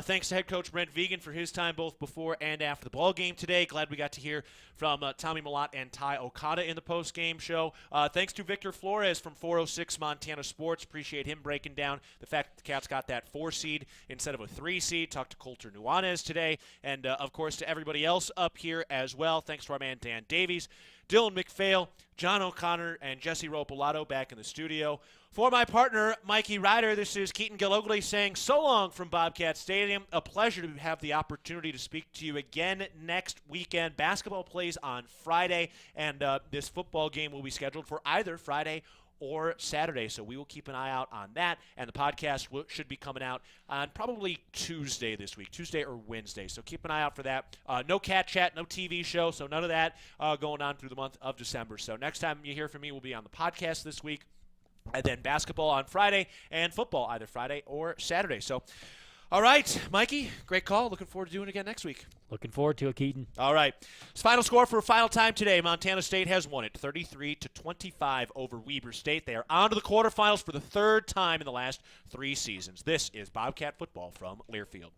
Thanks to head coach Brent Vegan for his time both before and after the ball game today. Glad we got to hear from Tommy Malott and Ty Okada in the post-game show. Thanks to Victor Flores from 406 Montana Sports. Appreciate him breaking down the fact that the Cats got that 4 seed instead of a 3 seed. Talked to Coulter Nuanez today. And, of course, to everybody else up here as well. Thanks to our man Dan Davies, Dylan McPhail, John O'Connor, and Jesse Ropolato back in the studio. For my partner, Mikey Ryder, this is Keaton Gillogly saying so long from Bobcat Stadium. A pleasure to have the opportunity to speak to you again next weekend. Basketball plays on Friday, and this football game will be scheduled for either Friday or Saturday, so we will keep an eye out on that, and the podcast should be coming out on probably Tuesday this week, Tuesday or Wednesday, so keep an eye out for that. No Cat Chat, no TV show, so none of that going on through the month of December. So next time you hear from me will be on the podcast this week, and then basketball on Friday, and football either Friday or Saturday. So, all right, Mikey, great call. Looking forward to doing it again next week. Looking forward to it, Keaton. All right. Final score for a final time today. Montana State has won it 33-25 over Weber State. They are on to the quarterfinals for the 3rd time in the last 3 seasons. This is Bobcat football from Learfield.